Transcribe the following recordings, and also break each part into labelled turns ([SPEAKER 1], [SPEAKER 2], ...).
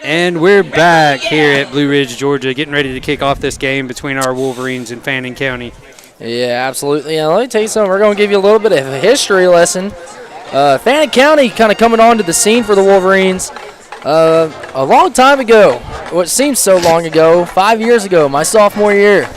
[SPEAKER 1] And we're back here at Blue Ridge, Georgia, getting ready to kick off this game between our Wolverines and Fannin County.
[SPEAKER 2] Yeah, absolutely. And let me tell you something. We're going to give you a little bit of a history lesson. Fannin County kind of coming onto the scene for the Wolverines a long time ago. What seems so long ago, 5 years ago, my sophomore year.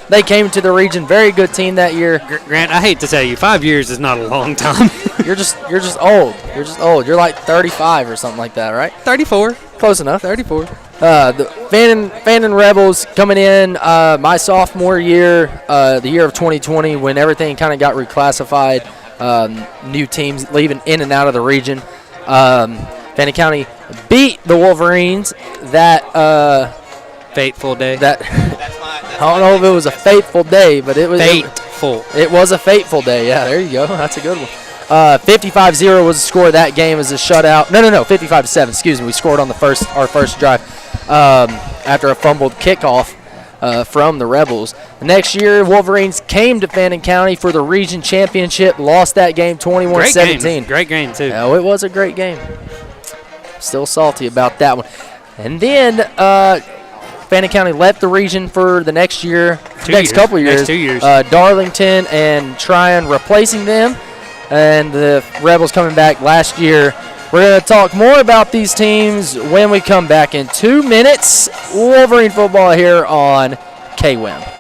[SPEAKER 2] They came to the region. Very good team that year.
[SPEAKER 1] Grant, I hate to tell you, 5 years is not a long time.
[SPEAKER 2] You're just old. You're just old. You're like 35 or something like that, right?
[SPEAKER 1] 34.
[SPEAKER 2] Close enough.
[SPEAKER 1] 34.
[SPEAKER 2] The Fannin Rebels coming in my sophomore year, the year of 2020, when everything kind of got reclassified, new teams leaving in and out of the region. Fannin County beat the Wolverines that
[SPEAKER 1] fateful day.
[SPEAKER 2] I don't know if it was a fateful day, but it was
[SPEAKER 1] fateful.
[SPEAKER 2] It was a fateful day. Yeah, there you go. That's a good one. 55-0 was the score of that game as a shutout. No, 55-7. Excuse me. We scored on our first drive after a fumbled kickoff from the Rebels. The next year, Wolverines came to Fannin County for the region championship. Lost that game 21-17.
[SPEAKER 1] Great game too.
[SPEAKER 2] Oh, it was a great game. Still salty about that one. And then Fannin County left the region for the next year, couple years.
[SPEAKER 1] Next 2 years.
[SPEAKER 2] Darlington and Tryon replacing them, and the Rebels coming back last year. We're going to talk more about these teams when we come back in 2 minutes. Wolverine football here on KWIM.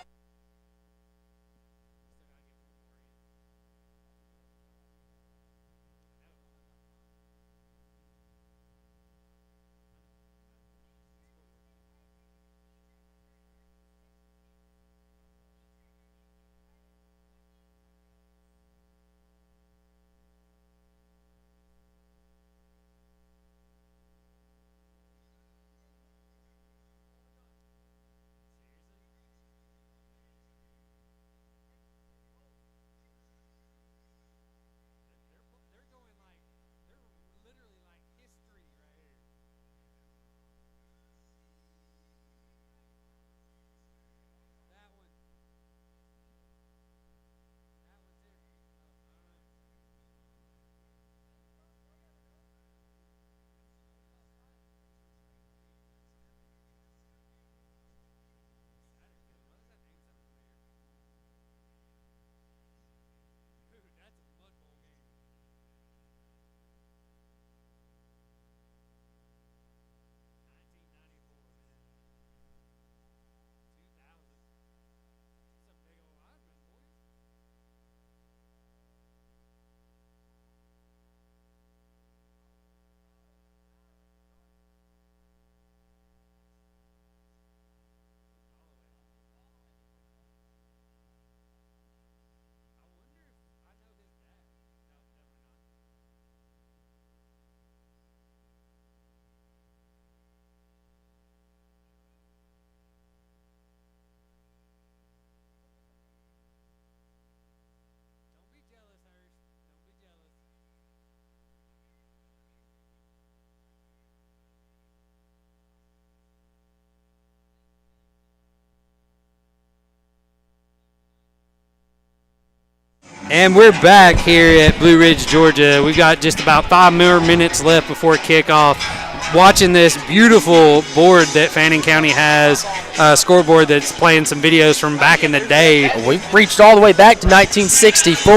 [SPEAKER 1] And we're back here at Blue Ridge, Georgia. We've got just about 5 more minutes left before kickoff. Watching this beautiful board that Fannin County has, a scoreboard that's playing some videos from back in the day.
[SPEAKER 2] We've reached all the way back to 1964.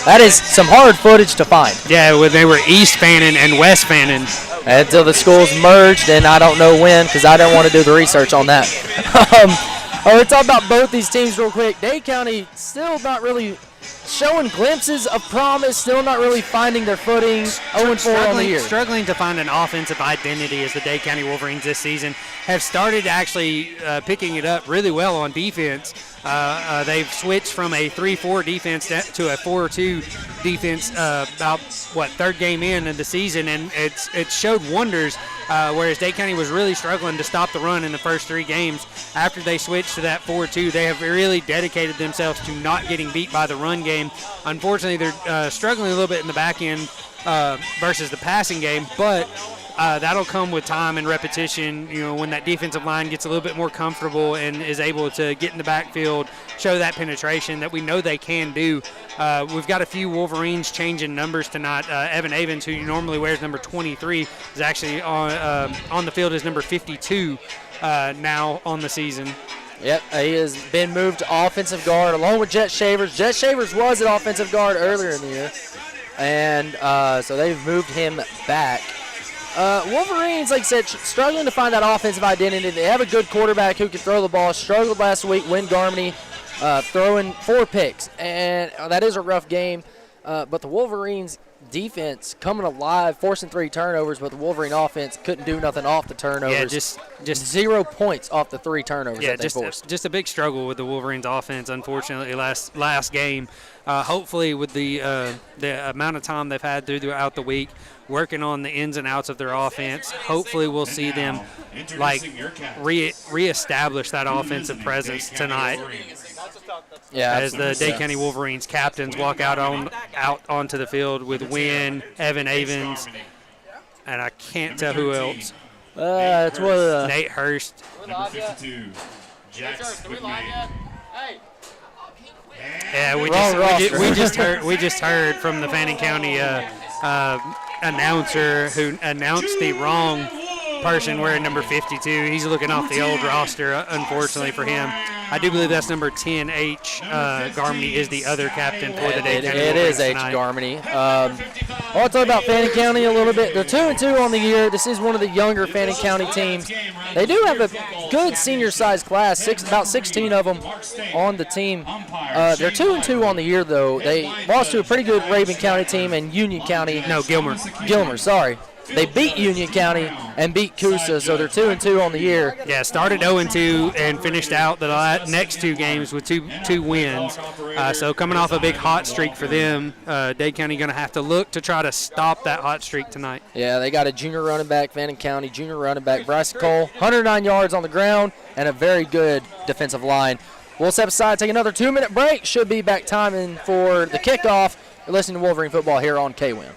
[SPEAKER 2] That is some hard footage to find.
[SPEAKER 1] Yeah, when they were East Fannin and West Fannin.
[SPEAKER 2] Until the schools merged, and I don't know when because I don't want to do the research on that. We'll talk about both these teams real quick. Dade County still not really showing glimpses of promise, still not really finding their footing. 0-4 on the year.
[SPEAKER 1] Struggling to find an offensive identity as the Dade County Wolverines this season. Have started actually picking it up really well on defense. They've switched from a 3-4 defense to a 4-2 defense about, third game in the season, and it showed wonders, whereas Dade County was really struggling to stop the run in the first 3 games. After they switched to that 4-2, they have really dedicated themselves to not getting beat by the run game. Unfortunately, they're struggling a little bit in the back end versus the passing game, but that'll come with time and repetition. You know, when that defensive line gets a little bit more comfortable and is able to get in the backfield, show that penetration that we know they can do. We've got a few Wolverines changing numbers tonight. Evan Avens, who normally wears number 23, is actually on the field as number 52 now on the season.
[SPEAKER 2] Yep, he has been moved to offensive guard along with Jet Shavers. Jet Shavers was at offensive guard earlier in the year, and so they've moved him back. Wolverines, like I said, struggling to find that offensive identity. They have a good quarterback who can throw the ball. Struggled last week, Win Garmany, throwing 4 picks, and that is a rough game. But the Wolverines' defense coming alive, forcing 3 turnovers, but the Wolverine offense couldn't do nothing off the turnovers.
[SPEAKER 1] Yeah, just
[SPEAKER 2] 0 points off the 3 turnovers that they forced.
[SPEAKER 1] Just a big struggle with the Wolverines offense, unfortunately, last game. Hopefully, with the amount of time they've had throughout the week, working on the ins and outs of their offense, hopefully we'll see them reestablish that offensive presence tonight.
[SPEAKER 2] Yeah,
[SPEAKER 1] as the Dade County Wolverines captains walk out onto the field with Wynn, Evan Avens, and I can't tell who else.
[SPEAKER 2] It's one of
[SPEAKER 1] Nate Hurst.
[SPEAKER 3] Number 52, Jax McMahon.
[SPEAKER 1] Yeah, we just heard from the Fannin County announcer who announced the wrong person wearing number 52. He's looking off the old roster, unfortunately for him. I do believe that's number 10, H. Garmany is the other captain for the Dade County.
[SPEAKER 2] It is H. Garmany. I'll talk about Fannin County a little bit. They're 2-2 on the year. This is one of the younger Fannin County teams. They do have a good senior-sized class, about 16 of them on the team. They're 2-2 on the year, though. They lost to a pretty good Raven County team and Union County.
[SPEAKER 1] No, Gilmer.
[SPEAKER 2] Gilmer, sorry. They beat Union County and beat Coosa, so they're 2-2 on the year.
[SPEAKER 1] Yeah, started 0-2 and finished out the next 2 games with two wins. So coming off a big hot streak for them, Dade County going to have to look to try to stop that hot streak tonight.
[SPEAKER 2] Yeah, they got a junior running back, Fannin County junior running back, Bryce Cole, 109 yards on the ground, and a very good defensive line. We'll step aside, take another 2-minute break. Should be back timing for the kickoff. You're listening to Wolverine Football here on KWIN.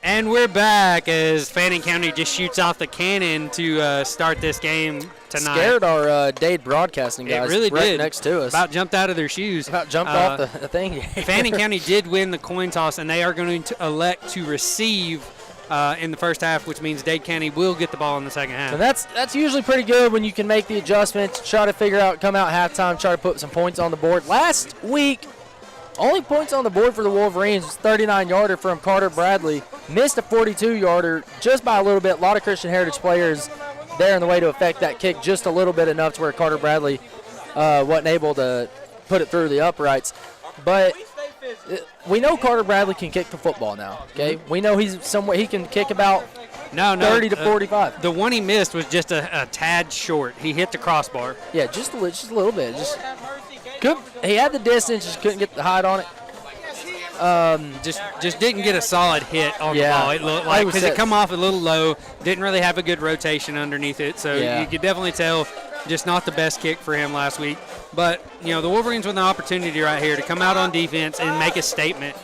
[SPEAKER 1] And we're back as Fannin County just shoots off the cannon to start this game tonight.
[SPEAKER 2] Scared our Dade broadcasting guys.
[SPEAKER 1] It really
[SPEAKER 2] right
[SPEAKER 1] did.
[SPEAKER 2] Next to us.
[SPEAKER 1] About jumped out of their shoes.
[SPEAKER 2] About jumped off the thing.
[SPEAKER 1] Fannin County did win the coin toss, and they are going to elect to receive in the first half, which means Dade County will get the ball in the second half.
[SPEAKER 2] And that's usually pretty good when you can make the adjustment, try to figure out, come out halftime, try to put some points on the board. Last week, Only points on the board for the Wolverines was 39-yarder from Carter Bradley. Missed a 42-yarder just by a little bit. A lot of Christian Heritage players there in the way to affect that kick just a little bit, enough to where Carter Bradley wasn't able to put it through the uprights. But we know Carter Bradley can kick the football now. Okay, we know he can kick about 30 to 45.
[SPEAKER 1] The one he missed was just a tad short. He hit the crossbar.
[SPEAKER 2] Yeah, just a little bit. He had the distance, just couldn't get the height on it.
[SPEAKER 1] Just didn't get a solid hit on the ball. It looked like, because it come off a little low, didn't really have a good rotation underneath it. So you could definitely tell, just not the best kick for him last week. But the Wolverines with an opportunity right here to come out on defense and make a statement.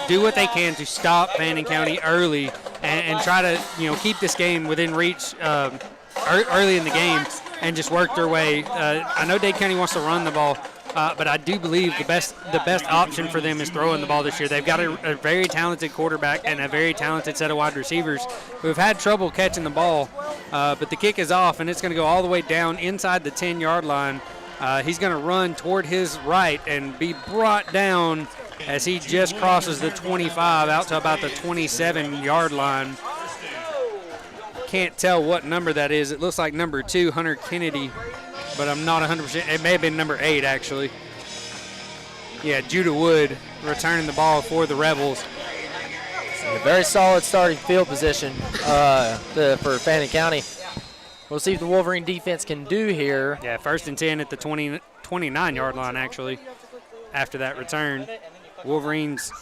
[SPEAKER 1] Do what they can to stop Fannin County early and try to keep this game within reach early in the game and just work their way. I know Dade County wants to run the ball, but I do believe the best option for them is throwing the ball this year. They've got a very talented quarterback and a very talented set of wide receivers who have had trouble catching the ball, but the kick is off, and it's going to go all the way down inside the 10-yard line. He's going to run toward his right and be brought down as he just crosses the 25 out to about the 27-yard line. Can't tell what number that is. It looks like number 2, Hunter Kennedy, but I'm not 100%. It may have been number 8, actually. Yeah, Judah Wood returning the ball for the Rebels.
[SPEAKER 2] A very solid starting field position for Fannin County. We'll see if the Wolverine defense can do here.
[SPEAKER 1] Yeah, 1st and 10 at the 29-yard line, actually, after that return. Wolverines,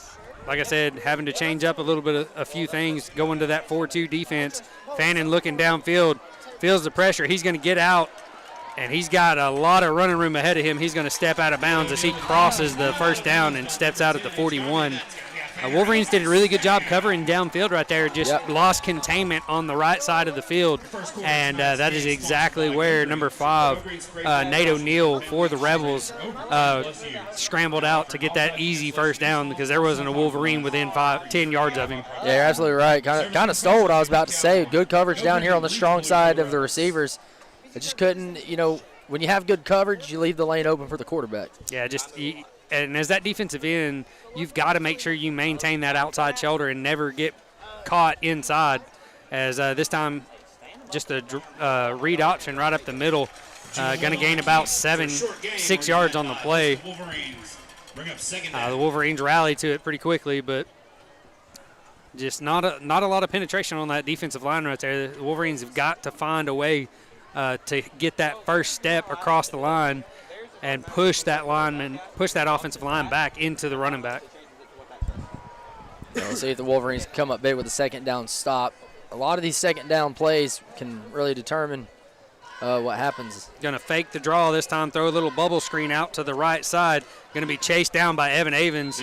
[SPEAKER 1] like I said, having to change up a little bit of a few things, going to that 4-2 defense. Fannin looking downfield, feels the pressure. He's going to get out, and he's got a lot of running room ahead of him. He's going to step out of bounds as he crosses the first down and steps out at the 41. Wolverines did a really good job covering downfield right there, just lost containment on the right side of the field, and that is exactly where number 5, Nate O'Neill for the Rebels, scrambled out to get that easy first down because there wasn't a Wolverine within 10 yards of him.
[SPEAKER 2] Yeah, you're absolutely right. Kind of stole what I was about to say. Good coverage down here on the strong side of the receivers. It just couldn't, when you have good coverage, you leave the lane open for the quarterback.
[SPEAKER 1] Yeah, and as that defensive end, you've got to make sure you maintain that outside shoulder and never get caught inside. As this time, just a read option right up the middle, going to gain about 6 yards on the play. The Wolverines rally to it pretty quickly, but just not a lot of penetration on that defensive line right there. The Wolverines have got to find a way to get that first step across the line and push that offensive line back into the running back.
[SPEAKER 2] We'll see if the Wolverines come up big with a second down stop. A lot of these second down plays can really determine what happens.
[SPEAKER 1] Going to fake the draw this time, throw a little bubble screen out to the right side. Going to be chased down by Evan Avens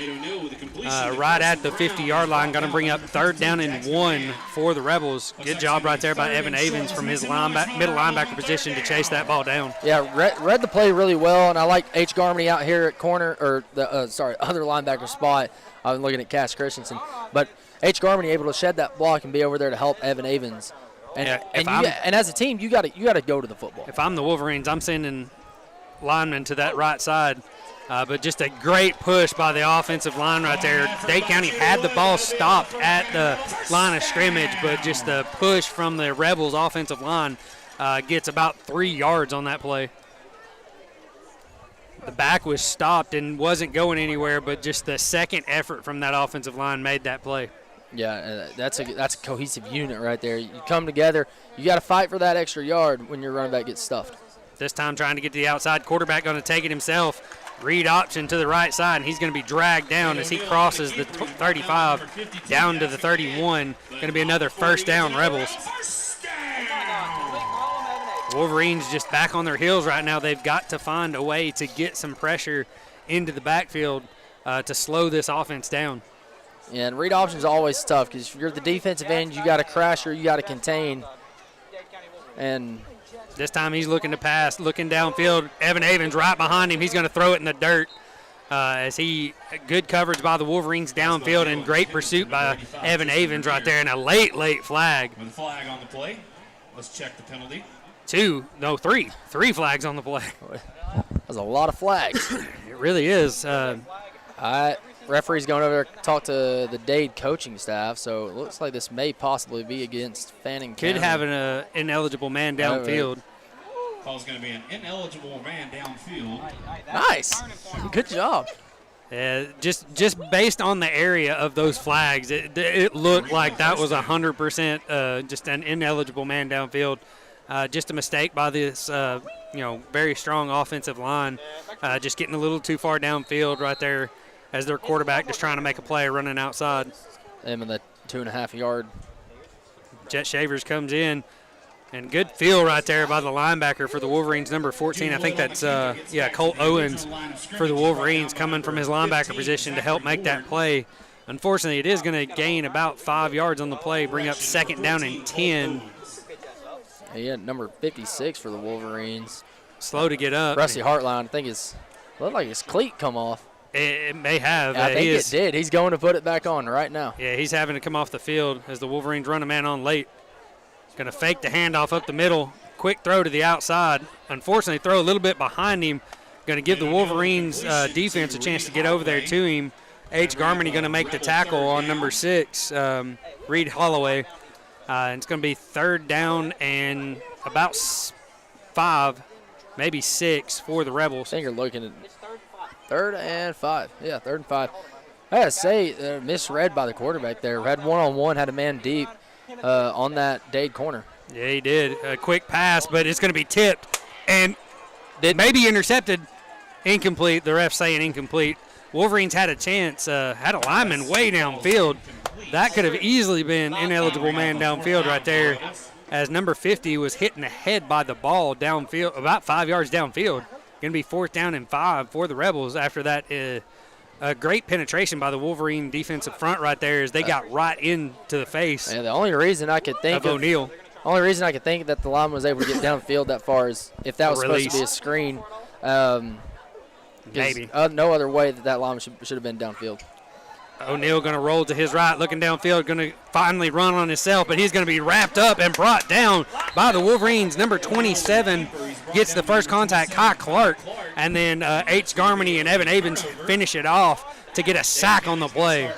[SPEAKER 1] right at the 50-yard line. Going to bring up 3rd down and 1 for the Rebels. Good job right there by Evan Avens from his middle linebacker position to chase that ball down.
[SPEAKER 2] Yeah, read the play really well, and I like H. Garmany out here at corner, or the other linebacker spot. I've been looking at Cass Christensen. But H. Garmany able to shed that block and be over there to help Evan Avens. And as a team, you got to go to the football.
[SPEAKER 1] If I'm the Wolverines, I'm sending linemen to that right side. But just a great push by the offensive line right there. Dade County had the ball stopped at the line of scrimmage, but just the push from the Rebels offensive line gets about 3 yards on that play. The back was stopped and wasn't going anywhere, but just the second effort from that offensive line made that play.
[SPEAKER 2] Yeah, that's a cohesive unit right there. You come together. You got to fight for that extra yard when your running back gets stuffed.
[SPEAKER 1] This time trying to get to the outside. Quarterback going to take it himself. Read option to the right side, and he's going to be dragged down as he crosses the 35 down to the 31. Going to be another first down, Rebels. Wolverines just back on their heels right now. They've got to find a way to get some pressure into the backfield to slow this offense down.
[SPEAKER 2] Yeah, and read option is always tough because if you're the defensive end, you got to crash or you got to contain. And
[SPEAKER 1] this time he's looking to pass, looking downfield. Evan Avens right behind him. He's going to throw it in the dirt good coverage by the Wolverines downfield and great pursuit by Evan Avens right there, and a late flag.
[SPEAKER 3] With a flag on the play, let's check the penalty.
[SPEAKER 1] Three flags on the play.
[SPEAKER 2] That's a lot of flags.
[SPEAKER 1] It really is.
[SPEAKER 2] Referee's going over there to talk to the Dade coaching staff, so it looks like this may possibly be against Fannin County.
[SPEAKER 1] Could have an ineligible man downfield.
[SPEAKER 3] Call's going to be an ineligible man downfield.
[SPEAKER 2] Nice. Good job.
[SPEAKER 1] Just based on the area of those flags, it looked like that was 100% just an ineligible man downfield. Just a mistake by this, very strong offensive line. Just getting a little too far downfield right there as their quarterback just trying to make a play running outside.
[SPEAKER 2] Them in the 2.5 yard.
[SPEAKER 1] Jet Shavers comes in. And good feel right there by the linebacker for the Wolverines, number 14. I think that's, Colt Owens for the Wolverines coming from his linebacker position to help make that play. Unfortunately, it is going to gain about 5 yards on the play, bring up 2nd down and 10.
[SPEAKER 2] Yeah, number 56 for the Wolverines.
[SPEAKER 1] Slow to get up.
[SPEAKER 2] Rusty Hartline, I think looked like his cleat come off.
[SPEAKER 1] It may have.
[SPEAKER 2] I think it did. He's going to put it back on right now.
[SPEAKER 1] Yeah, he's having to come off the field as the Wolverines run a man on late. Going to fake the handoff up the middle. Quick throw to the outside. Unfortunately, throw a little bit behind him. Going to give the Wolverines defense a chance to get over there to him. H. Garmany going to make the tackle on number 6, Reed Holloway. And it's going to be 3rd down and about 5, maybe 6 for the Rebels.
[SPEAKER 2] I think you're looking at 3rd and 5. Yeah, 3rd and 5. I got to say, misread by the quarterback there. Had one-on-one, had a man deep. On that Dade corner.
[SPEAKER 1] Yeah, he did. A quick pass, but it's going to be tipped and maybe intercepted. Incomplete. The ref saying incomplete. Wolverines had a chance, had a lineman way downfield. That could have easily been ineligible man downfield right there as number 50 was hitting the head by the ball downfield, about 5 yards downfield. Going to be 4th down and 5 for the Rebels after that. A great penetration by the Wolverine defensive front right there as they got right into the face.
[SPEAKER 2] Yeah, the only reason I could think
[SPEAKER 1] of O'Neal.
[SPEAKER 2] Only reason I could think that the lineman was able to get downfield that far is if that was supposed to be a screen.
[SPEAKER 1] Maybe.
[SPEAKER 2] No other way that lineman should have been downfield.
[SPEAKER 1] O'Neal going to roll to his right, looking downfield, going to finally run on himself, but he's going to be wrapped up and brought down by the Wolverines. Number 27 gets the first contact, Kai Clark, and then H. Garmany and Evan Avens finish it off to get a sack on the play.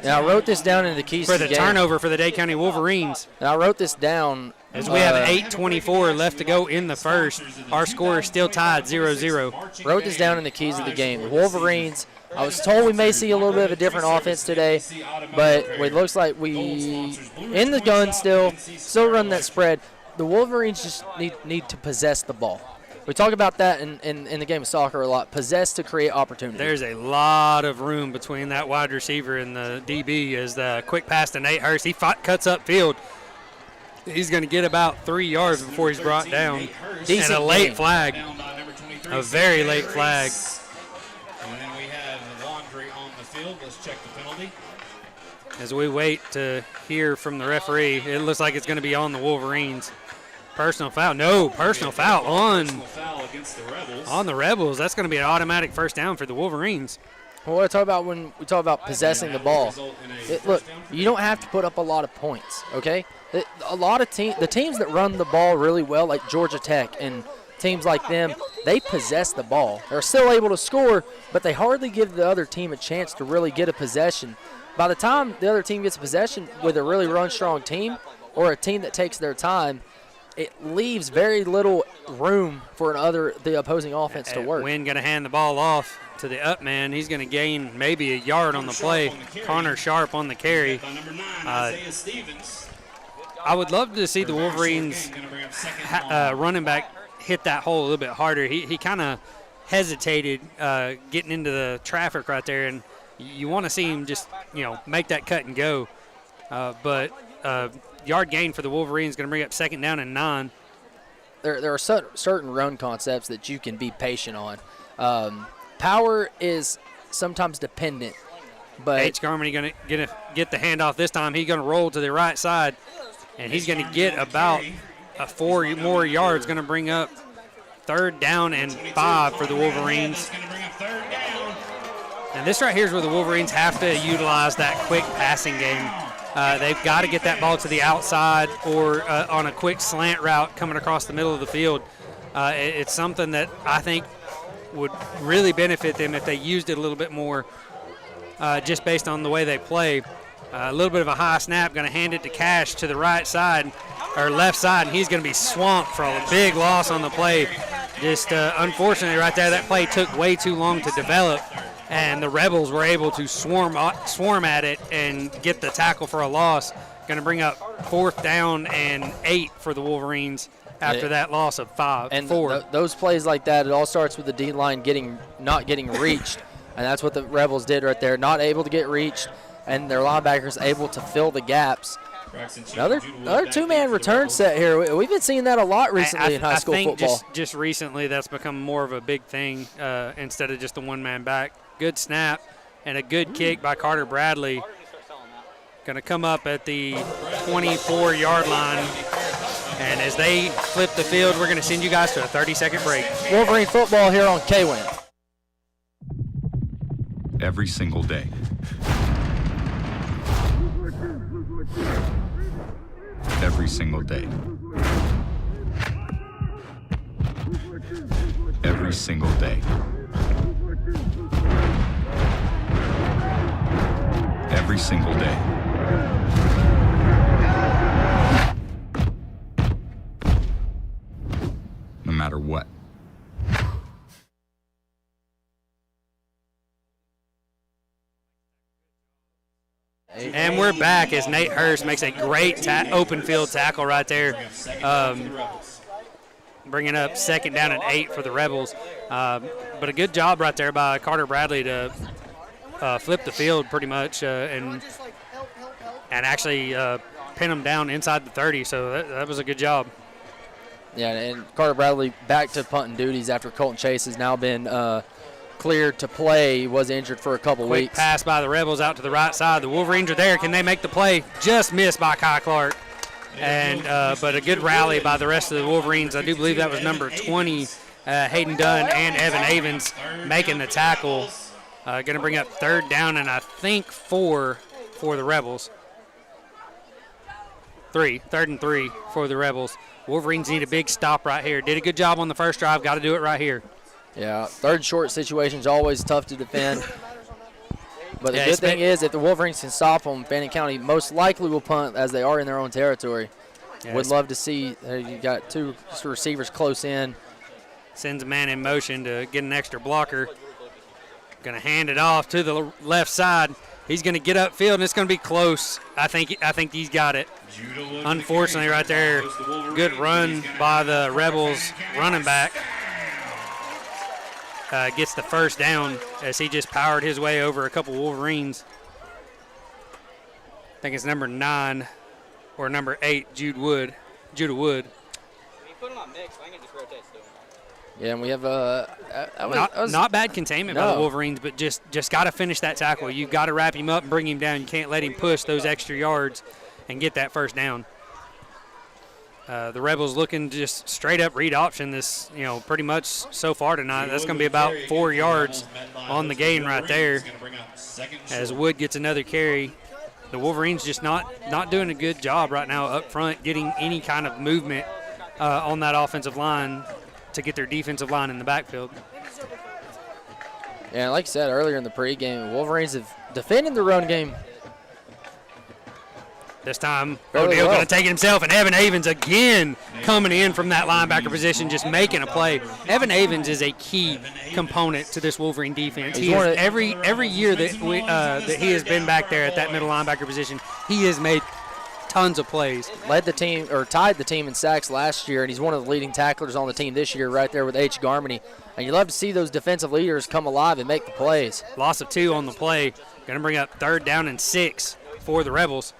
[SPEAKER 2] Now, I wrote this down in the keys
[SPEAKER 1] for the turnover for the Dade County Wolverines.
[SPEAKER 2] Now, I wrote this down.
[SPEAKER 1] As we have 8:24 left to go in the first, our score is still tied 0-0.
[SPEAKER 2] Wrote this down in the keys of the game. The Wolverines, I was told we may see a little bit of a different offense today, but it looks like we, in the gun still run that spread. The Wolverines just need to possess the ball. We talk about that in the game of soccer a lot. Possess to create opportunity.
[SPEAKER 1] There's a lot of room between that wide receiver and the DB as the quick pass to Nate Hurst. He cuts up field. He's going to get about 3 yards before he's brought down. And a late flag. A very late flag.
[SPEAKER 3] And then we have Laundry on the field. Let's check the penalty.
[SPEAKER 1] As we wait to hear from the referee, it looks like it's going to be on the Wolverines. Personal foul. No, personal foul on
[SPEAKER 3] against the Rebels.
[SPEAKER 1] On the Rebels. That's going to be an automatic first down for the Wolverines.
[SPEAKER 2] Well, what I talk about when we talk about possessing the ball, look, you don't have to put up a lot of points, okay? A lot of the teams that run the ball really well, like Georgia Tech and teams like them, they possess the ball. They're still able to score, but they hardly give the other team a chance to really get a possession. By the time the other team gets a possession with a really run-strong team or a team that takes their time, it leaves very little room for the opposing offense to work.
[SPEAKER 1] Wynn going to hand the ball off to the up man. He's going to gain maybe a yard on the play. Connor Sharp on the carry. I would love to see the Wolverines running back hit that hole a little bit harder. He kind of hesitated getting into the traffic right there, and you want to see him just make that cut and go. But yard gain for the Wolverines going to bring up 2nd down and 9.
[SPEAKER 2] There are certain run concepts that you can be patient on. Power is sometimes dependent, but
[SPEAKER 1] H. Garmany going to get the handoff this time. He's going to roll to the right side, and he's going to get about 4 more yards. Going to bring up 3rd down and 5 for the Wolverines. And this right here is where the Wolverines have to utilize that quick passing game. They've got to get that ball to the outside or on a quick slant route coming across the middle of the field. It's something that I think would really benefit them if they used it a little bit more just based on the way they play. A little bit of a high snap, going to hand it to Cash to the right side, or left side, and he's going to be swamped for a big loss on the play. Just unfortunately right there, that play took way too long to develop, and the Rebels were able to swarm at it and get the tackle for a loss. Going to bring up 4th down and 8 for the Wolverines after that loss of 4.
[SPEAKER 2] Those plays like that, it all starts with the D-line not getting reached, and that's what the Rebels did right there. Not able to get reached, and their linebackers able to fill the gaps. Another two-man return set here. We've been seeing that a lot recently in high school football.
[SPEAKER 1] I think just recently that's become more of a big thing instead of just a one-man back. Good snap and a good kick by Carter Bradley. Going to come up at the 24-yard line. And as they flip the field, we're going to send you guys to a 30-second break.
[SPEAKER 2] Wolverine football here on K-Win.
[SPEAKER 4] Every single day. Every single day. Every single day. Every single day. No matter what.
[SPEAKER 1] And we're back as Nate Hurst makes a great open field tackle right there, bringing up 2nd down and 8 for the Rebels. But a good job right there by Carter Bradley to flip the field pretty much and actually pin them down inside the 30. So that was a good job.
[SPEAKER 2] Yeah, and Carter Bradley back to punting duties after Colton Chase has now been cleared to play. He was injured for a couple
[SPEAKER 1] Quick
[SPEAKER 2] weeks.
[SPEAKER 1] Pass by the Rebels out to the right side. The Wolverines are there. Can they make the play? Just missed by Kai Clark. And but a good rally by the rest of the Wolverines. I do believe that was number 20, Hayden Dunn and Evan Avens making the tackle. Going to bring up 3rd down and I think 4 for the Rebels. 3rd and 3 for the Rebels. Wolverines need a big stop right here. Did a good job on the first drive. Got to do it right here.
[SPEAKER 2] Yeah, 3rd short situation is always tough to defend. But the good thing is, if the Wolverines can stop them, Fannin County most likely will punt as they are in their own territory.
[SPEAKER 1] Yeah,
[SPEAKER 2] would love to see you got 2 receivers close in.
[SPEAKER 1] Sends a man in motion to get an extra blocker. Going to hand it off to the left side. He's going to get upfield, and it's going to be close. I think he's got it. Unfortunately, right there, good run by the Rebels running back. Gets the 1st down as he just powered his way over a couple Wolverines. I think it's number 9 or number 8, Judah Wood.
[SPEAKER 5] When you put them on mix, I can just rotate still.
[SPEAKER 2] Yeah, and we have
[SPEAKER 1] not bad containment by the Wolverines, but just got to finish that tackle. You've got to wrap him up and bring him down. You can't let him push those extra yards and get that 1st down. The Rebels looking just straight up read option this, pretty much so far tonight. That's going to be about 4 yards on the gain right there. As Wood gets another carry. The Wolverines just not doing a good job right now up front, getting any kind of movement on that offensive line to get their defensive line in the backfield.
[SPEAKER 2] Yeah, like I said earlier in the pregame, Wolverines have defended the run game.
[SPEAKER 1] This time, O'Neal going to take it himself, and Evan Avens again coming in from that linebacker position, just making a play. Evan Avens is a key component to this Wolverine defense. He is, every year that he has been back there at that middle linebacker position, he has made tons of plays.
[SPEAKER 2] Led the team, or tied the team in sacks last year, and he's one of the leading tacklers on the team this year right there with H. Garmany. And you love to see those defensive leaders come alive and make the plays.
[SPEAKER 1] Loss of 2 on the play. Going to bring up 3rd down and 6 for the Rebels.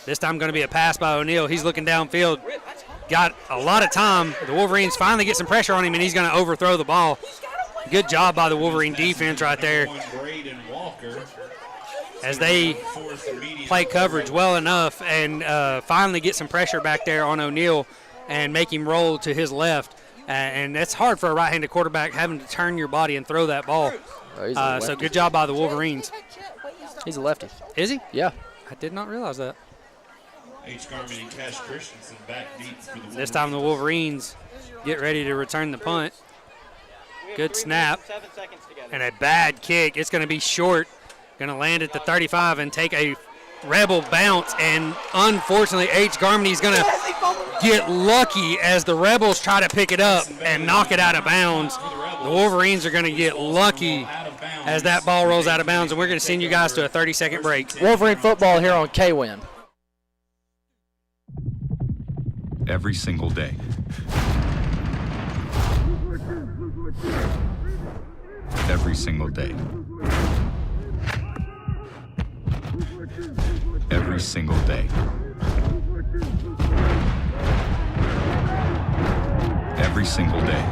[SPEAKER 1] This time going to be a pass by O'Neal. He's looking downfield. Got a lot of time. The Wolverines finally get some pressure on him, and he's going to overthrow the ball. Good job by the Wolverine defense right there. As they play coverage well enough and finally get some pressure back there on O'Neal and make him roll to his left. And that's hard for a right-handed quarterback, having to turn your body and throw that ball. So good job by the Wolverines.
[SPEAKER 2] He's a lefty.
[SPEAKER 1] Is he?
[SPEAKER 2] Yeah.
[SPEAKER 1] I did not realize that.
[SPEAKER 3] H. Garmany and Cash Christensen back deep for the Wolverines.
[SPEAKER 1] This time the Wolverines get ready to return the punt. Good snap. And a bad kick. It's going to be short. Going to land at the 35 and take a Rebel bounce, and unfortunately H. Garmony's going to get lucky as the Rebels try to pick it up and knock it out of bounds. The Wolverines are going to get lucky as that ball rolls out of bounds, and we're going to send you guys to a 30-second break.
[SPEAKER 2] Wolverine football here on K-Win.
[SPEAKER 4] Every single day. Every single day. Every single day. Every single day.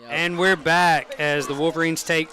[SPEAKER 1] And we're back as the Wolverines take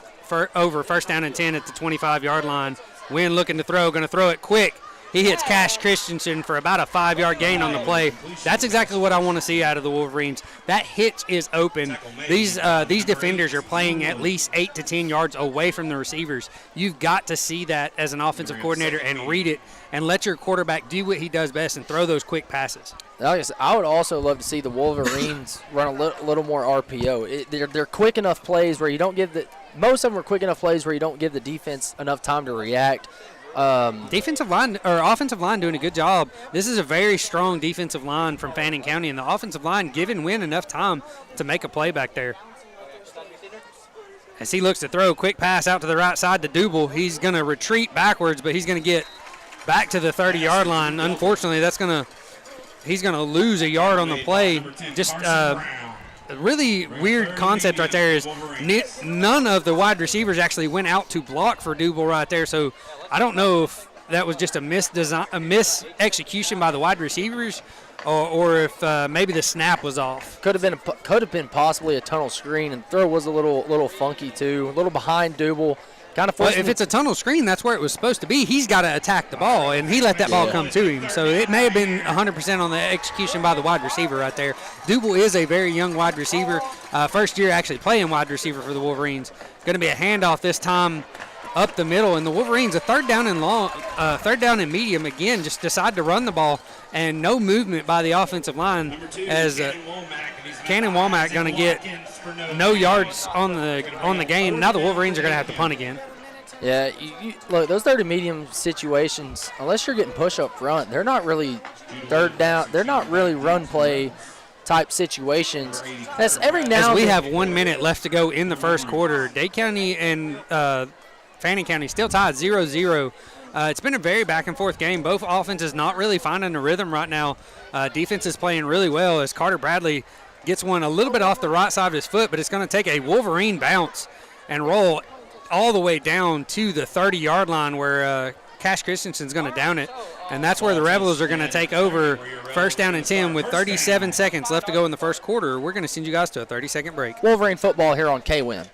[SPEAKER 1] over first down and 10 at the 25-yard line. Wynn looking to throw, going to throw it quick. He hits Cash Christensen for about a 5-yard gain on the play. That's exactly what I want to see out of the Wolverines. That hitch is open. These defenders are playing at least 8 to 10 yards away from the receivers. You've got to see that as an offensive coordinator and read it and let your quarterback do what he does best and throw those quick passes.
[SPEAKER 2] I would also love to see the Wolverines run a little more RPO. They're quick enough plays where you don't give most of them are quick enough plays where you don't give the defense enough time to react.
[SPEAKER 1] Defensive line or offensive line doing a good job. This is a very strong defensive line from Fannin County, and the offensive line giving Wynn enough time to make a play back there. As he looks to throw, quick pass out to the right side to Double. He's going to retreat backwards, but he's going to get back to the 30-yard line. Unfortunately, he's going to lose a yard on the play. Just a really weird concept right there is none of the wide receivers actually went out to block for Double right there, so I don't know if that was just a mis-execution by the wide receivers or if maybe the snap was off.
[SPEAKER 2] Could have been possibly a tunnel screen, and throw was a little funky too, a little behind Double. Kind of
[SPEAKER 1] if it's a tunnel screen, that's where it was supposed to be. He's got to attack the ball, and he let that ball come to him. So it may have been 100% on the execution by the wide receiver right there. Double is a very young wide receiver. First year actually playing wide receiver for the Wolverines. Going to be a handoff this time up the middle, and the Wolverines, a third down and medium, again, just decide to run the ball, and no movement by the offensive line as Cannon Womack going to get no yards on the game. Now the Wolverines are going to have to punt again.
[SPEAKER 2] Yeah, look, those third and medium situations, unless you're getting push up front, they're not really third down. They're not really run play type situations. That's every now and
[SPEAKER 1] then. We have 1 minute left to go in the first quarter. Dade County and Fannin County still tied 0-0. It's been a very back-and-forth game. Both offenses not really finding a rhythm right now. Defense is playing really well as Carter Bradley gets one a little bit off the right side of his foot, but it's going to take a Wolverine bounce and roll all the way down to the 30-yard line where Cash Christensen's going to down it. And that's where the Rebels are going to take over first down and 10 with 37 seconds left to go in the first quarter. We're going to send you guys to a 30-second break.
[SPEAKER 2] Wolverine football here on K-Win.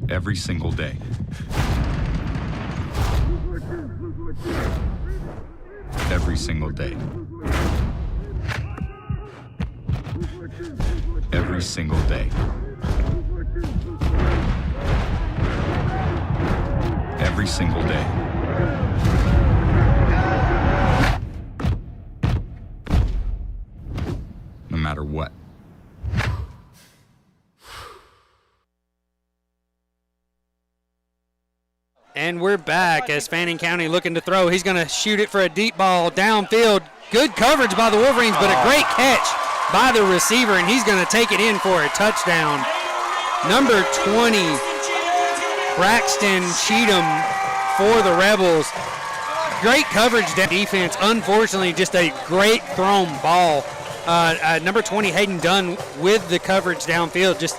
[SPEAKER 4] Every single day. Every single day. Every single day. Every single day. No matter what.
[SPEAKER 1] And we're back as Fannin County looking to throw. He's going to shoot it for a deep ball downfield. Good coverage by the Wolverines, but a great catch by the receiver, and he's going to take it in for a touchdown. Number 20, Braxton Cheatham for the Rebels. Great coverage defense. Unfortunately, just a great thrown ball. Number 20, Hayden Dunn with the coverage downfield, just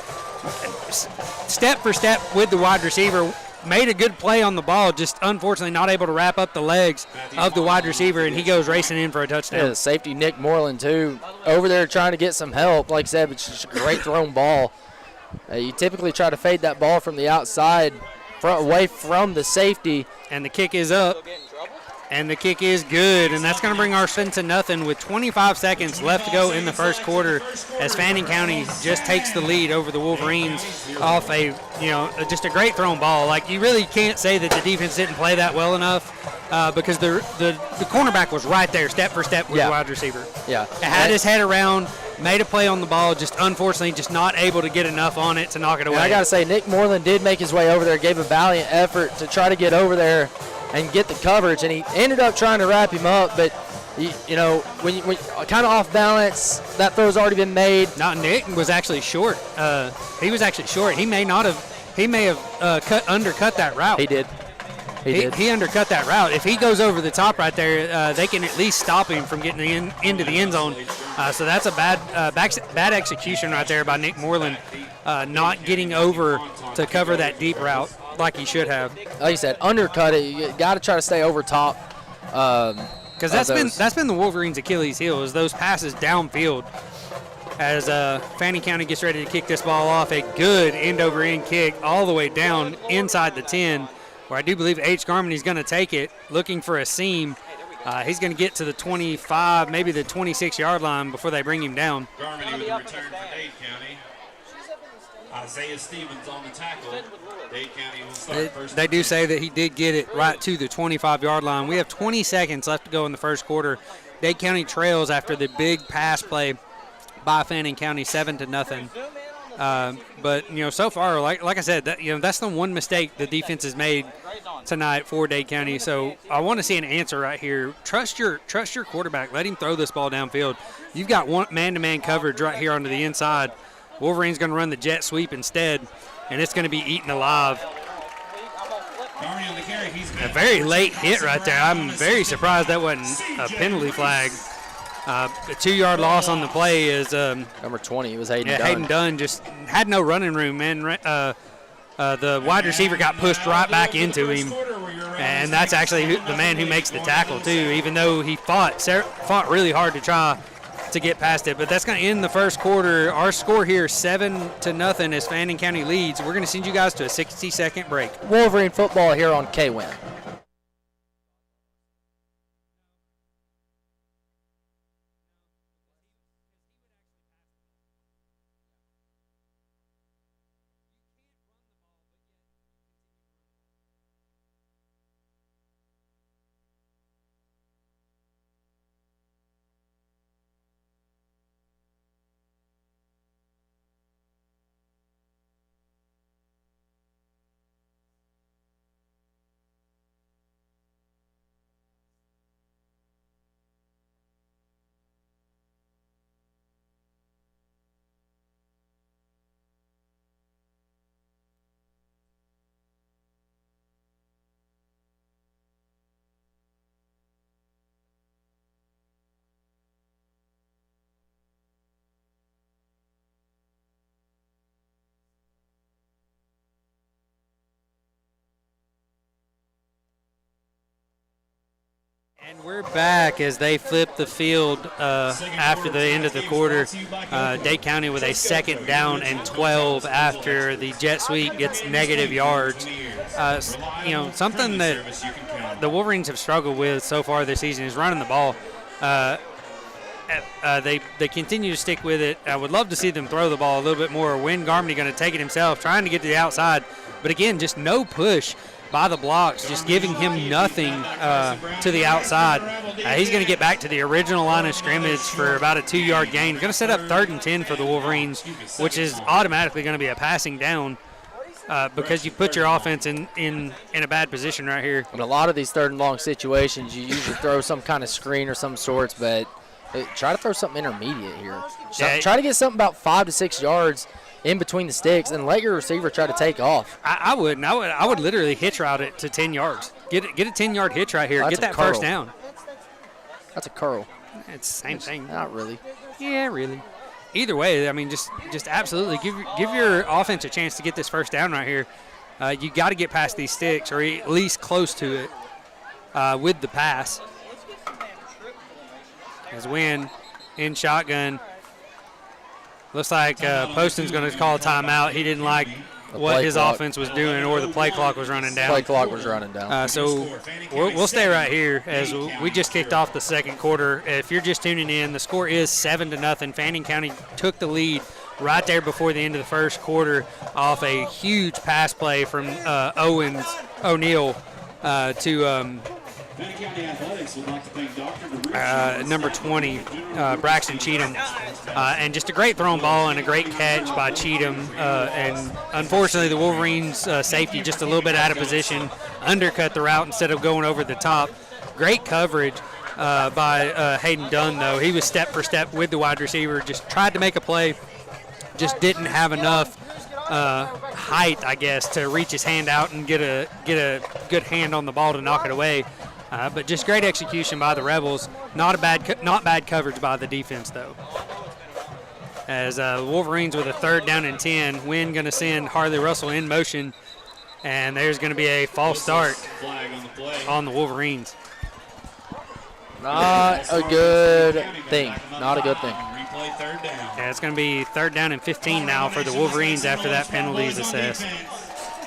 [SPEAKER 1] step for step with the wide receiver. Made a good play on the ball, just unfortunately not able to wrap up the legs of the wide receiver, and he goes racing in for a touchdown.
[SPEAKER 2] Yeah, the safety, Nick Moreland, too, over there trying to get some help. Like I said, it's just a great thrown ball. You typically try to fade that ball from the outside, away from the safety.
[SPEAKER 1] And the kick is up. And the kick is good, and that's going to bring our 7-0 with 25 seconds left to go in the first quarter as Fannin County just takes the lead over the Wolverines off just a great thrown ball. Like, you really can't say that the defense didn't play that well enough because the cornerback was right there, step for step with the wide receiver.
[SPEAKER 2] Yeah.
[SPEAKER 1] It had his head around, made a play on the ball, just unfortunately just not able to get enough on it to knock it away.
[SPEAKER 2] And I got to say, Nick Moreland did make his way over there, gave a valiant effort to try to get over there and get the coverage, and he ended up trying to wrap him up, but when kind of off balance, that throw's already been made.
[SPEAKER 1] Nick was actually short. He was actually short. He may have undercut that route.
[SPEAKER 2] He did.
[SPEAKER 1] He undercut that route. If he goes over the top right there, they can at least stop him from getting into the end zone. So that's a bad execution right there by Nick Moreland, not getting over to cover that deep route like he should have.
[SPEAKER 2] Like you said, undercut it. You got to try to stay over top.
[SPEAKER 1] Because that's been the Wolverines' Achilles heel, is those passes downfield. As Fannin County gets ready to kick this ball off, a good end-over-end kick all the way down inside the 10, where I do believe H. Garmany is going to take it, looking for a seam. He's going to get to the 25, maybe the 26-yard line before they bring him down.
[SPEAKER 3] Garmany with the return for Dade County. Isaiah Stevens on the tackle. Dade County will start first.
[SPEAKER 1] They do say that he did get it right to the 25-yard line. We have 20 seconds left to go in the first quarter. Dade County trails after the big pass play by Fannin County, 7-0. But so far, like I said, that's the one mistake the defense has made tonight for Dade County. So I want to see an answer right here. Trust your quarterback. Let him throw this ball downfield. You've got one man-to-man coverage right here onto the inside. Wolverine's going to run the jet sweep instead, and it's going to be eaten alive. A very late hit right there. I'm very surprised that wasn't a penalty flag. A 2-yard loss on the play is
[SPEAKER 2] number 20. It was Hayden Dunn.
[SPEAKER 1] Hayden Dunn just had no running room, man. The wide receiver got pushed right back into him, and that's actually the man who makes the tackle too. Even though he fought really hard to try to get past it, but that's going to end the first quarter. Our score here 7-0 as Fannin County leads. We're going to send you guys to a 60-second break.
[SPEAKER 2] Wolverine football here on K-Win.
[SPEAKER 1] And we're back as they flip the field after the end of the quarter. Dade County with a 2nd down and 12 after the jet sweep gets negative yards. Something that the Wolverines have struggled with so far this season is running the ball. They continue to stick with it. I would love to see them throw the ball a little bit more. Win Garmany going to take it himself, trying to get to the outside. But again, just no push by the blocks, just giving him nothing to the outside. He's going to get back to the original line of scrimmage for about a 2-yard gain. He's going to set up 3rd and 10 for the Wolverines, which is automatically going to be a passing down because you put your offense in a bad position right here.
[SPEAKER 2] In a lot of these 3rd and long situations, you usually throw some kind of screen or some sorts, but try to throw something intermediate here. Try to get something about 5 to 6 yards in between the sticks and let your receiver try to take off.
[SPEAKER 1] I would literally hitch route it to 10 yards. Get a 10-yard hitch right here. Get that first down.
[SPEAKER 2] That's a curl.
[SPEAKER 1] It's the same thing.
[SPEAKER 2] Not really.
[SPEAKER 1] Yeah, really. Either way, I mean, just absolutely give your offense a chance to get this first down right here. You got to get past these sticks or at least close to it with the pass. As Wynn in shotgun. Looks like Poston's going to call a timeout. He didn't like what his offense was doing, or the play clock was running down.
[SPEAKER 2] Play clock was running down.
[SPEAKER 1] So we'll stay right here as we just kicked off the second quarter. If you're just tuning in, the score is 7-0. Fannin County took the lead right there before the end of the first quarter off a huge pass play from O'Neill to number 20, Braxton Cheatham. And just a great thrown ball and a great catch by Cheatham. And unfortunately, the Wolverines' safety just a little bit out of position, undercut the route instead of going over the top. Great coverage by Hayden Dunn, though. He was step for step with the wide receiver, just tried to make a play, just didn't have enough height, I guess, to reach his hand out and get a good hand on the ball to knock it away. But just great execution by the Rebels. Not bad coverage by the defense, though. As Wolverines with a 3rd down and 10, Wynn going to send Harley Russell in motion, and there's going to be a false start on the Wolverines.
[SPEAKER 2] Not a good thing. Not a good thing.
[SPEAKER 1] Yeah, it's going to be 3rd down and 15 now for the Wolverines after that penalty is assessed.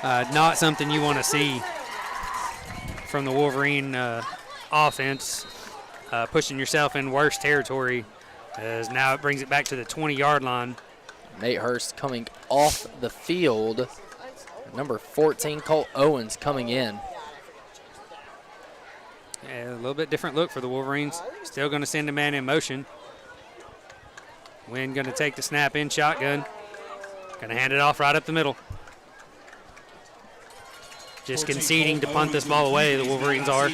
[SPEAKER 1] Not something you want to see from the Wolverine offense, pushing yourself in worse territory, as now it brings it back to the 20-yard line.
[SPEAKER 2] Nate Hurst coming off the field. Number 14, Colt Owens, coming in.
[SPEAKER 1] Yeah, a little bit different look for the Wolverines. Still going to send a man in motion. Wynn going to take the snap in shotgun. Going to hand it off right up the middle. Just conceding to punt this ball away, the Wolverines are.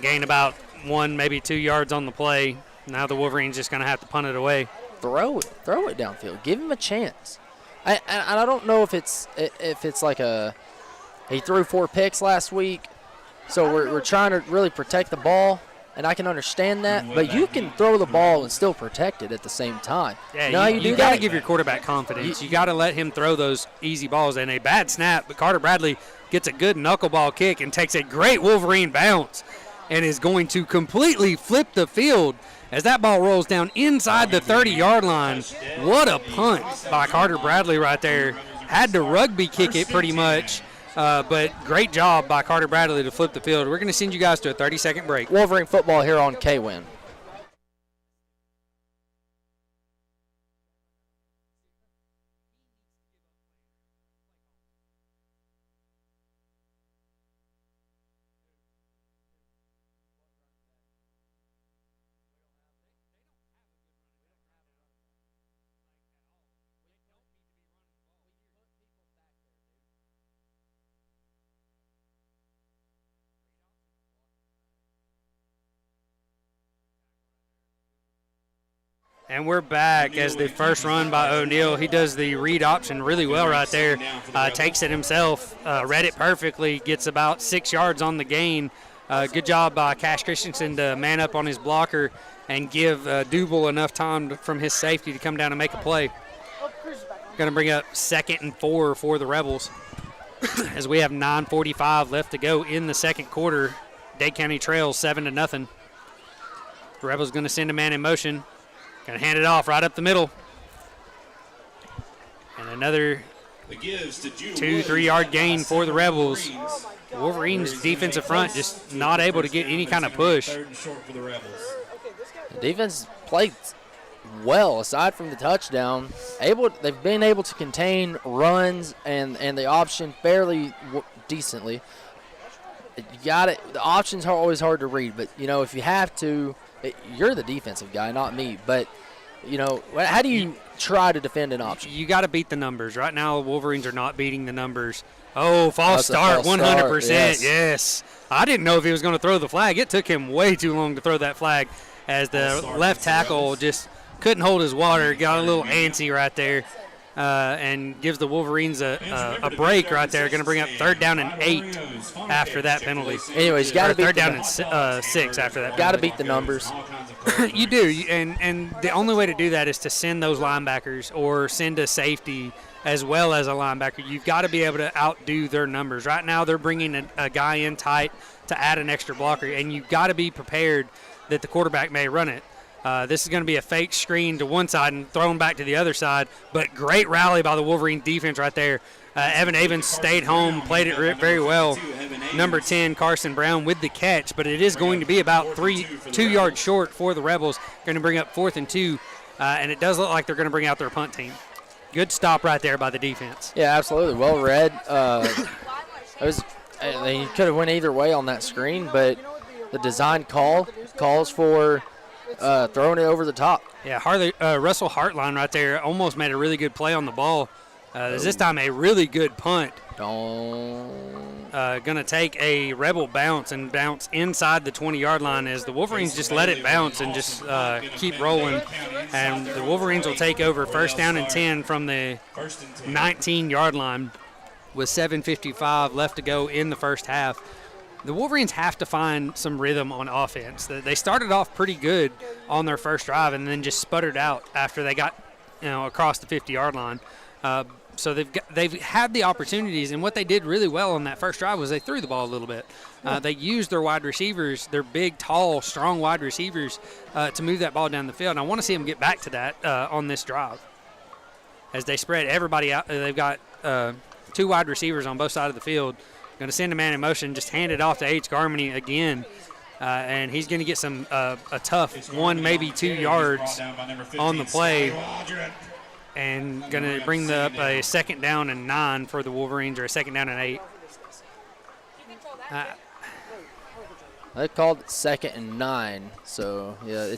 [SPEAKER 1] Gain about 1, maybe 2 yards on the play. Now the Wolverines just going to have to punt it away.
[SPEAKER 2] Throw it downfield. Give him a chance. I don't know if it's like he threw 4 picks last week, so we're trying to really protect the ball, and I can understand that. But you can throw the ball and still protect it at the same time.
[SPEAKER 1] Yeah, you got to give your quarterback confidence. You got to let him throw those easy balls. And a bad snap, but Carter Bradley gets a good knuckleball kick and takes a great Wolverine bounce and is going to completely flip the field as that ball rolls down inside the 30-yard line. What a punt by Carter Bradley right there. Had to rugby kick it pretty much, but great job by Carter Bradley to flip the field. We're going to send you guys to a 30-second break.
[SPEAKER 2] Wolverine football here on K-Win.
[SPEAKER 1] And we're back as the first run by O'Neill. He does the read option really well right there. Takes it himself, read it perfectly, gets about 6 yards on the gain. Good job by Cash Christensen to man up on his blocker and give Dubel enough time from his safety to come down and make a play. Going to bring up 2nd and 4 for the Rebels as we have 9:45 left to go in the second quarter. Dade County trails 7-0. The Rebels going to send a man in motion. Going to hand it off right up the middle. And another 2-3 yard gain for the Rebels. Wolverines defensive front just not able to get any kind of push.
[SPEAKER 2] The defense played well aside from the touchdown. They've been able to contain runs and the option fairly decently. You got it. The options are always hard to read, but if you have to, you're the defensive guy, not me. But how do you try to defend an option?
[SPEAKER 1] You got to beat the numbers. Right now, the Wolverines are not beating the numbers. Oh, false start, 100%. Yes. I didn't know if he was going to throw the flag. It took him way too long to throw that flag as the left tackle just couldn't hold his water, got a little antsy right there, and gives the Wolverines a break right there. Going to bring up 3rd down and 8 after that penalty.
[SPEAKER 2] Anyways, you got to beat
[SPEAKER 1] 3rd down and 6 after that.
[SPEAKER 2] Got to beat the numbers.
[SPEAKER 1] You do, and the only way to do that is to send those linebackers or send a safety as well as a linebacker. You've got to be able to outdo their numbers. Right now they're bringing a guy in tight to add an extra blocker, and you've got to be prepared that the quarterback may run it. This is going to be a fake screen to one side and thrown back to the other side, but great rally by the Wolverine defense right there. Evan Avens stayed home, played it very well. Number 10, Carson Brown with the catch, but it is going to be about 2 yards short for the Rebels. Going to bring up 4th and 2, and it does look like they're going to bring out their punt team. Good stop right there by the defense.
[SPEAKER 2] Yeah, absolutely. Well read. They could have went either way on that screen, but the design calls for throwing it over the top.
[SPEAKER 1] Yeah, Russell Hartline right there almost made a really good play on the ball. This time a really good punt. Going to take a Rebel bounce and bounce inside the 20-yard line as the Wolverines just let it bounce and just keep rolling. And the Wolverines will take over 1st down and 10 from the 19-yard line with 7:55 left to go in the first half. The Wolverines have to find some rhythm on offense. They started off pretty good on their first drive and then just sputtered out after they got across the 50-yard line. So they've had the opportunities, and what they did really well on that first drive was they threw the ball a little bit. They used their wide receivers, their big, tall, strong wide receivers, to move that ball down the field. And I want to see them get back to that on this drive. As they spread everybody out, they've got 2 wide receivers on both sides of the field. Going to send a man in motion, just hand it off to H. Garmany again. And he's going to get a tough 1, maybe 2 yards on the play. And going to bring up a 2nd down and 9 for the Wolverines, or a 2nd down and 8.
[SPEAKER 2] They called it 2nd and 9, so yeah,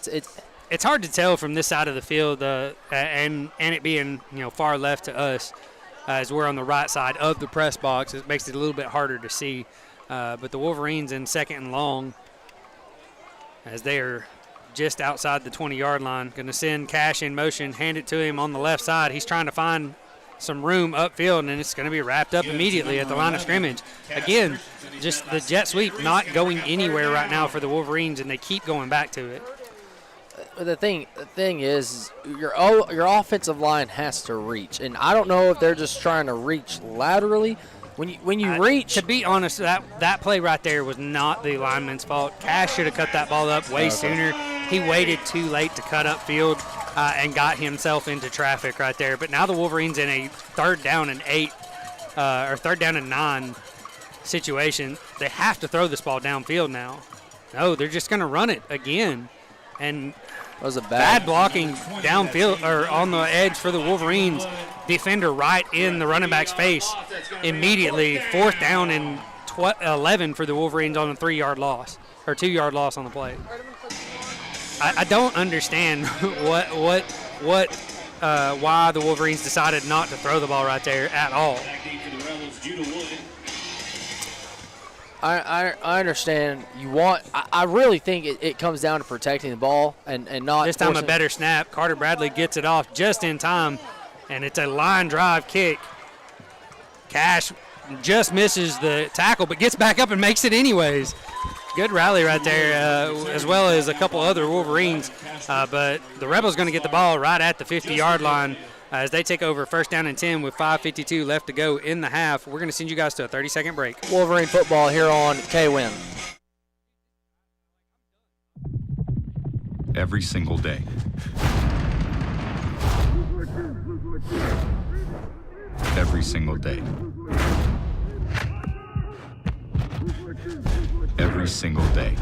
[SPEAKER 1] it's hard to tell from this side of the field, and it being far left to us, as we're on the right side of the press box. It makes it a little bit harder to see. But the Wolverines in 2nd and long, as they are just outside the 20-yard line. Going to send Cash in motion, hand it to him on the left side. He's trying to find some room upfield, and it's going to be wrapped up immediately at the line of scrimmage. Again, just the jet sweep not going anywhere right now for the Wolverines, and they keep going back to it.
[SPEAKER 2] The thing is, your offensive line has to reach, and I don't know if they're just trying to reach laterally. When you reach,
[SPEAKER 1] to be honest, that play right there was not the lineman's fault. Cash should have cut that ball up way sooner. He waited too late to cut upfield and got himself into traffic right there. But now the Wolverines in a 3rd down and 8 or 3rd down and 9 situation. They have to throw this ball downfield now. No, they're just going to run it again. And
[SPEAKER 2] that was a
[SPEAKER 1] bad blocking downfield or on the edge for the Wolverines. Defender right in the running back's face immediately. 4th down and 11 for the Wolverines on a 3-yard loss or 2-yard loss on the play. I don't understand why the Wolverines decided not to throw the ball right there at all.
[SPEAKER 2] I understand you want. I really think it comes down to protecting the ball and not.
[SPEAKER 1] This time a better snap. Carter Bradley gets it off just in time, and it's a line drive kick. Cash just misses the tackle, but gets back up and makes it anyways. Good rally right there, as well as a couple other Wolverines. But the Rebels going to get the ball right at the 50-yard line as they take over 1st down and 10 with 5:52 left to go in the half. We're going to send you guys to a 30-second break.
[SPEAKER 2] Wolverine football here on K-Win.
[SPEAKER 4] Every single day. Every single day. Every single day.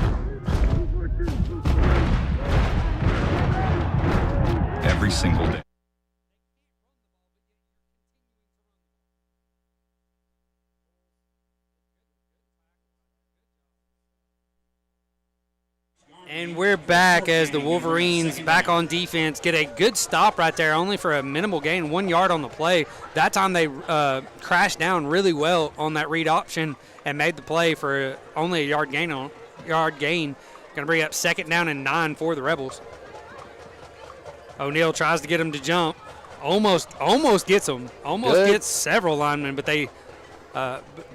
[SPEAKER 4] Every single day.
[SPEAKER 1] And we're back as the Wolverines back on defense get a good stop right there, only for a minimal gain, 1 yard on the play. That time they crashed down really well on that read option and made the play for only a yard gain. Going to bring up 2nd down and 9 for the Rebels. O'Neal tries to get him to jump. Almost gets him. Gets several linemen, but they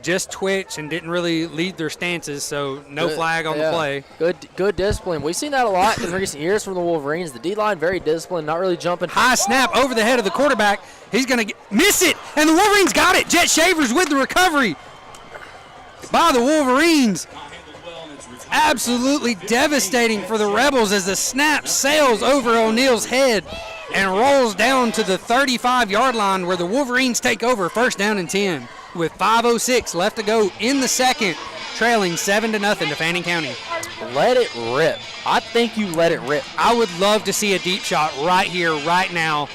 [SPEAKER 1] just twitch and didn't really lead their stances, so no flag on the play.
[SPEAKER 2] Good discipline. We've seen that a lot in recent years from the Wolverines. The D-line very disciplined, not really jumping.
[SPEAKER 1] High snap over the head of the quarterback. He's going to miss it, and the Wolverines got it. Jet Shavers with the recovery by the Wolverines. absolutely devastating for the Rebels as the snap sails over O'Neal's head and rolls down to the 35-yard line where the Wolverines take over, first down and 10 with 5:06 left to go in the second, trailing 7-0 to Fannin County.
[SPEAKER 2] Let it rip. I think you let it rip.
[SPEAKER 1] I would love to see a deep shot right here, right now.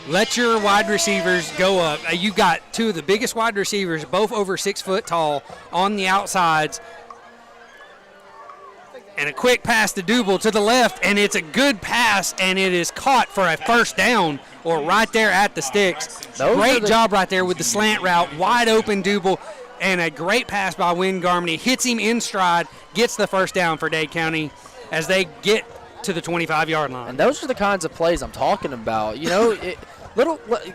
[SPEAKER 1] Let your wide receivers go up. You got two of the biggest wide receivers, both over 6 foot tall, on the outsides. And a quick pass to Double to the left, and it's a good pass, and it is caught for a first down, or right there at the sticks. Great job right there with the slant route, wide open Double, and a great pass by Wynn Garmany. Hits him in stride, gets the first down for Dade County as they get to the 25-yard line.
[SPEAKER 2] And those are the kinds of plays I'm talking about. You know,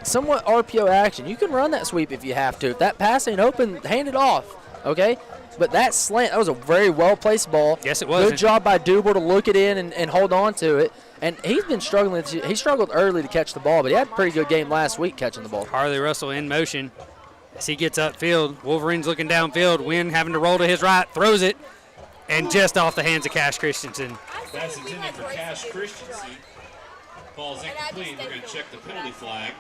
[SPEAKER 2] somewhat RPO action. You can run that sweep if you have to. If that pass ain't open, hand it off, okay? But that slant, that was a very well-placed ball.
[SPEAKER 1] Yes, it was.
[SPEAKER 2] Good job by Double to look it in and hold on to it. And he's been struggling. He struggled early to catch the ball, but he had a pretty good game last week catching the ball.
[SPEAKER 1] Harley Russell in motion as he gets upfield. Wolverines looking downfield. Wynn having to roll to his right, throws it, and just off the hands of Cash Christensen.
[SPEAKER 3] That's intended for Cash Christensen. Ball's incomplete. We're going to check the penalty flag.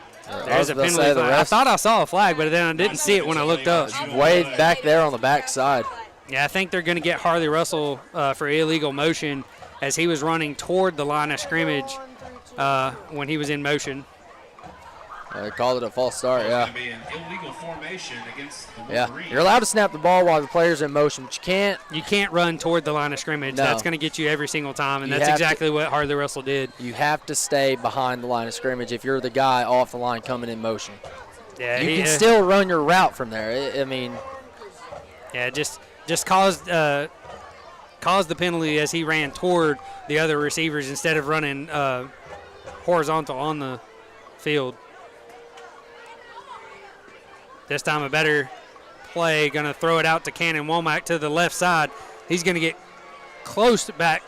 [SPEAKER 1] There's a penalty flag. I thought I saw a flag, but then I didn't see it when I looked up.
[SPEAKER 2] Way back there on the back side.
[SPEAKER 1] Yeah, I think they're going to get Harley Russell for illegal motion as he was running toward the line of scrimmage when he was in motion.
[SPEAKER 2] They called it a false start, yeah.
[SPEAKER 3] It's going to be an illegal formation against the
[SPEAKER 2] Yeah,
[SPEAKER 3] Wolverines.
[SPEAKER 2] you're allowed to snap the ball while the player's in motion, but you can't.
[SPEAKER 1] You can't run toward the line of scrimmage.
[SPEAKER 2] No.
[SPEAKER 1] That's going to get you every single time, and
[SPEAKER 2] You
[SPEAKER 1] that's
[SPEAKER 2] have
[SPEAKER 1] exactly what Harley Russell did.
[SPEAKER 2] You have to stay behind the line of scrimmage if you're the guy off the line coming in motion.
[SPEAKER 1] Yeah,
[SPEAKER 2] You can still run your route from there. I mean,
[SPEAKER 1] yeah, just caused the penalty as he ran toward the other receivers instead of running horizontal on the field. This time a better play, going to throw it out to Cannon Womack to the left side. He's going to get close back,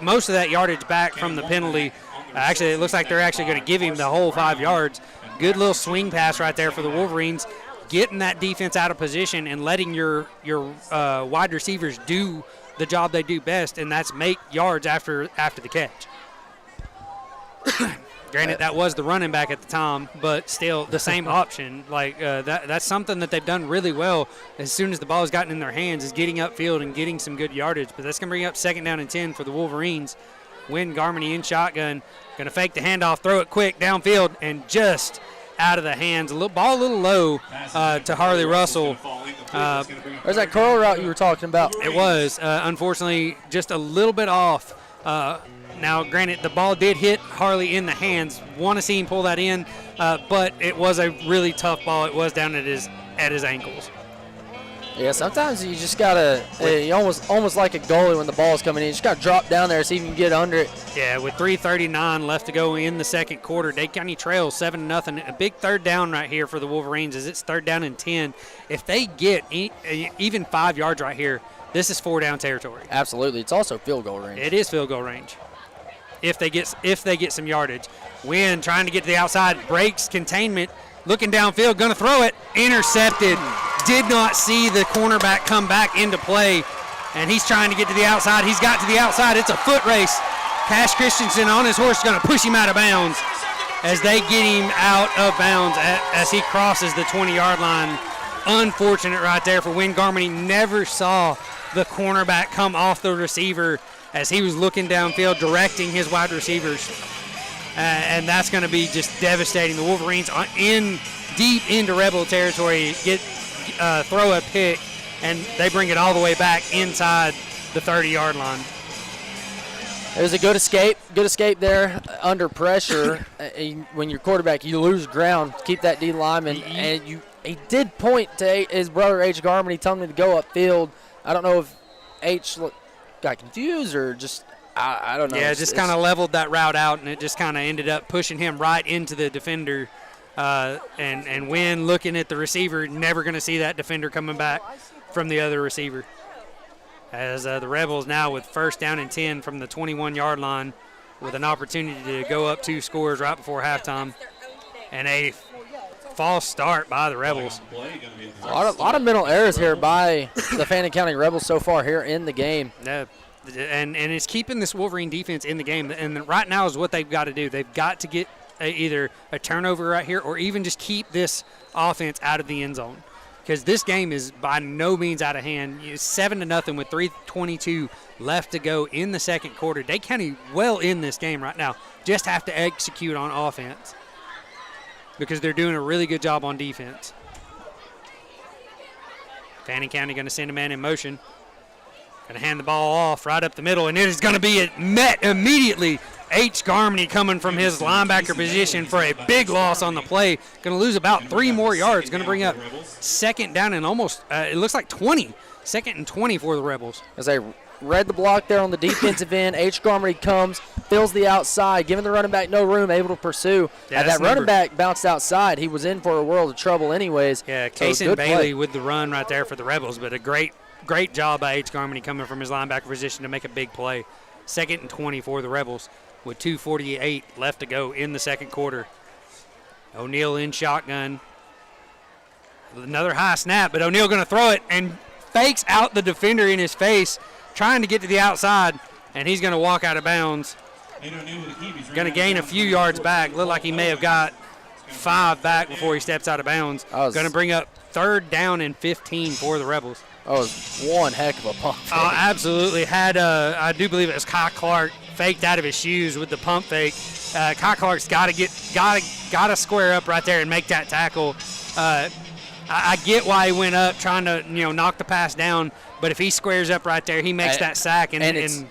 [SPEAKER 1] most of that yardage back from the penalty. Actually, it looks like they're actually going to give him the whole 5 yards. Good little swing pass right there for the Wolverines, getting that defense out of position and letting your wide receivers do the job they do best, and that's make yards after the catch. Granted, that was the running back at the time, but still the same option. Like that's something that they've done really well as soon as the ball has gotten in their hands is getting upfield and getting some good yardage. But that's going to bring up 2nd down and 10 for the Wolverines. Wynn Garmany in shotgun, going to fake the handoff, throw it quick downfield, and just out of the hands. Ball a little low to Harley Russell.
[SPEAKER 2] there's that curl route you were talking about.
[SPEAKER 1] It was, unfortunately, just a little bit off. Now, granted, the ball did hit Harley in the hands. Want to see him pull that in, but it was a really tough ball. It was down at his ankles.
[SPEAKER 2] Yeah, sometimes you just gotta, almost like a goalie when the ball's coming in. You just gotta drop down there so you can get under it.
[SPEAKER 1] Yeah, with 3:39 left to go in the second quarter, Dade County trails 7-0. A big third down right here for the Wolverines as it's 3rd down and 10. If they get even 5 yards right here, this is 4-down territory.
[SPEAKER 2] Absolutely, it's also field goal range.
[SPEAKER 1] It is field goal range. If they get some yardage. Wynn trying to get to the outside, breaks containment, looking downfield, going to throw it, intercepted. Did not see the cornerback come back into play, and he's trying to get to the outside. He's got to the outside. It's a foot race. Cash Christensen on his horse is going to push him out of bounds as they get him out of bounds as he crosses the 20-yard line. Unfortunate right there for Wynn Garmany. Never saw the cornerback come off the receiver as he was looking downfield, directing his wide receivers. And that's going to be just devastating. The Wolverines deep into Rebel territory throw a pick, and they bring it all the way back inside the 30-yard line.
[SPEAKER 2] It was a good escape there under pressure. When you're quarterback, you lose ground. Keep that D lineman, and he did point to his brother H. Garmany, telling him to go upfield. I don't know if H got confused or just I don't know.
[SPEAKER 1] Yeah, just kind of leveled that route out, and it just kind of ended up pushing him right into the defender. And Wynn looking at the receiver, never going to see that defender coming back from the other receiver. As the Rebels now with 1st down and 10 from the 21-yard line with an opportunity to go up 2 scores right before halftime. And a false start by the Rebels.
[SPEAKER 2] A lot of mental errors here by the Fannin County Rebels so far here in the game.
[SPEAKER 1] And it's keeping this Wolverine defense in the game. And right now is what they've got to do. They've got to get either a turnover right here or even just keep this offense out of the end zone. Because this game is by no means out of hand. It's 7-0 with 3:22 left to go in the second quarter. Dade County well in this game right now. Just have to execute on offense because they're doing a really good job on defense. Fannin County going to send a man in motion. Going to hand the ball off right up the middle, and it is going to be met immediately. H. Garmany coming from his linebacker position for a big loss on the play. Going to lose about 3 more yards. Going to bring up second down and almost, it looks like 20. Second and 20 for the Rebels.
[SPEAKER 2] As they read the block there on the defensive end, H. Garmany comes, fills the outside, giving the running back no room, able to pursue.
[SPEAKER 1] Yeah,
[SPEAKER 2] that running back bounced outside. He was in for a world of trouble anyways.
[SPEAKER 1] Yeah,
[SPEAKER 2] so
[SPEAKER 1] Kason Bailey with the run right there for the Rebels, but a great job by H. Garmany coming from his linebacker position to make a big play. Second and 20 for the Rebels with 2:48 left to go in the second quarter. O'Neal in shotgun. Another high snap, but O'Neal going to throw it and fakes out the defender in his face, trying to get to the outside, and he's going to walk out of bounds. Going to gain a few yards back. Look like he may have got 5 back before he steps out of bounds. Going to bring up third down and 15 for the Rebels.
[SPEAKER 2] That was one heck of a pump fake.
[SPEAKER 1] Oh, absolutely. I do believe it was Kai Clark faked out of his shoes with the pump fake. Kai Clark's got to square up right there and make that tackle. I get why he went up trying to knock the pass down, but if he squares up right there, he makes that sack. And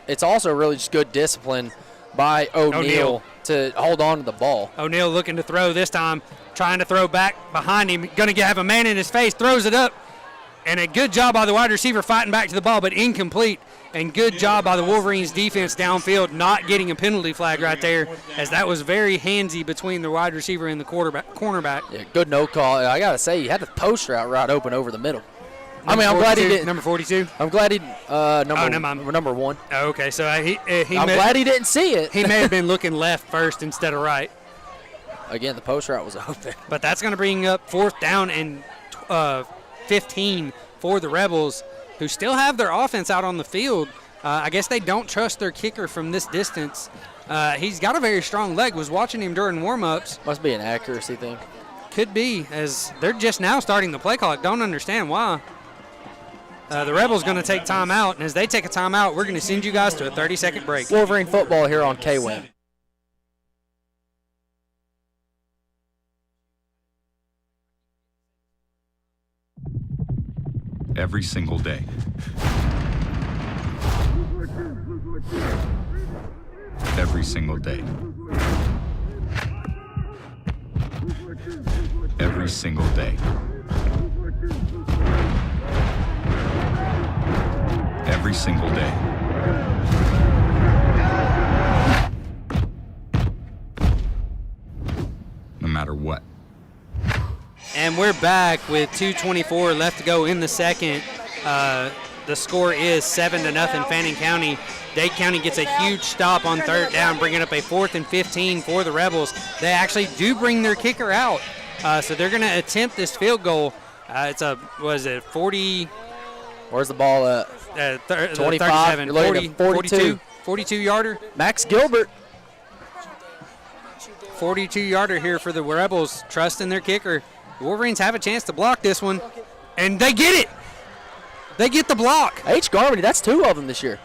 [SPEAKER 2] it's also really just good discipline by O'Neal to hold on to the ball.
[SPEAKER 1] O'Neal looking to throw this time, trying to throw back behind him, going to have a man in his face, throws it up. And a good job by the wide receiver fighting back to the ball, but incomplete. And good job by the Wolverines defense downfield, not getting a penalty flag right there, as that was very handsy between the wide receiver and the cornerback.
[SPEAKER 2] Yeah, good no call. I got to say, he had the post route right open over the middle. I'm glad he didn't.
[SPEAKER 1] Number 42?
[SPEAKER 2] I'm glad he number 1.
[SPEAKER 1] Oh, okay, so I'm
[SPEAKER 2] glad he didn't see it.
[SPEAKER 1] He may have been looking left first instead of right.
[SPEAKER 2] Again, the post route was open.
[SPEAKER 1] But that's going to bring up fourth down and 15 for the Rebels, who still have their offense out on the field. I guess they don't trust their kicker from this distance. He's got a very strong leg. Was watching him during warm-ups.
[SPEAKER 2] Must be an accuracy thing.
[SPEAKER 1] Could be, as they're just now starting the play clock. Don't understand why. The Rebels going to take time out, and as they take a timeout, we're going to send you guys to a 30-second break.
[SPEAKER 2] Wolverine football here on KWIN.
[SPEAKER 4] Every single day. Every single day. Every single day. Every single day. No matter what.
[SPEAKER 1] And we're back with 2:24 left to go in the second. The score is 7-0 Fannin County. Dade County gets a huge stop on third down, bringing up a 4th and 15 for the Rebels. They actually do bring their kicker out, so they're going to attempt this field goal. It's a 40?
[SPEAKER 2] Where's the ball at?
[SPEAKER 1] 25. 42 yarder.
[SPEAKER 2] Max Gilbert.
[SPEAKER 1] 42 yarder here for the Rebels, trusting their kicker. The Wolverines have a chance to block this one, and they get it. They get the block.
[SPEAKER 2] H. Garmany, that's 2 of them this year.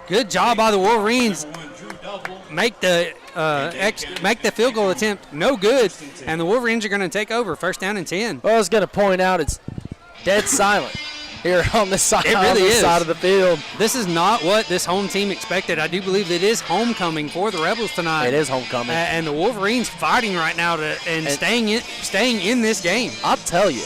[SPEAKER 1] Good job by the Wolverines. Make the field goal attempt no good, and the Wolverines are going to take over. First down and 10.
[SPEAKER 2] Well, I was going to point out it's dead silent here on this side, side of the field.
[SPEAKER 1] This is not what this home team expected. I do believe it is homecoming for the Rebels tonight.
[SPEAKER 2] It is homecoming.
[SPEAKER 1] And the Wolverines fighting right now and staying in this game.
[SPEAKER 2] I'll tell you,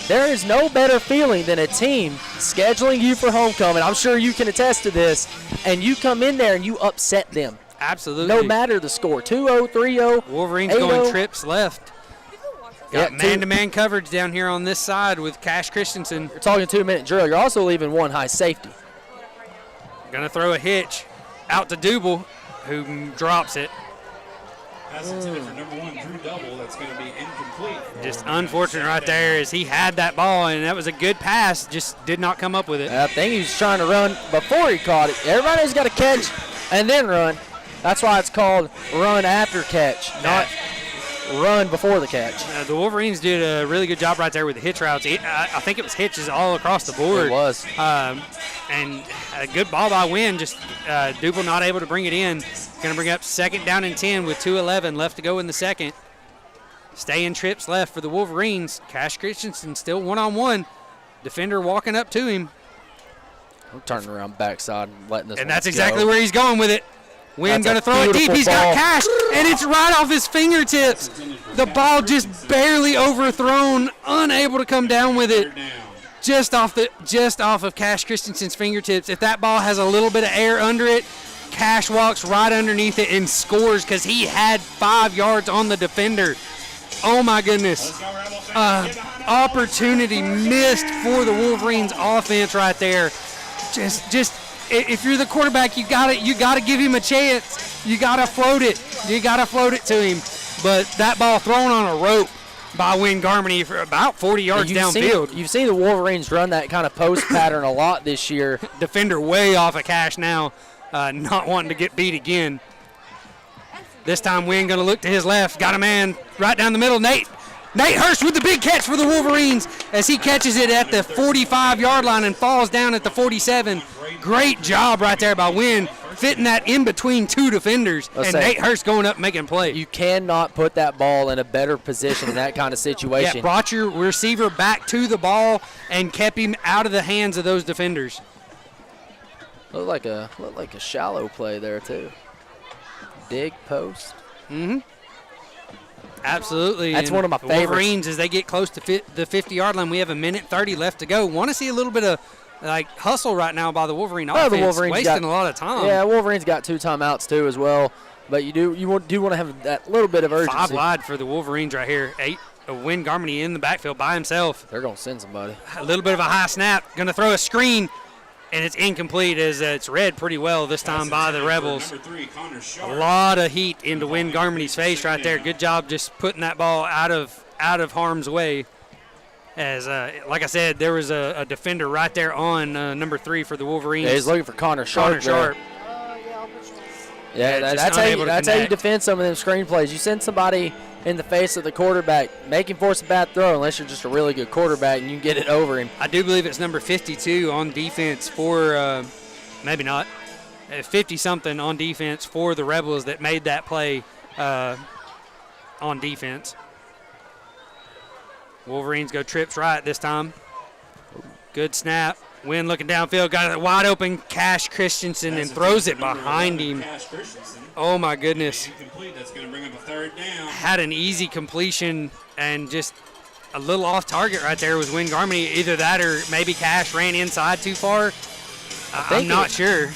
[SPEAKER 2] there is no better feeling than a team scheduling you for homecoming. I'm sure you can attest to this. And you come in there and you upset them.
[SPEAKER 1] Absolutely.
[SPEAKER 2] No matter the score, 2-0, 3-0,
[SPEAKER 1] Wolverines
[SPEAKER 2] 8-0.
[SPEAKER 1] going trips left. Got man-to-man coverage down here on this side with Cash Christensen.
[SPEAKER 2] You're talking 2-minute drill. You're also leaving one high safety.
[SPEAKER 1] Going to throw a hitch out to Double, who drops it.
[SPEAKER 3] Pass intended for number 1, Drew Double. That's going to be incomplete.
[SPEAKER 1] Just unfortunate right there as he had that ball, and that was a good pass, just did not come up with it.
[SPEAKER 2] I think he was trying to run before he caught it. Everybody's got to catch and then run. That's why it's called run after catch, not run before the catch.
[SPEAKER 1] The Wolverines did a really good job right there with the hitch routes. I think it was hitches all across the board.
[SPEAKER 2] It was.
[SPEAKER 1] And a good ball by Wynn, just Duple not able to bring it in. Going to bring up 2nd down and 10 with 2:11 left to go in the second. Staying trips left for the Wolverines. Cash Christensen still one-on-one. Defender walking up to him.
[SPEAKER 2] I'm turning around backside and letting this
[SPEAKER 1] And
[SPEAKER 2] one
[SPEAKER 1] that's
[SPEAKER 2] go.
[SPEAKER 1] exactly where he's going with it. Wynn going to throw it deep. He's got Cash, and it's right off his fingertips. The ball just barely overthrown, unable to come down with it. Just off of Cash Christensen's fingertips. If that ball has a little bit of air under it, Cash walks right underneath it and scores because he had 5 yards on the defender. Oh my goodness. Opportunity missed for the Wolverines offense right there. Just if you're the quarterback, you gotta give him a chance. You gotta float it. You gotta float it to him. But that ball thrown on a rope by Wynn Garmany for about 40 yards downfield.
[SPEAKER 2] You've seen the Wolverines run that kind of post pattern a lot this year.
[SPEAKER 1] Defender way off of Cash now, not wanting to get beat again. This time Wynn going to look to his left. Got a man right down the middle. Nate Hurst with the big catch for the Wolverines as he catches it at the 45-yard line and falls down at the 47. Great job right there by Wynn, fitting that in between 2 defenders. And Nate Hurst going up making play.
[SPEAKER 2] You cannot put that ball in a better position in that kind of situation.
[SPEAKER 1] Yeah, brought your receiver back to the ball and kept him out of the hands of those defenders.
[SPEAKER 2] Looked like a shallow play there too. Dig post.
[SPEAKER 1] Mm-hmm. Absolutely.
[SPEAKER 2] That's
[SPEAKER 1] and
[SPEAKER 2] one of my
[SPEAKER 1] the
[SPEAKER 2] favorites.
[SPEAKER 1] Wolverines, as they get close to the 50-yard line, we have 1:30 left to go. Want to see a little bit of hustle right now by the Wolverine offense,
[SPEAKER 2] the Wolverines
[SPEAKER 1] wasting a lot of time.
[SPEAKER 2] Yeah, Wolverines got 2 timeouts too as well, but you want to have that little bit of urgency.
[SPEAKER 1] 5 wide for the Wolverines right here. Wynn Garmany in the backfield by himself.
[SPEAKER 2] They're gonna send somebody.
[SPEAKER 1] A little bit of a high snap. Going to throw a screen. And it's incomplete as it's read pretty well this time by the Rebels. A lot of heat into Wynn Garmany's face right there. Good job just putting that ball out of harm's way. As, like I said, there was a defender right there on number 3 for the Wolverines.
[SPEAKER 2] Yeah, he's looking for Connor Sharp. Yeah, that's how you defend some of them screen plays. You send somebody in the face of the quarterback, make him force a bad throw unless you're just a really good quarterback and you can get it over him.
[SPEAKER 1] I do believe it's number 52 on defense for, maybe not, 50-something on defense for the Rebels that made that play on defense. Wolverines go trips right this time. Good snap. Wynn looking downfield, got it wide open. Cash Christensen and throws it behind him. Oh my goodness.
[SPEAKER 3] That's going to bring up a 3rd down.
[SPEAKER 1] Had an easy completion and just a little off target right there was Wynn Garmany. Either that or maybe Cash ran inside too far. I'm not sure.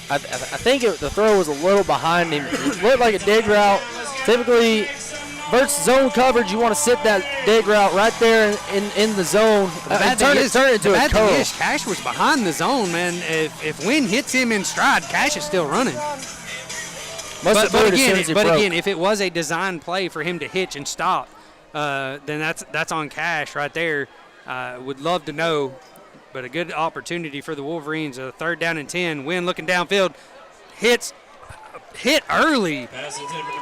[SPEAKER 2] I think the throw was a little behind him. It looked like a dig route. Typically, versus zone coverage, you want to sit that dig route right there in the zone. Turn it into a curl.
[SPEAKER 1] Cash was behind the zone, man. If Wynn hits him in stride, Cash is still running. But again, if it was a design play for him to hitch and stop, then that's on Cash right there. Would love to know, but a good opportunity for the Wolverines. A 3rd down and 10. Wynn looking downfield, hit early.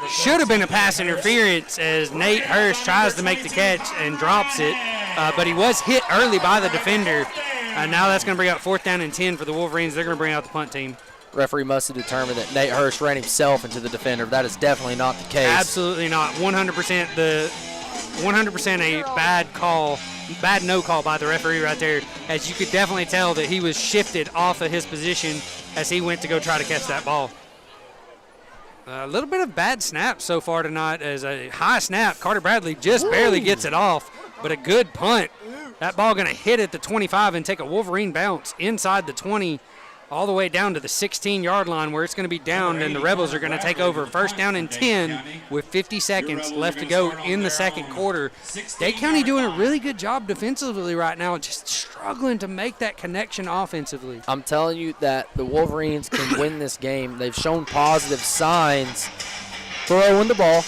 [SPEAKER 1] Should have been a pass interference as Nate Hurst tries to make the catch and drops it, but he was hit early by the defender. Now that's going to bring out 4th down and 10 for the Wolverines. They're going to bring out the punt team.
[SPEAKER 2] Referee must have determined that Nate Hurst ran himself into the defender. That is definitely not the case.
[SPEAKER 1] Absolutely not. 100% a bad call, bad no call by the referee right there, as you could definitely tell that he was shifted off of his position as he went to go try to catch that ball. A little bit of bad snaps so far tonight as a high snap. Carter Bradley just barely gets it off, but a good punt. That ball going to hit at the 25 and take a Wolverine bounce inside the 20 all the way down to the 16-yard line where it's going to be down, and the Rebels are going to take over 1st down and 10 with 50 seconds left to go in the second quarter. Dade County doing a really good job defensively right now, just struggling to make that connection offensively.
[SPEAKER 2] I'm telling you that the Wolverines can win this game. They've shown positive signs throwing the ball.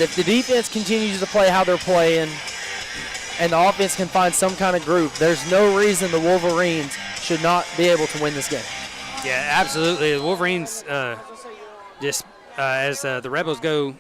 [SPEAKER 2] if the defense continues to play how they're playing and the offense can find some kind of groove, there's no reason the Wolverines should not be able to win this game.
[SPEAKER 1] Yeah, absolutely. The Wolverines as the Rebels go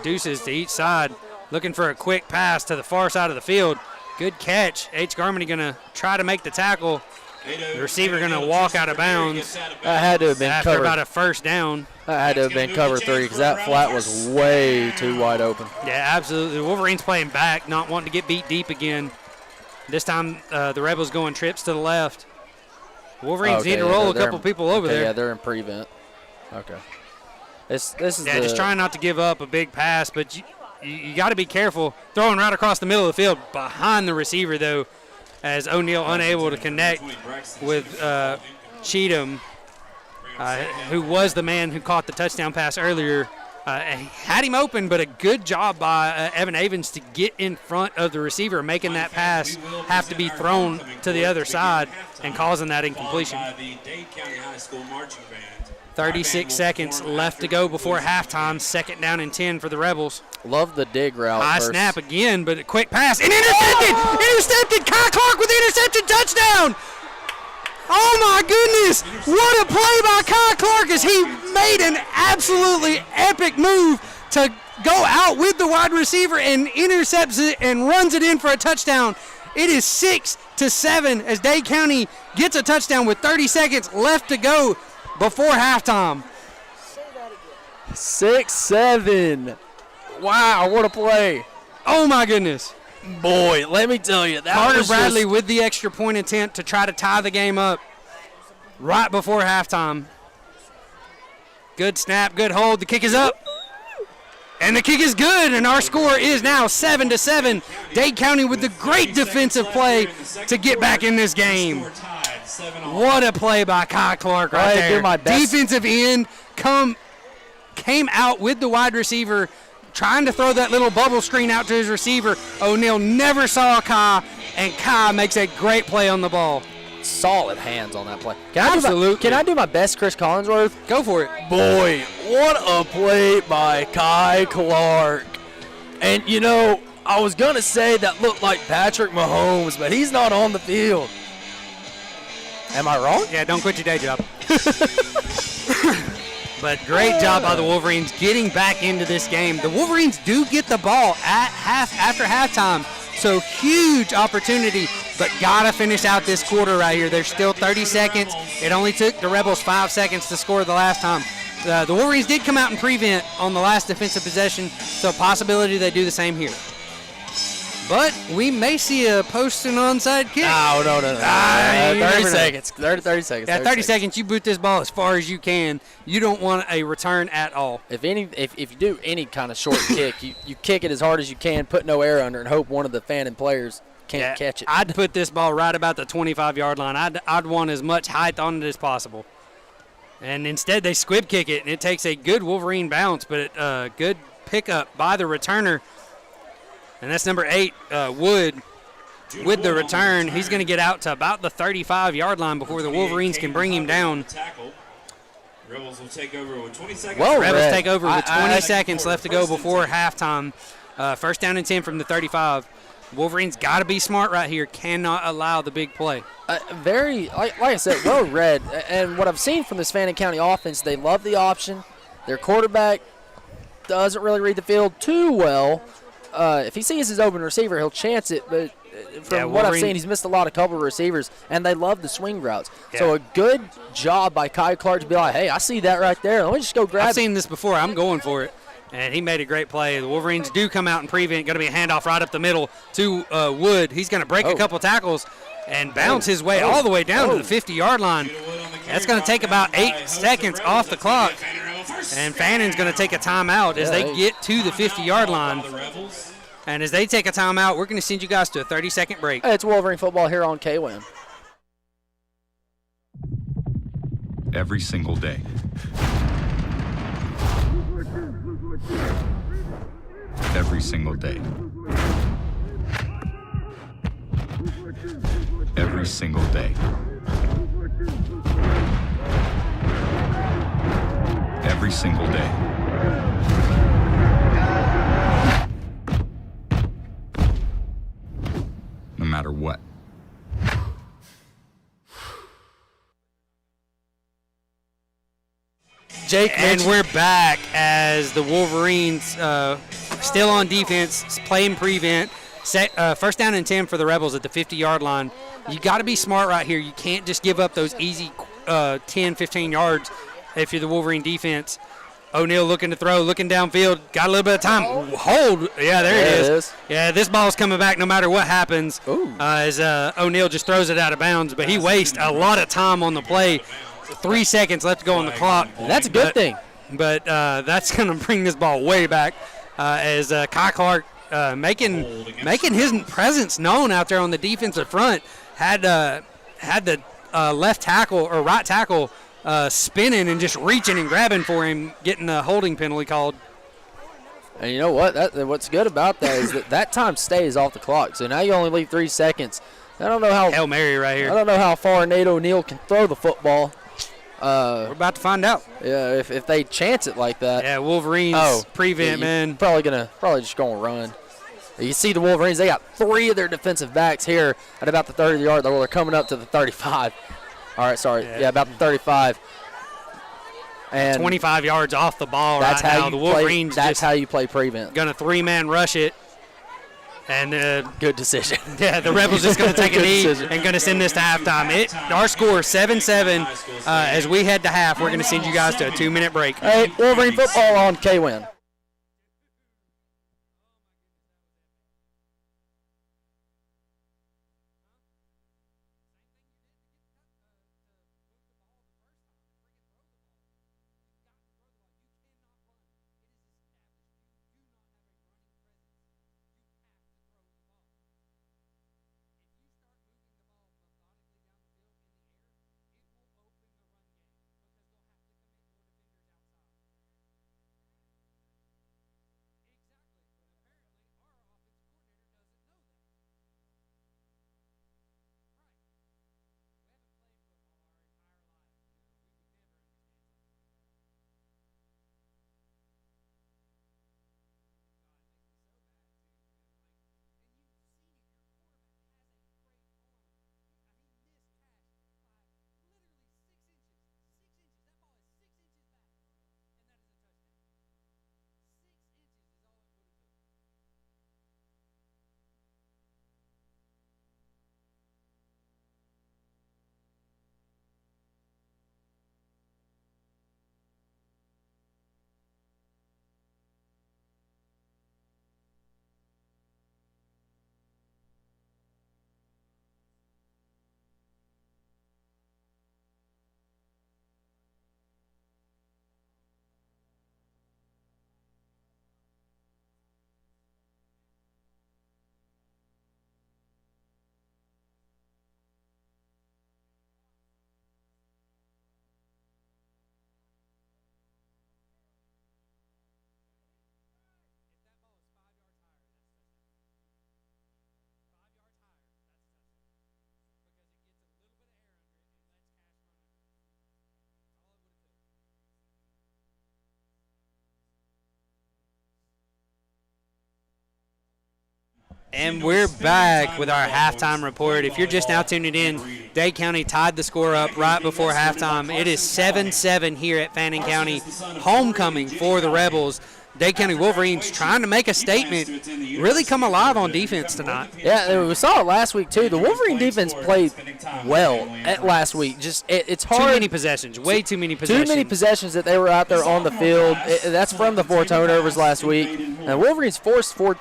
[SPEAKER 1] deuces to each side, looking for a quick pass to the far side of the field. Good catch. H. Garmany going to try to make the tackle. The receiver going to walk out of bounds.
[SPEAKER 2] That had to have been
[SPEAKER 1] after
[SPEAKER 2] covered.
[SPEAKER 1] about a first down.
[SPEAKER 2] That had to have been cover 3 because that flat was way too wide open.
[SPEAKER 1] Yeah, absolutely. The Wolverines playing back, not wanting to get beat deep again. This time the Rebels going trips to the left. Wolverines need to roll a couple people over there.
[SPEAKER 2] Yeah, they're in prevent. Okay. This is
[SPEAKER 1] just trying not to give up a big pass, but you got to be careful. Throwing right across the middle of the field behind the receiver, though, as O'Neal unable to connect with Cheatham, who was the man who caught the touchdown pass earlier. Had him open, but a good job by Evan Avens to get in front of the receiver, making that pass have to be thrown to the other side and causing that incompletion. 36 seconds left to go before halftime. 2nd down and 10 for the Rebels.
[SPEAKER 2] Love the dig route.
[SPEAKER 1] High snap again, but a quick pass. And intercepted! Intercepted! Kai Clark with the interception touchdown! Oh, my goodness! What a play by Kai Clark as he made an absolutely epic move to go out with the wide receiver and intercepts it and runs it in for a touchdown. It is 6-7 as Dade County gets a touchdown with 30 seconds left to go before halftime.
[SPEAKER 2] 6-7. Wow, what a play.
[SPEAKER 1] Oh, my goodness.
[SPEAKER 2] Boy, let me tell you, that
[SPEAKER 1] Carter
[SPEAKER 2] was
[SPEAKER 1] Bradley with the extra point attempt to try to tie the game up right before halftime. Good snap, good hold. The kick is up. And the kick is good, and our score is now 7-7. Dade County with the great defensive play to get back in this game. What a play by Kai Clark right there.
[SPEAKER 2] Do my best.
[SPEAKER 1] Defensive end came out with the wide receiver, trying to throw that little bubble screen out to his receiver. O'Neal never saw Kai, and Kai makes a great play on the ball.
[SPEAKER 2] Solid hands on that play.
[SPEAKER 1] Absolutely.
[SPEAKER 2] Can I do my best Chris Collinsworth?
[SPEAKER 1] Go for it.
[SPEAKER 2] Boy, what a play by Kai Clark. And, you know, I was going to say that looked like Patrick Mahomes, but he's not on the field. Am I wrong?
[SPEAKER 1] Yeah, don't quit your day job. But great job by the Wolverines getting back into this game. The Wolverines do get the ball after halftime, so huge opportunity, but gotta finish out this quarter right here. There's still 30 seconds. It only took the Rebels 5 seconds to score the last time. The Wolverines did come out and prevent on the last defensive possession, so a possibility they do the same here. But we may see a post and onside kick.
[SPEAKER 2] No. 30 seconds. 30 seconds.
[SPEAKER 1] Yeah, 30 seconds. You boot this ball as far as you can. You don't want a return at all.
[SPEAKER 2] If you do any kind of short kick, you kick it as hard as you can, put no air under, and hope one of the Fannin players can't catch it.
[SPEAKER 1] I'd put this ball right about the 25-yard line. I'd want as much height on it as possible. And instead they squib kick it, and it takes a good Wolverine bounce, but a good pickup by the returner. And that's number 8, Wood, with the return. He's going to get out to about the 35-yard line before the Wolverines can bring him down.
[SPEAKER 3] Rebels will take over with 20 seconds.
[SPEAKER 1] Rebels take over with 20 seconds left to go before halftime. 1st down and 10 from the 35. Wolverines got to be smart right here. Cannot allow the big play.
[SPEAKER 2] Like I said, well read. And what I've seen from this Fannin County offense, they love the option. Their quarterback doesn't really read the field too well. If he sees his open receiver, he'll chance it. But from what I've seen, he's missed a lot of couple receivers, and they love the swing routes. Yeah. So a good job by Kai Clark to be like, hey, I see that right there. Let me just go grab it.
[SPEAKER 1] I've seen this before. I'm going for it. And he made a great play. The Wolverines do come out and prevent. Going to be a handoff right up the middle to Wood. He's going to break a couple tackles and bounce his way all the way down to the 50-yard line. That's going to take about 8 seconds off the clock. And Fannin's going to take a timeout as they get to the 50-yard line. And as they take a timeout, we're going to send you guys to a 30-second break.
[SPEAKER 2] Hey, it's Wolverine football here on KWIN.
[SPEAKER 4] Every single day. Every single day. Every single day. Every single day. matter what.
[SPEAKER 2] Jake,
[SPEAKER 1] And we're back as the Wolverines still on defense, playing prevent. First down and 10 for the Rebels at the 50-yard line. You got to be smart right here. You can't just give up those easy 10, 15 yards if you're the Wolverine defense. O'Neal looking to throw, looking downfield. Got a little bit of time. Hold. Yeah, there it is. Yeah, this ball's coming back no matter what happens as O'Neal just throws it out of bounds. But he wastes a lot of time on the play. 3 seconds left to go on the clock.
[SPEAKER 2] That's a good thing.
[SPEAKER 1] But that's going to bring this ball way back as Kai Clark making his presence known out there on the defensive front. Had the left tackle or right tackle spinning and just reaching and grabbing for him, getting a holding penalty called.
[SPEAKER 2] And you know what? What's good about that is that time stays off the clock. So now you only leave 3 seconds. I don't know how
[SPEAKER 1] Hail Mary right here.
[SPEAKER 2] I don't know how far Nate O'Neal can throw the football.
[SPEAKER 1] We're about to find out.
[SPEAKER 2] Yeah, if they chance it like that.
[SPEAKER 1] Yeah, Wolverines prevent, man.
[SPEAKER 2] Probably just gonna run. You see the Wolverines, they got 3 of their defensive backs here at about the 30-yard line. They're coming up to the 35. All right, sorry. Yeah, about the 35. And
[SPEAKER 1] 25 yards off the ball right now. The Wolverines
[SPEAKER 2] that's how you play prevent.
[SPEAKER 1] Gonna 3-man rush it. And
[SPEAKER 2] good decision.
[SPEAKER 1] Yeah, the Rebels just going to take a knee and going to send this to halftime. Our score 7-7. As we head to half, we're going to send you guys to a 2-minute break.
[SPEAKER 2] Hey, Wolverine football on K-Win.
[SPEAKER 1] And we're back with our halftime report. If you're just now tuning in, Dade County tied the score up right before halftime. It is 7-7 here at Fannin County. Homecoming for the Rebels. Dade County Wolverines trying to make a statement, really come alive on defense tonight.
[SPEAKER 2] Yeah, we saw it last week too. The Wolverine defense played well at last week. Just it's hard.
[SPEAKER 1] Too many possessions, way too many possessions.
[SPEAKER 2] Too many possessions that they were out there on the field. That's from the 4 turnovers last week. And Wolverines forced 3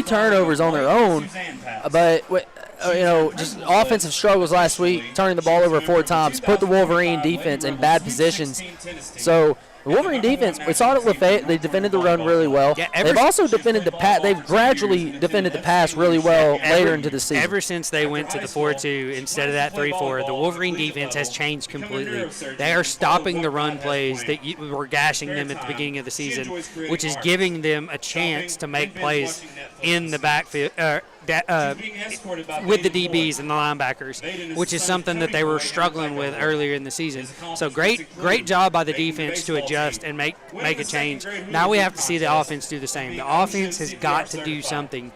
[SPEAKER 2] turnovers on their own, but just offensive struggles last week, turning the ball over 4 times, put the Wolverine defense in bad positions. So the Wolverine defense, we saw it at Lafayette. They defended the run really well. Yeah, they've also defended the pass. They've gradually defended the pass really well later into the season.
[SPEAKER 1] Ever since they went to the 4-2 instead of that 3-4, the Wolverine defense has changed completely. They are stopping the run plays that were gashing them at the beginning of the season, which is giving them a chance to make plays in the backfield, with the DBs and the linebackers, which is something that they were struggling with earlier in the season. So great job by the defense to adjust and make a change. Now we have to see the offense do the same. The offense has got to do something.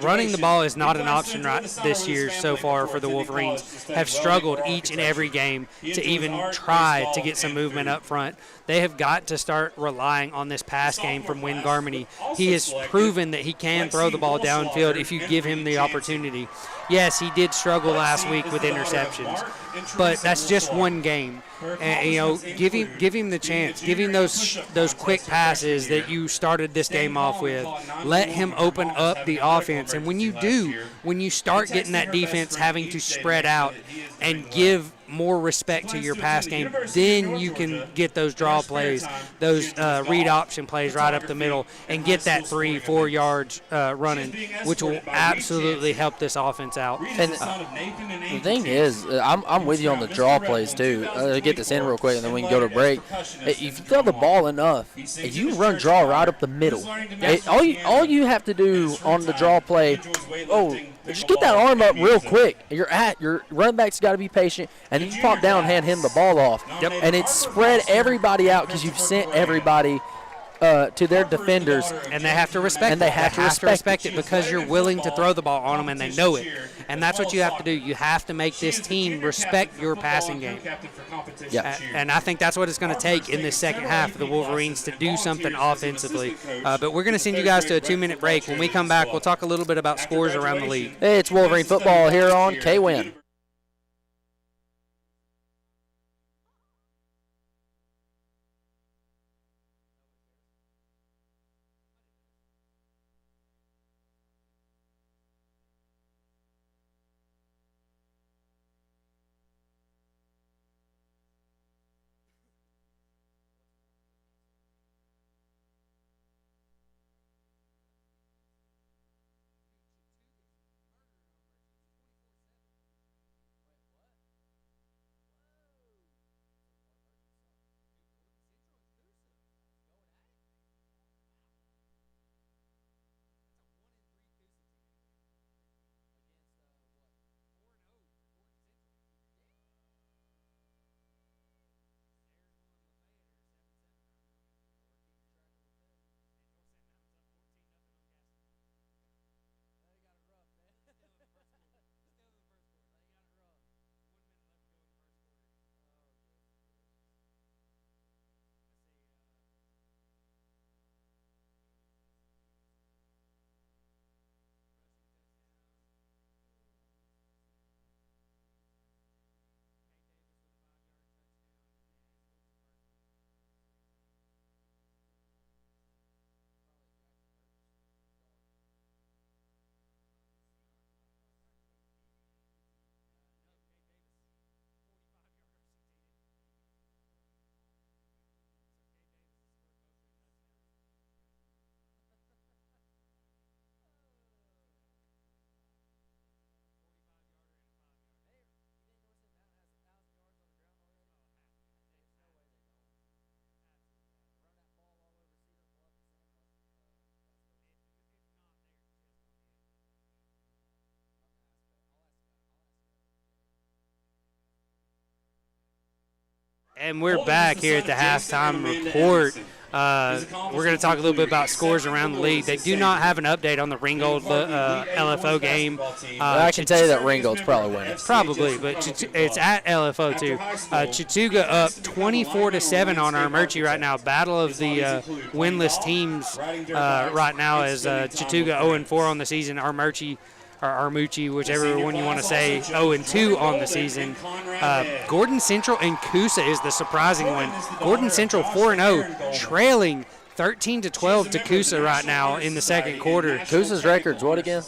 [SPEAKER 1] Running the ball is not an option right this year so far for the Wolverines. Have struggled each and every game to even try to get some movement up front. They have got to start relying on this pass game from Win Garmany. He has proven that he can throw the ball downfield if you give him the opportunity. Yes, he did struggle last week with interceptions, but that's just one game. And, give him the chance. Give him those quick passes that you started this game off with. Let him open up the offense. And when you start getting that defense having to spread out and give more respect to your pass game, then you can get those draw plays, those read option plays right up the middle, and get that 3-4 yards running, which will absolutely help this offense out.
[SPEAKER 2] And the thing is, I'm with you on the draw plays too. Get this in real quick, and then we can go to break. If you throw the ball enough, if you run draw right up the middle, all you have to do on the draw play, just get that arm up real quick. Your running back's got to be patient, and you pop down, hand him the ball off.
[SPEAKER 1] Yep.
[SPEAKER 2] And it's spread everybody out because you've sent everybody to their defenders.
[SPEAKER 1] And they have to respect
[SPEAKER 2] and they have to respect
[SPEAKER 1] it because you're willing to throw the ball on them, and they know it. And that's what you have to do. You have to make this team respect your passing game.
[SPEAKER 2] Yeah.
[SPEAKER 1] And I think that's what it's going to take in this second half for the Wolverines to do something offensively. But we're going to send you guys to a 2-minute break. When we come back, we'll talk a little bit about scores around the league.
[SPEAKER 2] Hey, it's Wolverine football here on K-Win.
[SPEAKER 1] And we're back here at the halftime report. We're going to talk a little bit about scores around the league. They do not have an update on the Ringgold LFO game.
[SPEAKER 2] I can tell you that Ringgold's probably winning.
[SPEAKER 1] Probably, but it's at LFO too. Chattooga up 24-7 on Armurchie right now. Battle of the winless teams right now as Chattooga 0-4 on the season. Armurchie, or Armucci, whichever one you want to say, 0-2 on the season. Gordon Central and Coosa is the surprising one. Gordon Central 4-0, trailing 13-12 to Coosa right now in the second quarter.
[SPEAKER 2] Coosa's record's what again?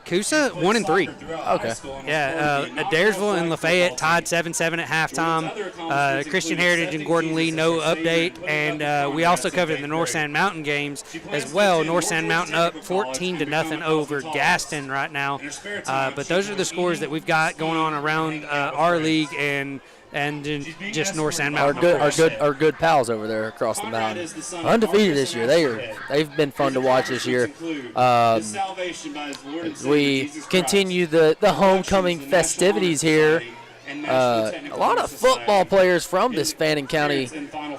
[SPEAKER 1] Coosa 1-3.
[SPEAKER 2] Okay.
[SPEAKER 1] Yeah, Adairsville and Lafayette tied 7-7 at halftime. Christian Heritage and Gordon Lee, no update. And we also covered the North Sand Mountain games as well. North Sand Mountain up 14-0 over Gaston right now. But those are the scores that we've got going on around our league, and and just North Sand
[SPEAKER 2] Our
[SPEAKER 1] Mountain.
[SPEAKER 2] our good pals over there across the mountain. Undefeated this year. They've been fun to watch this year. We continue the homecoming festivities here. A lot of football players from this Fannin County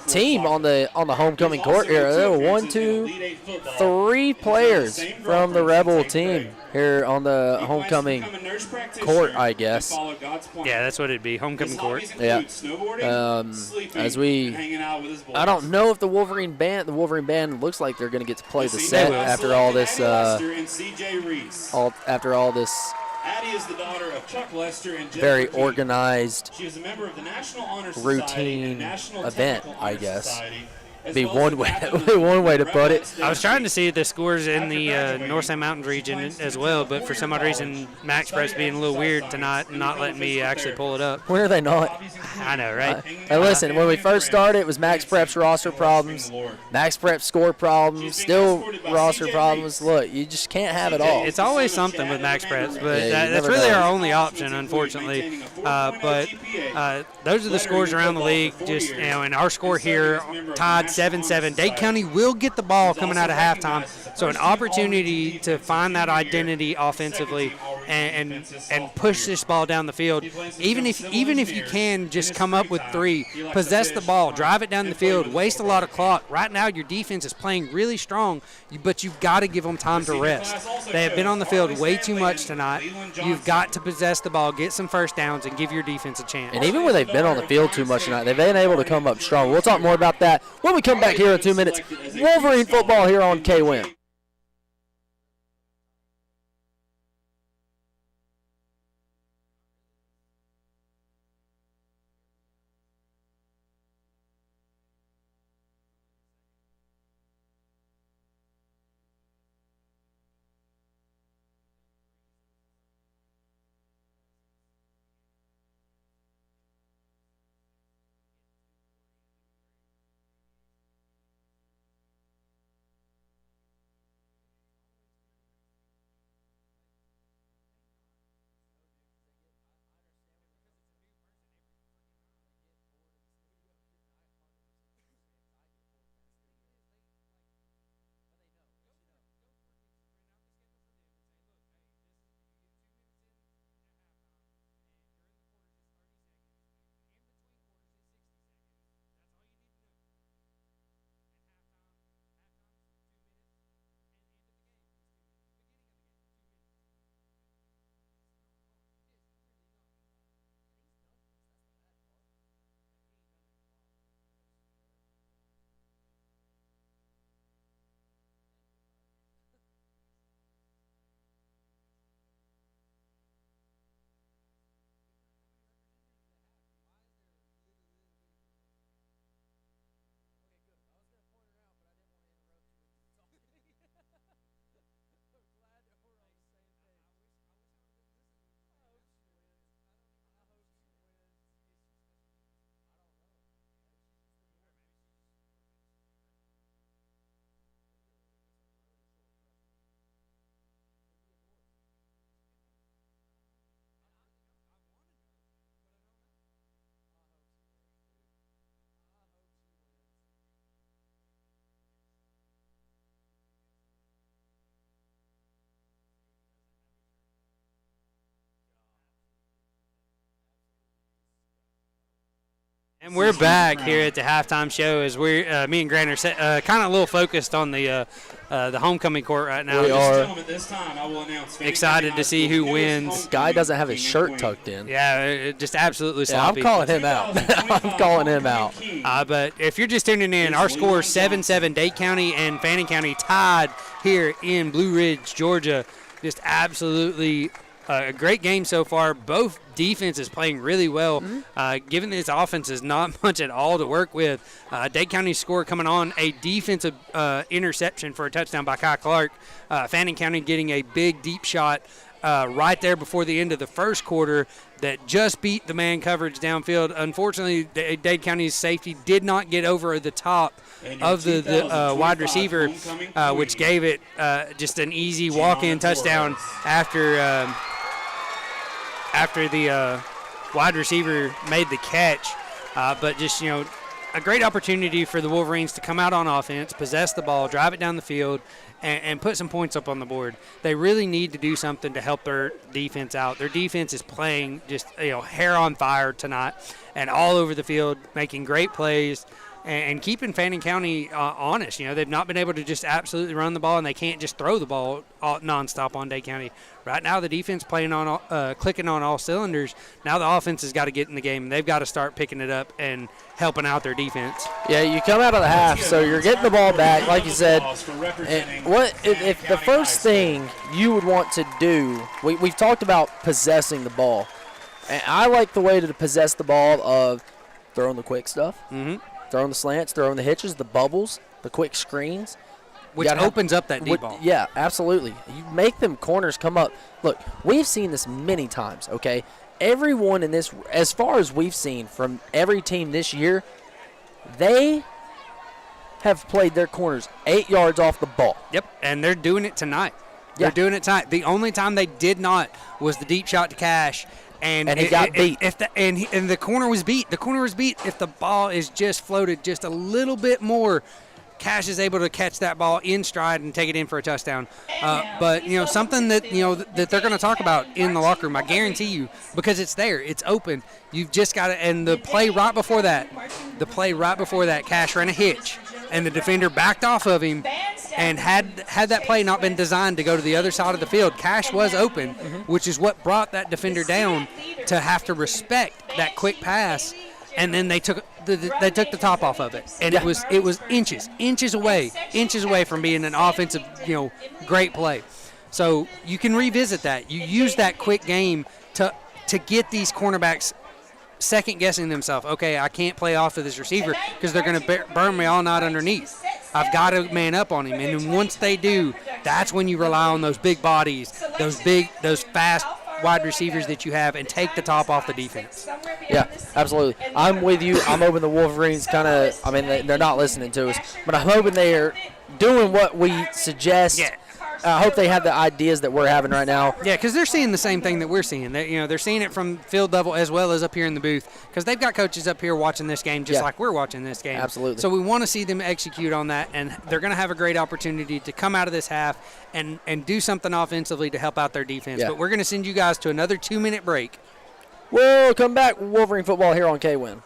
[SPEAKER 2] team on the homecoming court here. There were 1, 2, 3 players from the Rebel team here on the homecoming court, I guess.
[SPEAKER 1] Yeah, that's what it'd be, homecoming court.
[SPEAKER 2] Yeah. I don't know if the Wolverine band looks like they're going to get to play the set after all this. After all this.
[SPEAKER 3] Addie is the daughter of Chuck Lester and
[SPEAKER 2] very organized,
[SPEAKER 3] she is a member of the National Honor Society
[SPEAKER 2] routine
[SPEAKER 3] National
[SPEAKER 2] event,
[SPEAKER 3] Technical
[SPEAKER 2] I
[SPEAKER 3] Honor
[SPEAKER 2] guess.
[SPEAKER 3] Society,
[SPEAKER 2] Be one way to put it.
[SPEAKER 1] I was trying to see the scores in the North Sand Mountain region as well, but for some odd reason, Max Prep's being a little weird tonight and not letting me actually pull it up.
[SPEAKER 2] When are they not?
[SPEAKER 1] I know, right?
[SPEAKER 2] Hey, listen, when we first started, it was Max Prep's roster problems, Max Prep's score problems, still roster problems. Look, you just can't have it all.
[SPEAKER 1] It's always something with Max Preps, but
[SPEAKER 2] Yeah,
[SPEAKER 1] that's really our only option, unfortunately. But those are the scores around the league. Just and our score here tied 7-7. Dade County will get the ball coming out of halftime, so an opportunity to find that identity offensively and push this ball down the field. Even if you can just come up with 3, possess the ball, drive it down the field, waste a lot of clock. Right now, your defense is playing really strong, but you've got to give them time to rest. They have been on the field way too much tonight. You've got to possess the ball, get some first downs, and give your defense a chance.
[SPEAKER 2] And even when they've been on the field too much tonight, they've been able to come up strong. We'll talk more about that when we come back here in 2 minutes. Wolverine football here on KWIN.
[SPEAKER 1] And we're back here at the halftime show as me and Grant are kind of a little focused on the homecoming court right now.
[SPEAKER 2] We are
[SPEAKER 1] excited to see who wins.
[SPEAKER 2] Guy doesn't have his shirt tucked in.
[SPEAKER 1] Yeah, just absolutely
[SPEAKER 2] Yeah,
[SPEAKER 1] sloppy.
[SPEAKER 2] I'm calling him out. I'm calling him out.
[SPEAKER 1] But if you're just tuning in, our score is 7-7. Dade County and Fannin County tied here in Blue Ridge, Georgia. Just absolutely a great game so far. Both defenses playing really well. Given this offense is not much at all to work with. Dade County's score coming on a defensive interception for a touchdown by Kai Clark. Fannin County getting a big deep shot right there before the end of the first quarter that just beat the man coverage downfield. Unfortunately, Dade County's safety did not get over the top of the wide receiver, which gave it just an easy walk-in touchdown after the wide receiver made the catch. But just, a great opportunity for the Wolverines to come out on offense, possess the ball, drive it down the field, and put some points up on the board. They really need to do something to help their defense out. Their defense is playing just, hair on fire tonight and all over the field, making great plays and keeping Fannin County honest. They've not been able to just absolutely run the ball, and they can't just throw the ball nonstop on Dade County. Right now, the defense clicking on all cylinders. Now the offense has got to get in the game, and they've got to start picking it up and helping out their defense.
[SPEAKER 2] Yeah, you come out of the half, so you're getting the ball back, like you said. And what if the first thing you would want to do? We've talked about possessing the ball, and I like the way to possess the ball of throwing the quick stuff.
[SPEAKER 1] Mm-hmm.
[SPEAKER 2] Throwing the slants, throwing the hitches, the bubbles, the quick screens.
[SPEAKER 1] Which opens up that deep ball.
[SPEAKER 2] Yeah, absolutely. You make them corners come up. Look, we've seen this many times, okay? Everyone in this, as far as we've seen from every team this year, they have played their corners 8 yards off the ball.
[SPEAKER 1] Yep, and they're doing it tonight.
[SPEAKER 2] Yeah.
[SPEAKER 1] They're doing it tonight. The only time they did not was the deep shot to Cash. And
[SPEAKER 2] he got beat.
[SPEAKER 1] And the corner was beat. The corner was beat. If the ball is just floated just a little bit more, Cash is able to catch that ball in stride and take it in for a touchdown. But something that that they're going to talk about in the locker room, I guarantee you, because it's there, it's open. You've just got to. And the play right before that, Cash ran a hitch, and the defender backed off of him. And had that play not been designed to go to the other side of the field, Cash was open, which is what brought that defender down to have to respect that quick pass. And then they took the top off of it, and it was inches away from being an offensive great play. So you can revisit that. You use that quick game to get these cornerbacks second guessing themselves. Okay, I can't play off of this receiver because they're going to burn me all night underneath. I've got to man up on him, and then once they do, that's when you rely on those big bodies, those fast wide receivers that you have, and take the top off the defense.
[SPEAKER 2] Yeah, absolutely. I'm with you. I'm hoping the Wolverines they're not listening to us, but I'm hoping they are doing what we suggest.
[SPEAKER 1] Yeah.
[SPEAKER 2] I hope they have the ideas that we're having right now.
[SPEAKER 1] Yeah, because they're seeing the same thing that we're seeing. They're seeing it from field level as well as up here in the booth, because they've got coaches up here watching this game just like we're watching this game.
[SPEAKER 2] Absolutely.
[SPEAKER 1] So we want to see them execute on that, and they're going to have a great opportunity to come out of this half and do something offensively to help out their defense.
[SPEAKER 2] Yeah.
[SPEAKER 1] But we're going to send you guys to another 2-minute break.
[SPEAKER 2] We'll come back with Wolverine football here on K-Win.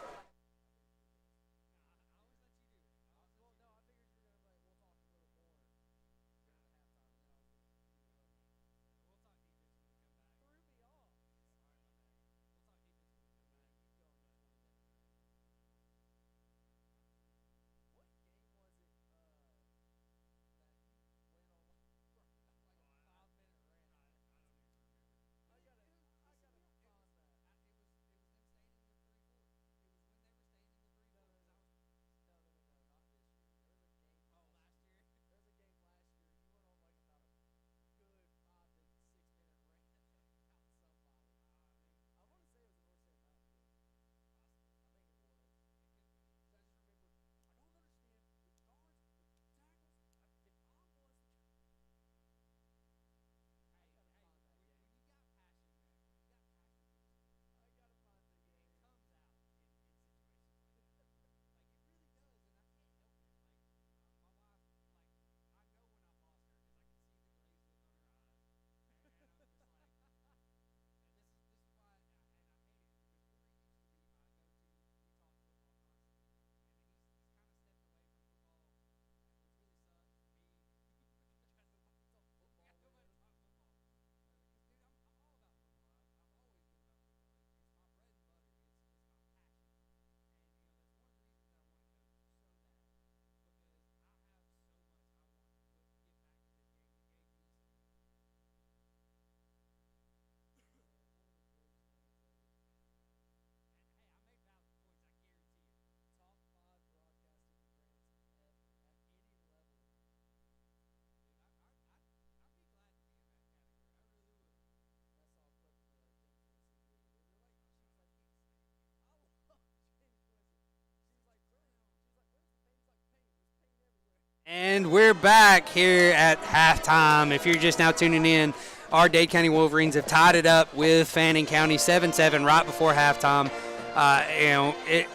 [SPEAKER 1] And we're back here at halftime. If you're just now tuning in, our Dade County Wolverines have tied it up with Fannin County 7-7 right before halftime.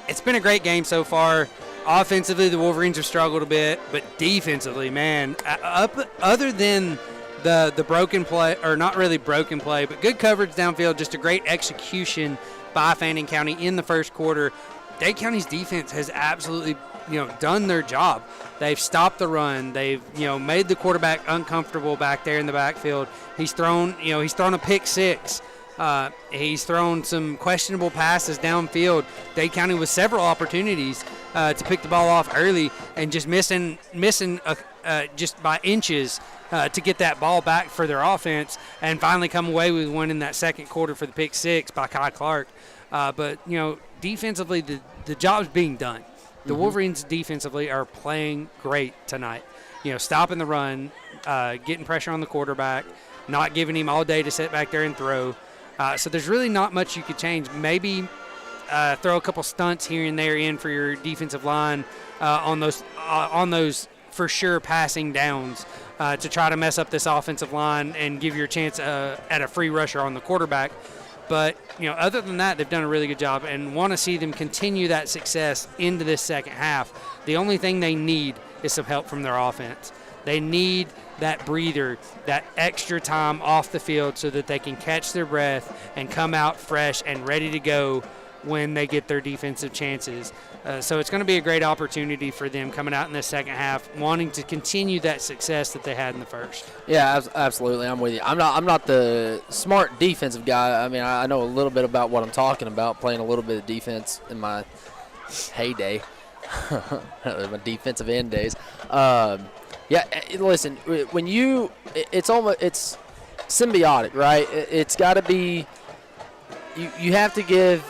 [SPEAKER 1] It's been a great game so far. Offensively, the Wolverines have struggled a bit, but defensively, man, other than the broken play, or not really broken play, but good coverage downfield, just a great execution by Fannin County in the first quarter. Dade County's defense has absolutely, done their job. They've stopped the run. They've, made the quarterback uncomfortable back there in the backfield. He's thrown a pick six. He's thrown some questionable passes downfield. Dade County with several opportunities to pick the ball off early and just missing just by inches to get that ball back for their offense, and finally come away with one in that second quarter for the pick six by Kai Clark. But defensively, the job's being done. The Wolverines defensively are playing great tonight. Stopping the run, getting pressure on the quarterback, not giving him all day to sit back there and throw. So there's really not much you could change. Maybe throw a couple stunts here and there in for your defensive line on those for sure passing downs to try to mess up this offensive line and give you a chance at a free rusher on the quarterback. But, other than that, they've done a really good job and want to see them continue that success into this second half. The only thing they need is some help from their offense. They need that breather, that extra time off the field so that they can catch their breath and come out fresh and ready to go when they get their defensive chances. So it's going to be a great opportunity for them coming out in the second half, wanting to continue that success that they had in the first.
[SPEAKER 2] Yeah, absolutely. I'm with you. I'm not the smart defensive guy. I mean, I know a little bit about what I'm talking about, playing a little bit of defense in my heyday, my defensive end days. Yeah, listen, when it's symbiotic, right? It's got to be, you have to give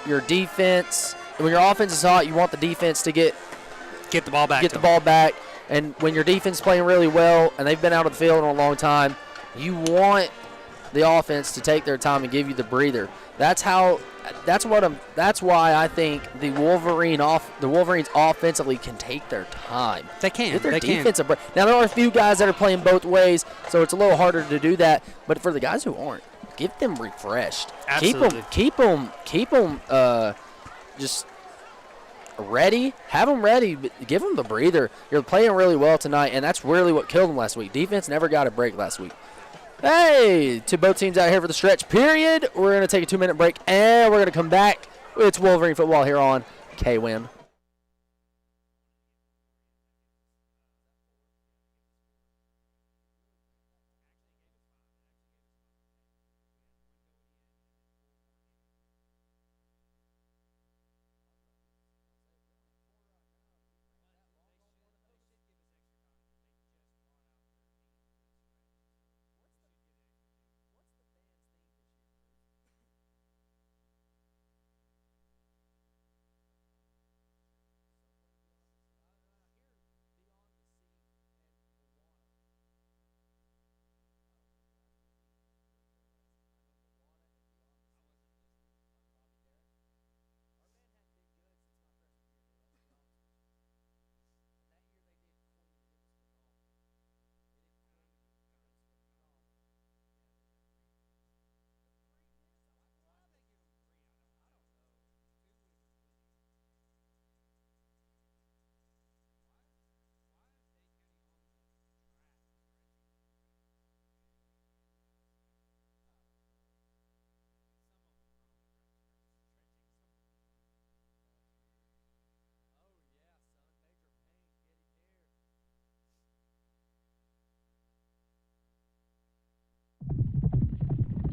[SPEAKER 2] your defense, when your offense is hot, you want the defense to get
[SPEAKER 1] the ball back.
[SPEAKER 2] And when your defense is playing really well and they've been out of the field in a long time, you want the offense to take their time and give you the breather. That's why I think the Wolverines offensively can take their time.
[SPEAKER 1] They can.
[SPEAKER 2] Get their defense a break. Now there are a few guys that are playing both ways, so it's a little harder to do that. But for the guys who aren't, get them refreshed.
[SPEAKER 1] Absolutely.
[SPEAKER 2] Keep them just ready. Have them ready. Give them the breather. You're playing really well tonight, and that's really what killed them last week. Defense never got a break last week. Hey, to both teams out here for the stretch period. We're going to take a 2-minute break, and we're going to come back. It's Wolverine football here on K-Win.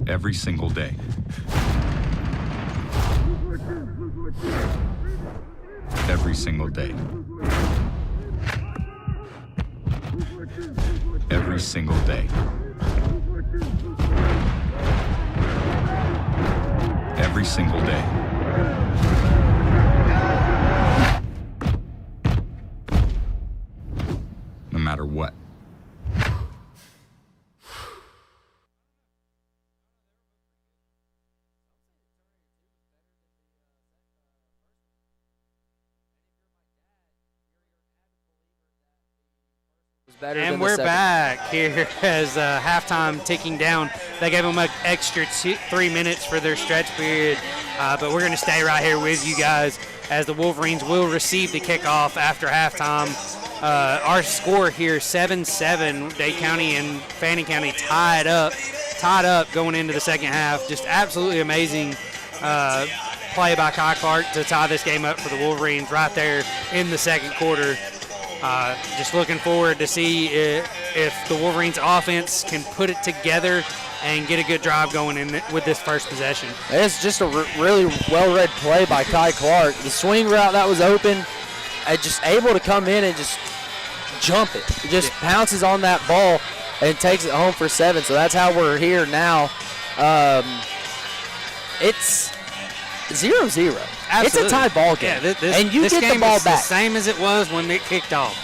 [SPEAKER 4] Every single day. Every single day. Every single day. Every single day. No matter what.
[SPEAKER 2] Better
[SPEAKER 1] And
[SPEAKER 2] than the
[SPEAKER 1] we're
[SPEAKER 2] second.
[SPEAKER 1] back here as halftime ticking down. They gave them an extra 3 minutes for their stretch period, but we're going to stay right here with you guys as the Wolverines will receive the kickoff after halftime. Our score here, 7-7. Dade County and Fannin County tied up going into the second half. Just absolutely amazing play by Kai Clark to tie this game up for the Wolverines right there in the second quarter. Just looking forward to see if the Wolverines offense can put it together and get a good drive going in with this first possession.
[SPEAKER 2] It's just a really well-read play by Kai Clark. The swing route that was open, just able to come in and just jump it. It just pounces on that ball and takes it home for 7. So that's how we're here now. It's 0-0.
[SPEAKER 1] Absolutely.
[SPEAKER 2] It's a tie ball game.
[SPEAKER 1] Yeah,
[SPEAKER 2] and you
[SPEAKER 1] this
[SPEAKER 2] get
[SPEAKER 1] game
[SPEAKER 2] the ball
[SPEAKER 1] is
[SPEAKER 2] back.
[SPEAKER 1] the same as it was when it kicked off.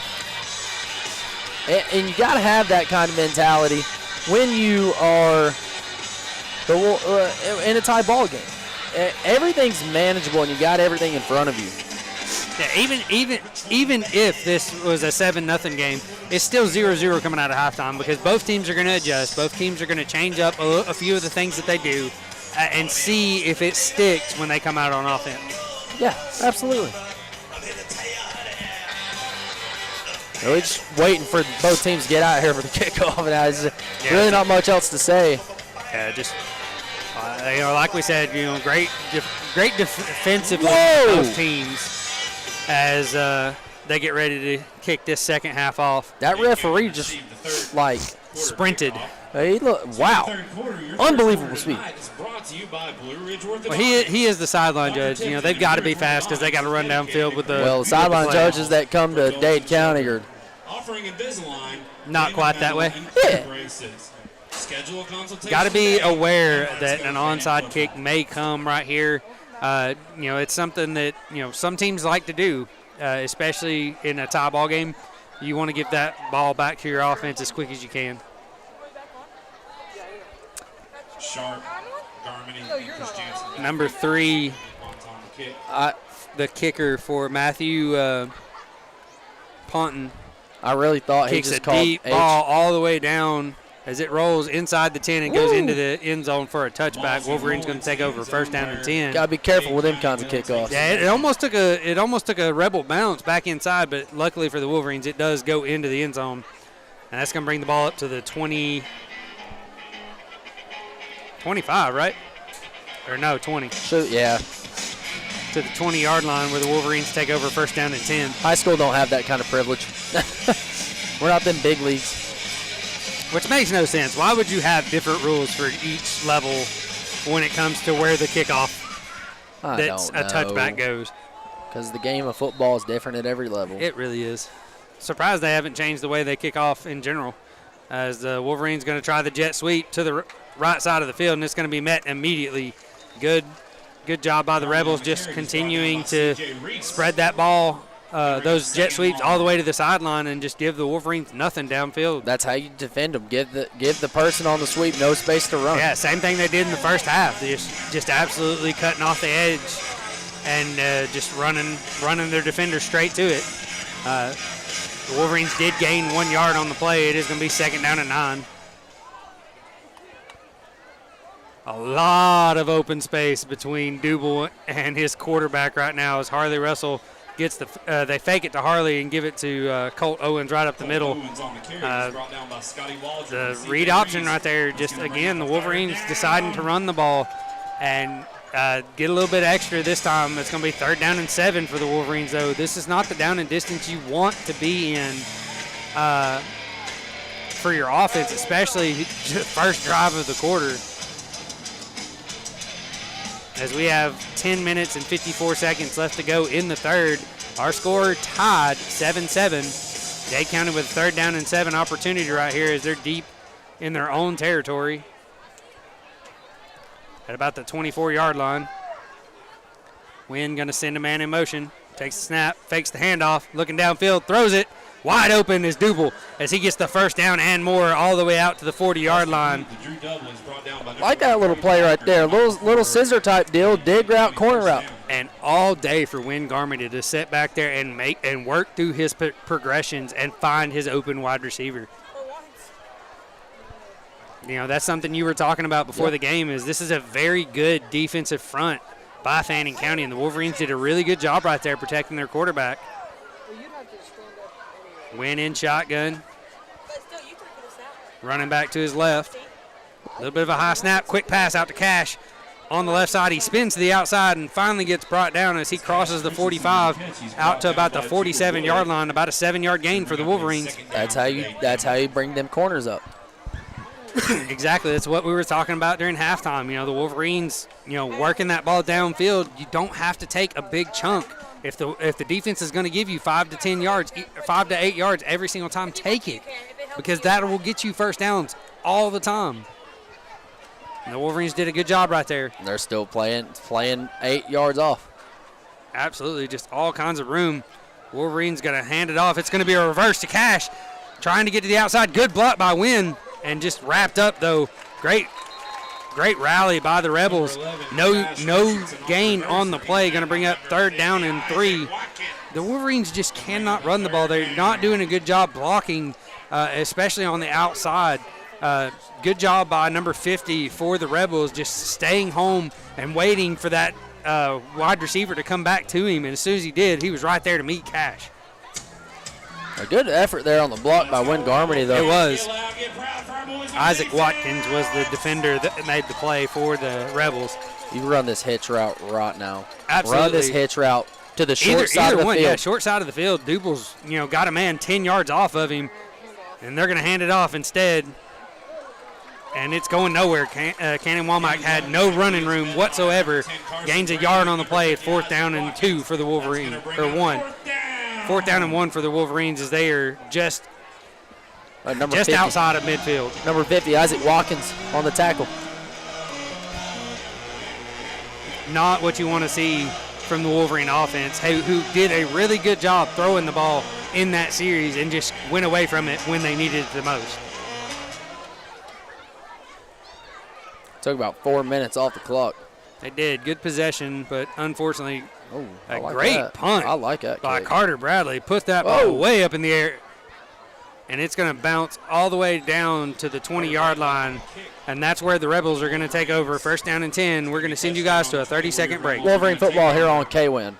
[SPEAKER 2] And you got to have that kind of mentality when you are in a tie ball game. Everything's manageable and you got everything in front of you.
[SPEAKER 1] Yeah, even if this was a 7-0 game, it's still 0-0 coming out of halftime because both teams are going to adjust. Both teams are going to change up a few of the things that they do and see if it sticks when they come out on offense.
[SPEAKER 2] Yeah, absolutely. Really just waiting for both teams to get out here for the kickoff. And there's really not much else to say.
[SPEAKER 1] Yeah, just like we said, great defensively both teams as they get ready to kick this second half off.
[SPEAKER 2] That referee just
[SPEAKER 1] sprinted.
[SPEAKER 2] Wow, unbelievable speed.
[SPEAKER 1] Well, he is the sideline judge. They've got to be fast because they got to run downfield with the.
[SPEAKER 2] Well, the sideline judges that come to Dade County are
[SPEAKER 1] not quite that way.
[SPEAKER 2] Yeah.
[SPEAKER 1] Got to be aware that an onside kick may come right here. It's something that some teams like to do, especially in a tie ball game. You want to get that ball back to your offense as quick as you can.
[SPEAKER 3] Sharp, Garmany, and
[SPEAKER 1] Number 3, the kicker for Matthew Ponton.
[SPEAKER 2] I really thought he
[SPEAKER 1] kicks
[SPEAKER 2] just
[SPEAKER 1] a
[SPEAKER 2] called
[SPEAKER 1] deep ball all the way down as it rolls inside the 10 and goes into the end zone for a touchback. Wolverine's going to take over first down and 10.
[SPEAKER 2] Got to be careful with them kinds of kickoffs.
[SPEAKER 1] Yeah, it almost took a Rebel bounce back inside, but luckily for the Wolverines, it does go into the end zone, and that's going to bring the ball up to the 25, right? Or no, 20.
[SPEAKER 2] So, yeah.
[SPEAKER 1] To the 20-yard line where the Wolverines take over first down and 10.
[SPEAKER 2] High school don't have that kind of privilege. We're not them big leagues.
[SPEAKER 1] Which makes no sense. Why would you have different rules for each level when it comes to where the kickoff that's a touchback goes?
[SPEAKER 2] Because the game of football is different at every level.
[SPEAKER 1] It really is. Surprised they haven't changed the way they kick off in general. As the Wolverines going to try the jet sweep to the right side of the field, and it's going to be met immediately. Good job by the Rebels just continuing to spread that ball, those jet sweeps all the way to the sideline and just give the Wolverines nothing downfield.
[SPEAKER 2] That's how you defend them. Give the person on the sweep no space to run.
[SPEAKER 1] Yeah, same thing they did in the first half. They just absolutely cutting off the edge and just running their defender straight to it. The Wolverines did gain 1 yard on the play. It is going to be second down and 9. A lot of open space between Duble and his quarterback right now as Harley Russell gets they fake it to Harley and give it to Colt Owens right up the middle. The read option right there, just again, the Wolverines deciding to run the ball and get a little bit extra this time. It's going to be third down and 7 for the Wolverines, though. This is not the down and distance you want to be in for your offense, especially the first drive of the quarter. As we have 10 minutes and 54 seconds left to go in the third, our score tied 7-7. Dade County with a third down and 7 opportunity right here as they're deep in their own territory at about the 24-yard line. Wynn going to send a man in motion. Takes the snap, fakes the handoff, looking downfield, throws it. Wide open is Duble as he gets the first down and more all the way out to the 40-yard line.
[SPEAKER 2] Like that little play right there. Little scissor type deal, dig route, corner route.
[SPEAKER 1] And all day for Wynn Garmity to sit back there and work through his progressions and find his open wide receiver. You know, that's something you were talking about before the game, is this is a very good defensive front by Fannin County, and the Wolverines did a really good job right there protecting their quarterback. Wynn in shotgun. Running back to his left. A little bit of a high snap, quick pass out to Cash. On the left side, he spins to the outside and finally gets brought down as he crosses the 45 out to about the 47-yard line, about a 7-yard gain for the Wolverines.
[SPEAKER 2] That's how you bring them corners up.
[SPEAKER 1] Exactly. That's what we were talking about during halftime. You know, the Wolverines, you know, working that ball downfield, you don't have to take a big chunk. If the defense is going to give you 5 to 10 yards, 5 to 8 yards every single time, take it, because that will get you first downs all the time. And the Wolverines did a good job right there.
[SPEAKER 2] They're still playing 8 yards off.
[SPEAKER 1] Absolutely, just all kinds of room. Wolverines going to hand it off. It's going to be a reverse to Cash, trying to get to the outside. Good block by Wynn, and just wrapped up though. Great rally by the Rebels. No gain on the play. Going to bring up 3rd down and 3. The Wolverines just cannot run the ball. They're not doing a good job blocking, especially on the outside. Good job by number 50 for the Rebels, just staying home and waiting for that wide receiver to come back to him. And as soon as he did, he was right there to meet Cash.
[SPEAKER 2] A good effort there on the block by Wynn Garmity, though.
[SPEAKER 1] It was. Isaac Watkins was the defender that made the play for the Rebels.
[SPEAKER 2] You run this hitch route right now.
[SPEAKER 1] Absolutely.
[SPEAKER 2] Run this hitch route to the short side of the field.
[SPEAKER 1] Yeah, short side of the field. Duble's, you know, got a man 10 yards off of him, and they're going to hand it off instead. And it's going nowhere. Cannon Womack had no running room whatsoever. Gains a yard on the play. 4th down and 2 for the Wolverines, or 1. 4th down and 1 for the Wolverines, as they are just
[SPEAKER 2] 50,
[SPEAKER 1] outside of midfield.
[SPEAKER 2] Number 50, Isaac Watkins on the tackle.
[SPEAKER 1] Not what you want to see from the Wolverine offense, who did a really good job throwing the ball in that series and just went away from it when they needed it the most.
[SPEAKER 2] Took about 4 minutes off the clock.
[SPEAKER 1] They did. Good possession, but unfortunately,
[SPEAKER 2] a
[SPEAKER 1] great punt
[SPEAKER 2] I like that
[SPEAKER 1] by
[SPEAKER 2] kick.
[SPEAKER 1] Carter Bradley. Put that ball way up in the air, and it's going to bounce all the way down to the 20-yard line, and that's where the Rebels are going to take over. 1st down and 10. We're going to send you guys to a 30-second break.
[SPEAKER 2] Wolverine football here on K-Win.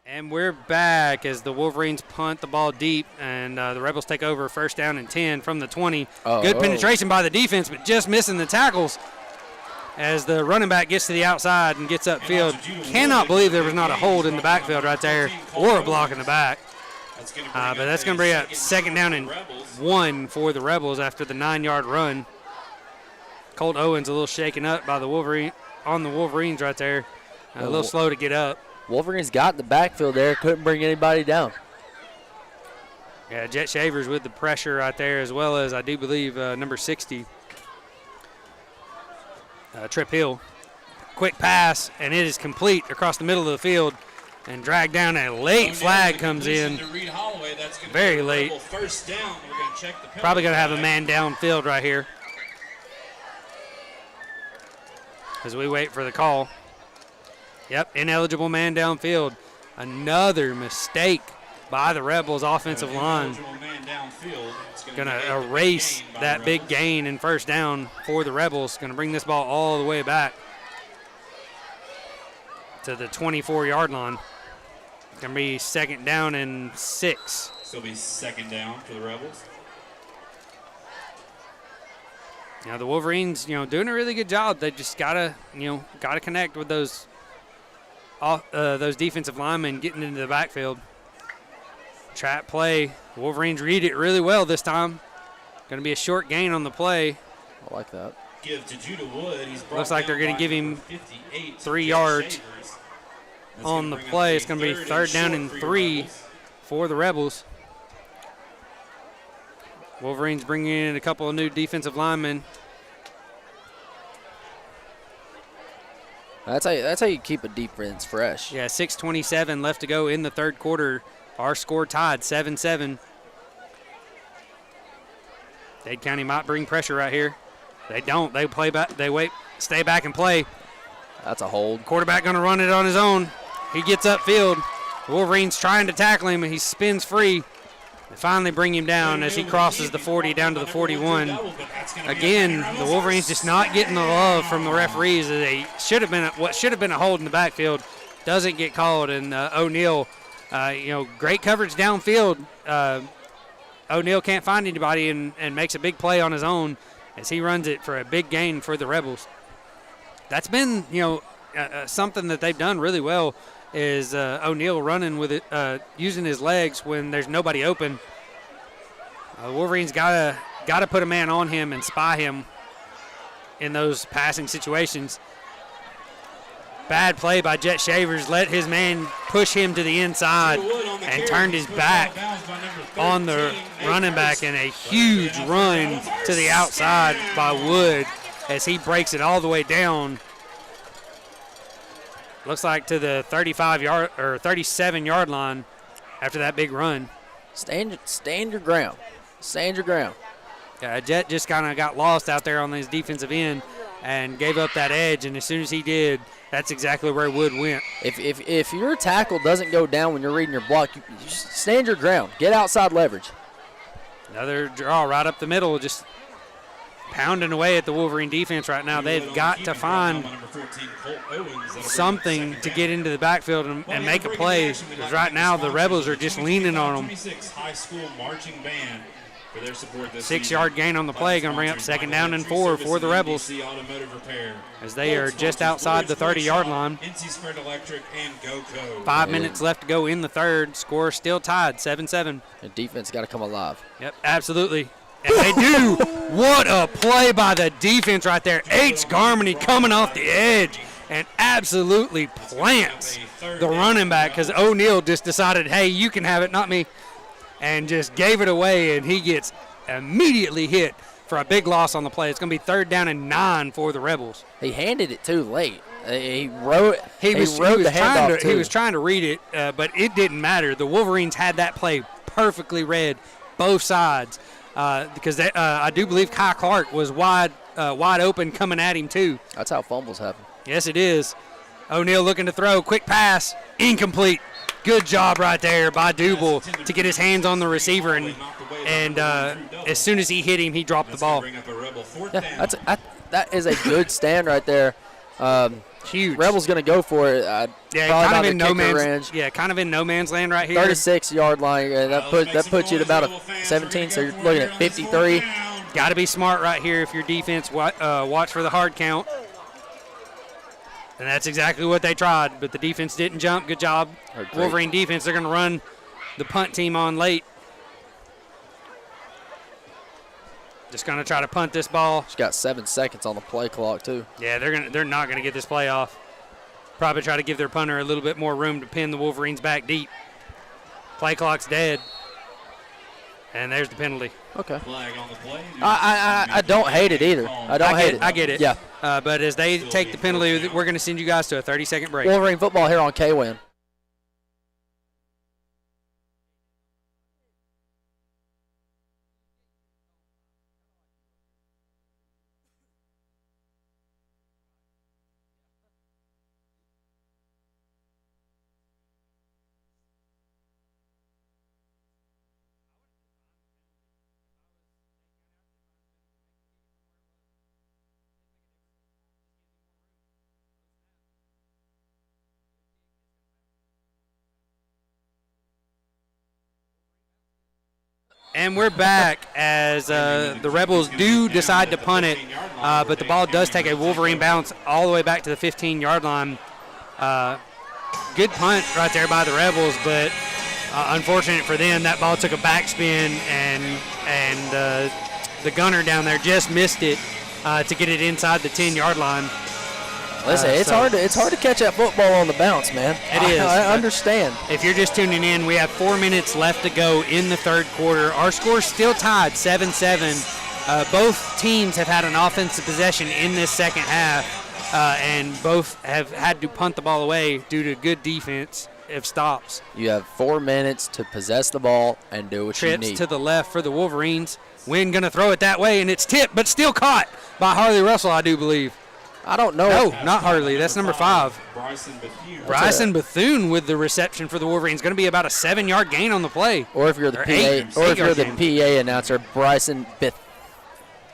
[SPEAKER 1] And we're back as the Wolverines punt the ball deep, and the Rebels take over 1st down and 10 from the 20. Good penetration by the defense, but just missing the tackles as the running back gets to the outside and gets upfield. Cannot believe there was not a hold in the backfield right there or a block in the back. But that's going to bring up 2nd down and 1 for the Rebels after the 9-yard run. Colt Owens a little shaken up by the Wolverines right there. A little slow to get up.
[SPEAKER 2] Wolverines got the backfield there, couldn't bring anybody down.
[SPEAKER 1] Yeah, Jet Shavers with the pressure right there, as well as I do believe number 60, Trip Hill. Quick pass, and it is complete across the middle of the field and dragged down. A late flag comes in, very late. Probably going to have a man downfield right here as we wait for the call. Yep, ineligible man downfield. Another mistake by the Rebels offensive line. Going to erase that big gain in 1st down for the Rebels. Going to bring this ball all the way back to the 24-yard line. Going to be 2nd down and 6.
[SPEAKER 3] Still be 2nd down for the Rebels.
[SPEAKER 1] Now the Wolverines, doing a really good job. They just gotta connect with those defensive linemen getting into the backfield. Trap play. The Wolverines read it really well this time. Going to be a short gain on the play.
[SPEAKER 2] I like that.
[SPEAKER 3] give to Judah Wood. He's
[SPEAKER 1] Looks like they're going to give him
[SPEAKER 3] 58
[SPEAKER 1] 3 yards on the play. It's going to be third down and 3 for the Rebels. Wolverines bringing in a couple of new defensive linemen.
[SPEAKER 2] That's how you keep a defense fresh.
[SPEAKER 1] Yeah, 6:27 left to go in the third quarter. Our score tied 7-7. Dade County might bring pressure right here. They don't. They play back. They wait, stay back and play.
[SPEAKER 2] That's a hold.
[SPEAKER 1] Quarterback going to run it on his own. He gets upfield. Wolverines trying to tackle him, and he spins free. They finally bring him down as he crosses the 40 down to the 41. Again, the Wolverines just not getting the love from the referees. They should have been what should have been a hold in the backfield doesn't get called, and O'Neal, great coverage downfield. O'Neal can't find anybody and makes a big play on his own as he runs it for a big gain for the Rebels. That's been something that they've done really well. Is O'Neal running with it, using his legs when there's nobody open. Wolverines gotta put a man on him and spy him in those passing situations. Bad play by Jet Shavers. Let his man push him to the inside and turned his back on the running back, and a huge run to the outside by Wood as he breaks it all the way down. Looks like to the 35-yard or 37-yard line after that big run.
[SPEAKER 2] Stand your ground. Stand your ground.
[SPEAKER 1] Jet just kind of got lost out there on his defensive end and gave up that edge, and as soon as he did, that's exactly where Wood went.
[SPEAKER 2] If your tackle doesn't go down when you're reading your block, you just stand your ground. Get outside leverage.
[SPEAKER 1] Another draw right up the middle, just pounding away at the Wolverine defense right now. They've got to find something to get into the backfield and make a play. Because right now the Rebels are just leaning on them. 6-yard gain on the play, going to bring up second down and 4 for the Rebels as they are just outside the 30-yard line. 5 minutes left to go in the third. Score still tied, 7-7.
[SPEAKER 2] The defense got to come alive.
[SPEAKER 1] Yep, absolutely. And they do. What a play by the defense right there. H. Garmany coming off the edge and absolutely plants the running back because O'Neal just decided, hey, you can have it, not me, and just gave it away, and he gets immediately hit for a big loss on the play. It's going to be third down and 9 for the Rebels.
[SPEAKER 2] He handed it too late. He was
[SPEAKER 1] trying to read it, but it didn't matter. The Wolverines had that play perfectly read, both sides. Because I do believe Kai Clark was wide open coming at him too.
[SPEAKER 2] That's how fumbles happen.
[SPEAKER 1] Yes, it is. O'Neal looking to throw. Quick pass. Incomplete. Good job right there by Double to get his hands on the receiver. And as soon as he hit him, he dropped the ball.
[SPEAKER 2] Yeah, that is a good stand right there.
[SPEAKER 1] Huge.
[SPEAKER 2] Rebels going to go for it.
[SPEAKER 1] Kind of in no man's range. Yeah, kind of in no man's land right here.
[SPEAKER 2] 36-yard line. That puts you at about a 17. So you're looking at 53.
[SPEAKER 1] Got to be smart right here if your defense watch for the hard count. And that's exactly what they tried, but the defense didn't jump. Good job, Wolverine defense. They're going to run the punt team on late. Just going to try to punt this ball.
[SPEAKER 2] She's got 7 seconds on the play clock, too.
[SPEAKER 1] Yeah, they're not going to get this play off. Probably try to give their punter a little bit more room to pin the Wolverines back deep. Play clock's dead. And there's the penalty.
[SPEAKER 2] Okay. I don't hate it either. I
[SPEAKER 1] get it.
[SPEAKER 2] Yeah.
[SPEAKER 1] But as they take the penalty, we're going to send you guys to a 30-second break.
[SPEAKER 2] Wolverine football here on K-Win.
[SPEAKER 1] And we're back as the Rebels do decide to punt it, but the ball does take a Wolverine bounce all the way back to the 15-yard line. Good punt right there by the Rebels, but unfortunate for them, that ball took a backspin and the gunner down there just missed it. to get it inside the 10-yard line.
[SPEAKER 2] Listen, it's hard to catch that football on the bounce, man.
[SPEAKER 1] It is.
[SPEAKER 2] I understand.
[SPEAKER 1] If you're just tuning in, we have 4 minutes left to go in the third quarter. Our score's still tied, 7-7. Both teams have had an offensive possession in this second half, and both have had to punt the ball away due to good defense if stops.
[SPEAKER 2] You have 4 minutes to possess the ball and do what you need.
[SPEAKER 1] Trips to the left for the Wolverines. Wynn going to throw it that way, and it's tipped, but still caught by Harley Russell, I do believe.
[SPEAKER 2] I don't know.
[SPEAKER 1] No, not Harley. That's number 5.
[SPEAKER 3] Bryson
[SPEAKER 1] Bethune with the reception for the Wolverines. Going to be about a 7-yard gain on the play.
[SPEAKER 2] Or if you're the PA announcer, Bryson Bethune.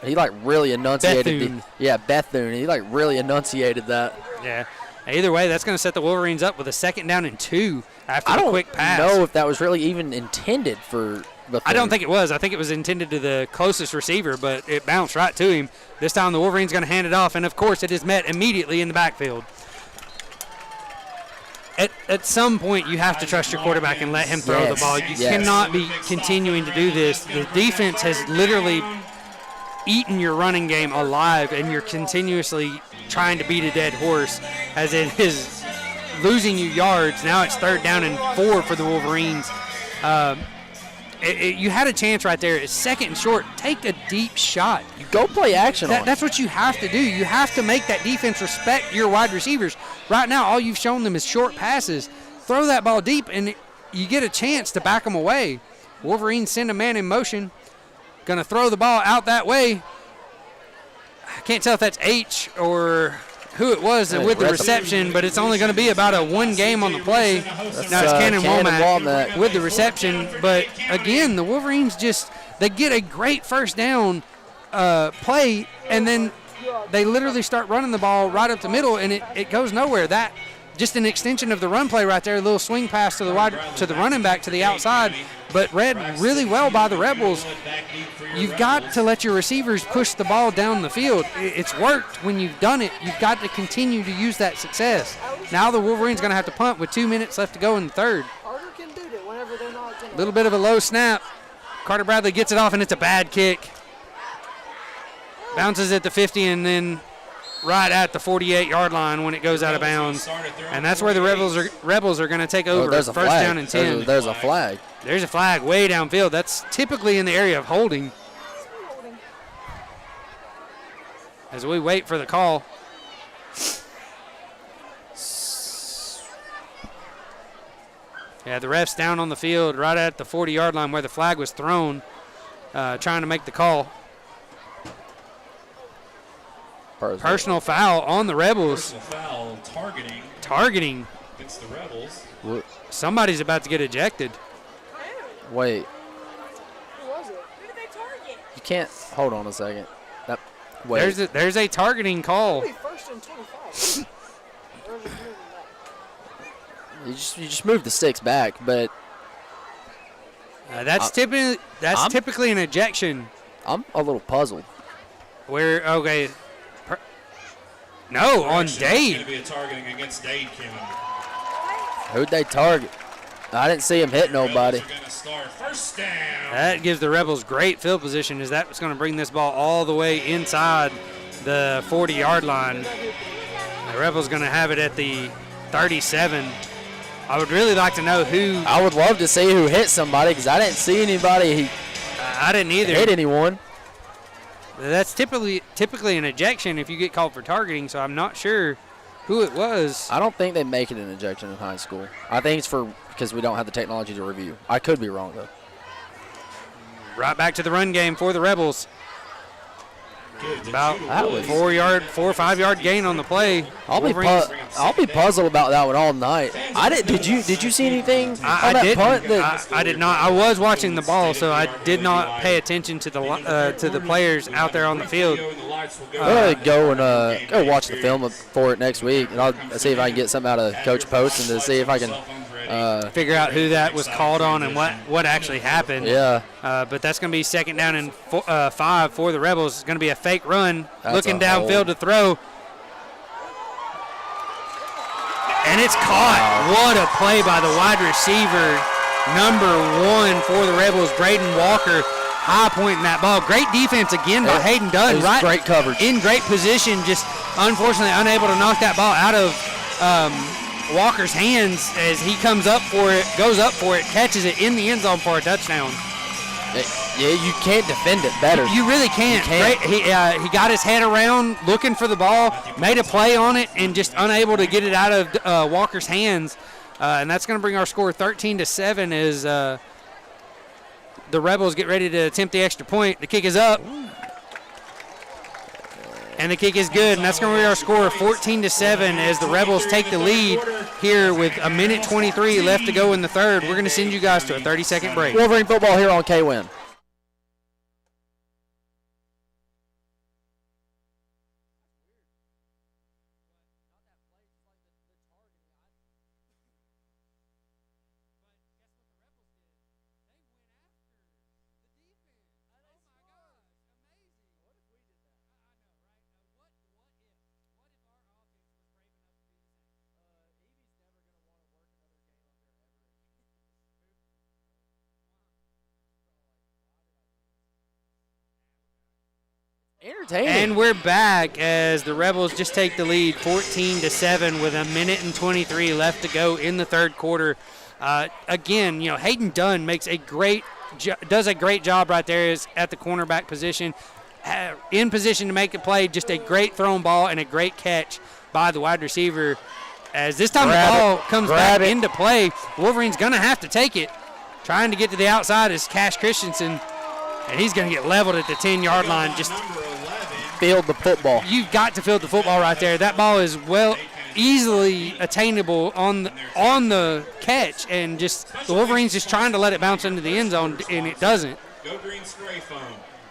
[SPEAKER 2] He really enunciated. Bethune. He really enunciated that.
[SPEAKER 1] Yeah. Either way, that's going to set the Wolverines up with a 2nd down and 2 after the quick pass.
[SPEAKER 2] I don't know if that was really even intended for Bethune.
[SPEAKER 1] I don't think it was. I think it was intended to the closest receiver, but it bounced right to him. This time the Wolverines going to hand it off, and of course it is met immediately in the backfield. At some point, you have to trust your quarterback and let him throw the ball. You cannot be continuing to do this. The defense has literally eaten your running game alive, and you're continuously trying to beat a dead horse as it is losing you yards. Now it's 3rd down and 4 for the Wolverines. You had a chance right there. It's 2nd and short. Take a deep shot.
[SPEAKER 2] You go play action on it.
[SPEAKER 1] That's what you have to do. You have to make that defense respect your wide receivers. Right now, all you've shown them is short passes. Throw that ball deep, and you get a chance to back them away. Wolverines send a man in motion. Going to throw the ball out that way. I can't tell if that's H or who it was with the reception, but it's only going to be about a 1 game on the play. Now it's Cannon Womack with the reception. But, again, the Wolverines they get a great first down play, and then they literally start running the ball right up the middle, and it goes nowhere. That just an extension of the run play right there, a little swing pass to the running back to the outside, but read really well by the Rebels. You've got to let your receivers push the ball down the field. It's worked when you've done it. You've got to continue to use that success. Now the Wolverines going to have to punt with 2 minutes left to go in the third. A little bit of a low snap. Carter Bradley gets it off, and it's a bad kick. Bounces at the 50 and then right at the 48-yard line when it goes out of bounds. And that's where the Rebels are going to take over.
[SPEAKER 2] There's a
[SPEAKER 1] first
[SPEAKER 2] flag.
[SPEAKER 1] Down and 10.
[SPEAKER 2] There's a flag.
[SPEAKER 1] There's a flag way downfield. That's typically in the area of holding. As we wait for the call. Yeah, the ref's down on the field right at the 40-yard line where the flag was thrown, trying to make the call. Personal foul on the Rebels.
[SPEAKER 3] Personal foul,
[SPEAKER 1] targeting
[SPEAKER 3] against the Rebels.
[SPEAKER 2] What?
[SPEAKER 1] Somebody's about to get ejected.
[SPEAKER 2] Wait.
[SPEAKER 6] Who was it? Who did they target?
[SPEAKER 2] You can't. Hold on a second. Wait.
[SPEAKER 1] There's a targeting call.
[SPEAKER 6] First and 25.
[SPEAKER 2] You just move the sticks back, but
[SPEAKER 1] That's typically an ejection.
[SPEAKER 2] I'm a little puzzled.
[SPEAKER 1] No, on
[SPEAKER 3] It's
[SPEAKER 1] Dade.
[SPEAKER 3] going to be a targeting against Dade County.
[SPEAKER 2] Who'd they target? I didn't see him hit nobody.
[SPEAKER 3] Rebels are going to start first down.
[SPEAKER 1] That gives the Rebels great field position, as that was going to bring this ball all the way inside the 40-yard line. The Rebels going to have it at the 37. I would really like to know who.
[SPEAKER 2] I would love to see who hit somebody because I didn't see anybody
[SPEAKER 1] I didn't either.
[SPEAKER 2] hit anyone.
[SPEAKER 1] That's typically an ejection if you get called for targeting, so I'm not sure who it was.
[SPEAKER 2] I don't think they make it an ejection in high school. I think it's because we don't have the technology to review. I could be wrong, though.
[SPEAKER 1] Right back to the run game for the Rebels. About
[SPEAKER 2] That was-
[SPEAKER 1] 4 or 5 yard gain on the play.
[SPEAKER 2] I'll be puzzled about that one all night. Did you see anything on
[SPEAKER 1] I
[SPEAKER 2] that
[SPEAKER 1] didn't.
[SPEAKER 2] punt?
[SPEAKER 1] I did not. I was watching the ball, so I did not pay attention to the players out there on the field.
[SPEAKER 2] I'll go and go watch the film for it next week, and I'll see if I can get something out of Coach Post and to see if I can.
[SPEAKER 1] Figure out who that was called on and what actually happened.
[SPEAKER 2] Yeah.
[SPEAKER 1] But that's going to be second down and 5 for the Rebels. It's going to be a fake run,
[SPEAKER 2] That's
[SPEAKER 1] looking
[SPEAKER 2] a
[SPEAKER 1] downfield
[SPEAKER 2] hold.
[SPEAKER 1] to throw. And it's caught. What a play by the wide receiver, number 1 for the Rebels, Braden Walker. high pointing that ball. Great defense again by Hayden Dunn.
[SPEAKER 2] It was great coverage.
[SPEAKER 1] In great position, just unfortunately unable to knock that ball out of Walker's hands as he comes up for it, goes up for it, catches it in the end zone for a touchdown.
[SPEAKER 2] Yeah, you can't defend it better.
[SPEAKER 1] You really can't.
[SPEAKER 2] You can't.
[SPEAKER 1] He got his head around looking for the ball, made a play on it, and just unable to get it out of Walker's hands. And that's going to bring our score 13-7 as the Rebels get ready to attempt the extra point. The kick is up. And the kick is good, and that's going to be our score 14-7 as the Rebels take the lead here with 1:23 left to go in the third. We're going to send you guys to a 30-second break.
[SPEAKER 2] Wolverine football here on K-Win. Entertaining.
[SPEAKER 1] And we're back as the Rebels just take the lead 14-7 with 1:23 left to go in the third quarter. Again, Hayden Dunn does a great job right there is at the cornerback position, in position to make the play. Just a great thrown ball and a great catch by the wide receiver. As this time the ball comes back into play, Wolverine's going to have to take it. Trying to get to the outside is Cash Christensen, and he's going to get leveled at the 10-yard line. Just
[SPEAKER 2] field the football.
[SPEAKER 1] You've got to field the football right there. That ball is easily attainable on the catch, and just the Wolverines just trying to let it bounce into the end zone, and it doesn't.
[SPEAKER 3] Go Green Spray Foam,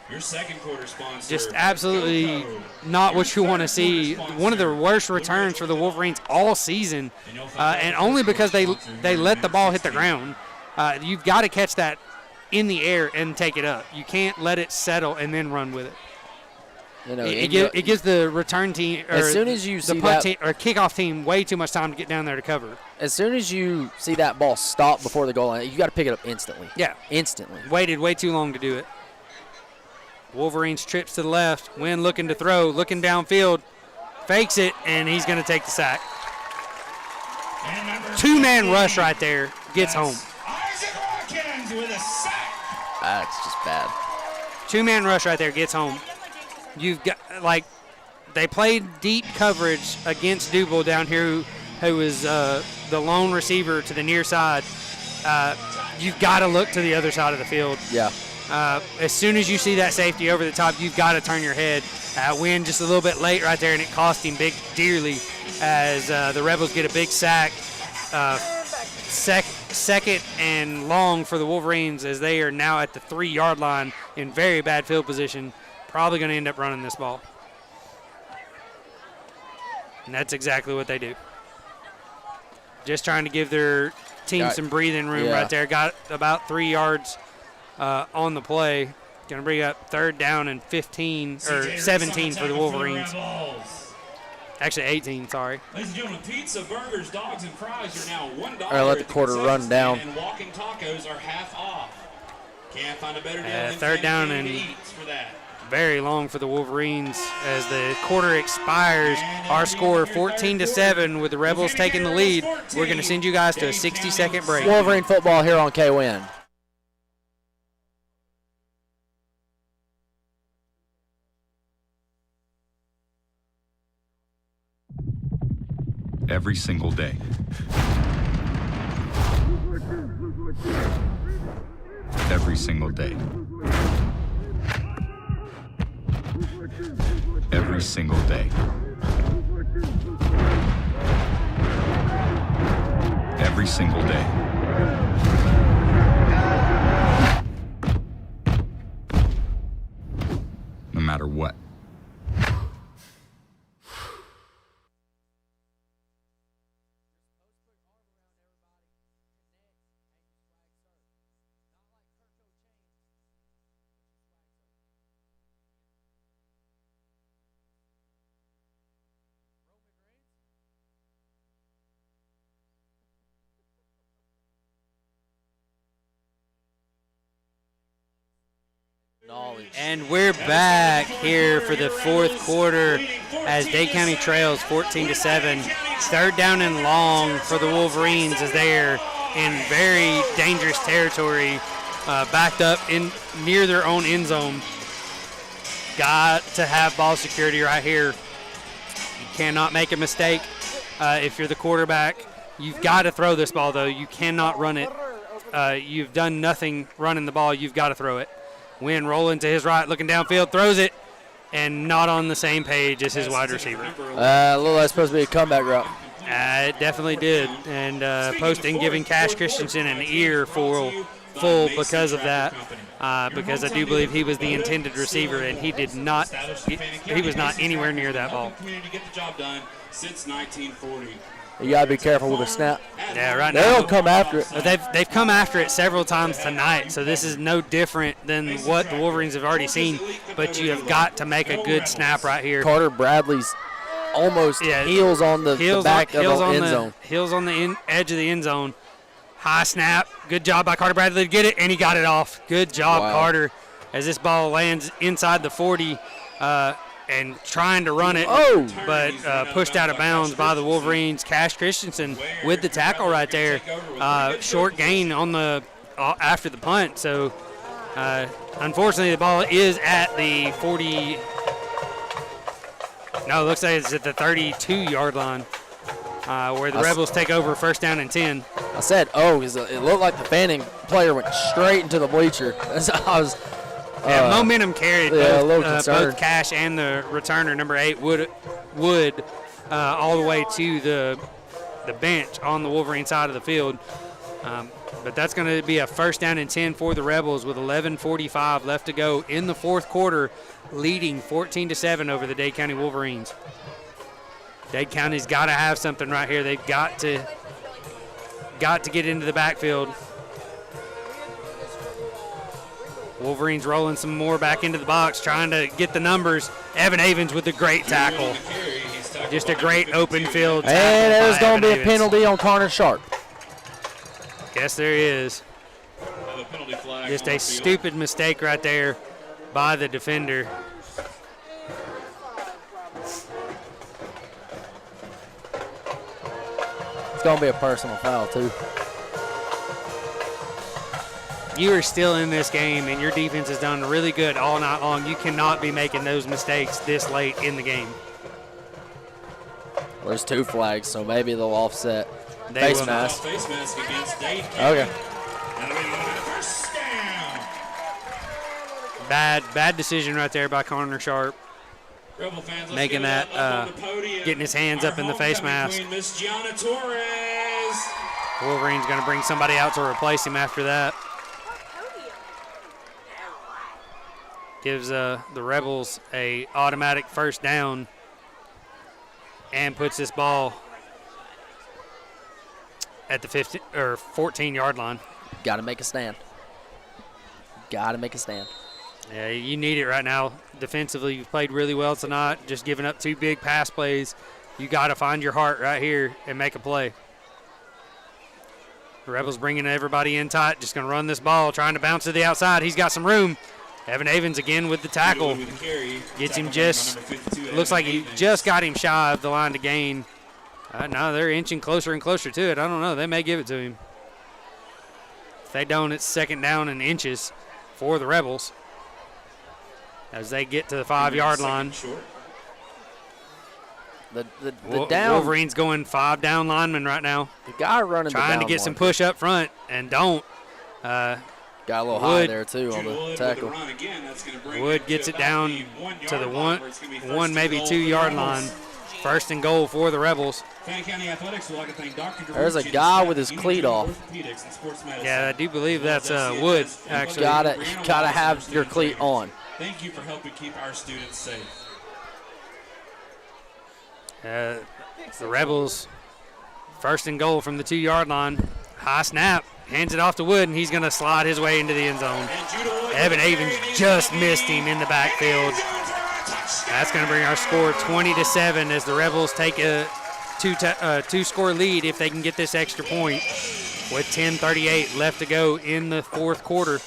[SPEAKER 3] your second quarter sponsor.
[SPEAKER 1] Just absolutely not what you want to see. One of the worst returns for the Wolverines all season, and only because they let the ball hit the ground. You've got to catch that in the air and take it up. You can't let it settle and then run with it. It gives the return team or
[SPEAKER 2] as soon as you see
[SPEAKER 1] the punt team or kickoff team way too much time to get down there to cover.
[SPEAKER 2] As soon as you see that ball stop before the goal line, you got to pick it up instantly.
[SPEAKER 1] Yeah,
[SPEAKER 2] instantly.
[SPEAKER 1] Waited way too long to do it. Wolverines trips to the left. Wynn looking to throw, looking downfield, fakes it, and he's going to take the sack. Two-man rush right there, gets home.
[SPEAKER 3] Isaac Watkins with a sack.
[SPEAKER 2] That's just bad.
[SPEAKER 1] Two-man rush right there, gets home. You've got, they played deep coverage against Duble down here, who is the lone receiver to the near side. You've got to look to the other side of the field.
[SPEAKER 2] Yeah.
[SPEAKER 1] As soon as you see that safety over the top, you've got to turn your head. Wynn just a little bit late right there, and it cost him dearly as the Rebels get a big sack. Second and long for the Wolverines as they are now at the 3-yard line in very bad field position. Probably going to end up running this ball. And that's exactly what they do. Just trying to give their team some breathing room right there. Got about 3 yards on the play. Going to bring up third down and 15 or 17 for the Wolverines. Actually 18, sorry.
[SPEAKER 3] Ladies and gentlemen, pizza, burgers, dogs, and fries are now $1.
[SPEAKER 2] All right, let the quarter run down.
[SPEAKER 3] And walking tacos are half off. Can't find a better deal than
[SPEAKER 1] third down and
[SPEAKER 3] for that.
[SPEAKER 1] Very long for the Wolverines as the quarter expires. Our score 14-7 with the Rebels taking the lead. We're going to send you guys to a 60-second break.
[SPEAKER 2] Wolverine football here on K-Win.
[SPEAKER 4] Every single day. Every single day. Every single day. Every single day. No matter what.
[SPEAKER 2] Knowledge.
[SPEAKER 1] And we're back here for the fourth quarter as Dade County trails 14-7. Third down and long for the Wolverines as they are in very dangerous territory, backed up in near their own end zone. Got to have ball security right here. You cannot make a mistake if you're the quarterback. You've got to throw this ball, though. You cannot run it. You've done nothing running the ball. You've got to throw it. Wynn rolling to his right, looking downfield, throws it, and not on the same page as his wide receiver.
[SPEAKER 2] A little that's supposed to be a comeback route.
[SPEAKER 1] It definitely did. And Poston giving Cash Christensen an ear full because of that, because I do believe he was the intended receiver, and he did not. He was not anywhere near that ball.
[SPEAKER 3] Since 1940.
[SPEAKER 2] You got to be careful with the snap.
[SPEAKER 1] Yeah, right now.
[SPEAKER 2] They'll come after it.
[SPEAKER 1] But they've come after it several times tonight, so this is no different than what the Wolverines have already seen. But you have got to make a good snap right here.
[SPEAKER 2] Carter Bradley's almost heels on the back of the end zone.
[SPEAKER 1] Heels on the edge of the end zone. High snap. Good job by Carter Bradley to get it, and he got it off. Good job, Carter, as this ball lands inside the 40. And trying to run it, but pushed out of bounds by the Wolverines. Cash Christensen with the tackle right there. Short gain on the after the punt. So, unfortunately, the ball is at the 40. No, it looks like it's at the 32-yard line, where the Rebels take over first down and 10.
[SPEAKER 2] I said, because it looked like the Fannin player went straight into the bleacher. I was.
[SPEAKER 1] Momentum carried both Cash and the returner, number 8, Wood all the way to the bench on the Wolverine side of the field. But that's going to be a first down and 10 for the Rebels with 11:45 left to go in the fourth quarter, leading 14-7 over the Dade County Wolverines. Dade County's got to have something right here. They've got to get into the backfield. Wolverines rolling some more back into the box, trying to get the numbers. Evan Avens with a great tackle. Just a great open field tackle.
[SPEAKER 2] And there's going to be a penalty on Connor Sharp.
[SPEAKER 1] Yes, there is. Just a stupid mistake right there by the defender.
[SPEAKER 2] It's going to be a personal foul, too.
[SPEAKER 1] You are still in this game, and your defense has done really good all night long. You cannot be making those mistakes this late in the game.
[SPEAKER 2] Well, there's 2 flags, so maybe they'll offset.
[SPEAKER 1] Face
[SPEAKER 2] mask.
[SPEAKER 3] Face mask against Dade County.
[SPEAKER 2] Okay.
[SPEAKER 3] First down.
[SPEAKER 1] Bad decision right there by Connor Sharp.
[SPEAKER 3] Rebel fans,
[SPEAKER 1] making that, getting his hands up in the face mask.
[SPEAKER 3] Miss Gianna Torres.
[SPEAKER 1] Wolverine's going to bring somebody out to replace him after that. Gives the Rebels a automatic first down and puts this ball at the 14-yard line.
[SPEAKER 2] Got to make a stand. Got to make a stand.
[SPEAKER 1] Yeah, you need it right now. Defensively, you've played really well tonight. Just giving up 2 big pass plays. You got to find your heart right here and make a play. The Rebels bringing everybody in tight. Just going to run this ball, trying to bounce to the outside. He's got some room. Evan Avens again with the tackle. Gets him looks like he just got him shy of the line to gain. No, they're inching closer and closer to it. I don't know. They may give it to him. If they don't, it's second down and inches for the Rebels as they get to the 5-yard line.
[SPEAKER 2] The down.
[SPEAKER 1] Wolverines going 5 down linemen right now.
[SPEAKER 2] The guy running
[SPEAKER 1] trying to get some push up front and don't.
[SPEAKER 2] Got a little high there, too, on the tackle.
[SPEAKER 1] Wood gets it down to the one maybe 2-yard line. First and goal for the Rebels.
[SPEAKER 2] There's a guy with his cleat off.
[SPEAKER 1] Yeah, I do believe that's Wood, actually.
[SPEAKER 2] Gotta have your cleat on.
[SPEAKER 3] Thank you for helping keep our students safe.
[SPEAKER 1] The Rebels, first and goal from the 2-yard line. High snap. Hands it off to Wood, and he's going to slide his way into the end zone. Evan Avens just missed him in the backfield. That's going to bring our score 20-7 as the Rebels take a 2-score lead if they can get this extra point with 10:38 left to go in the fourth quarter.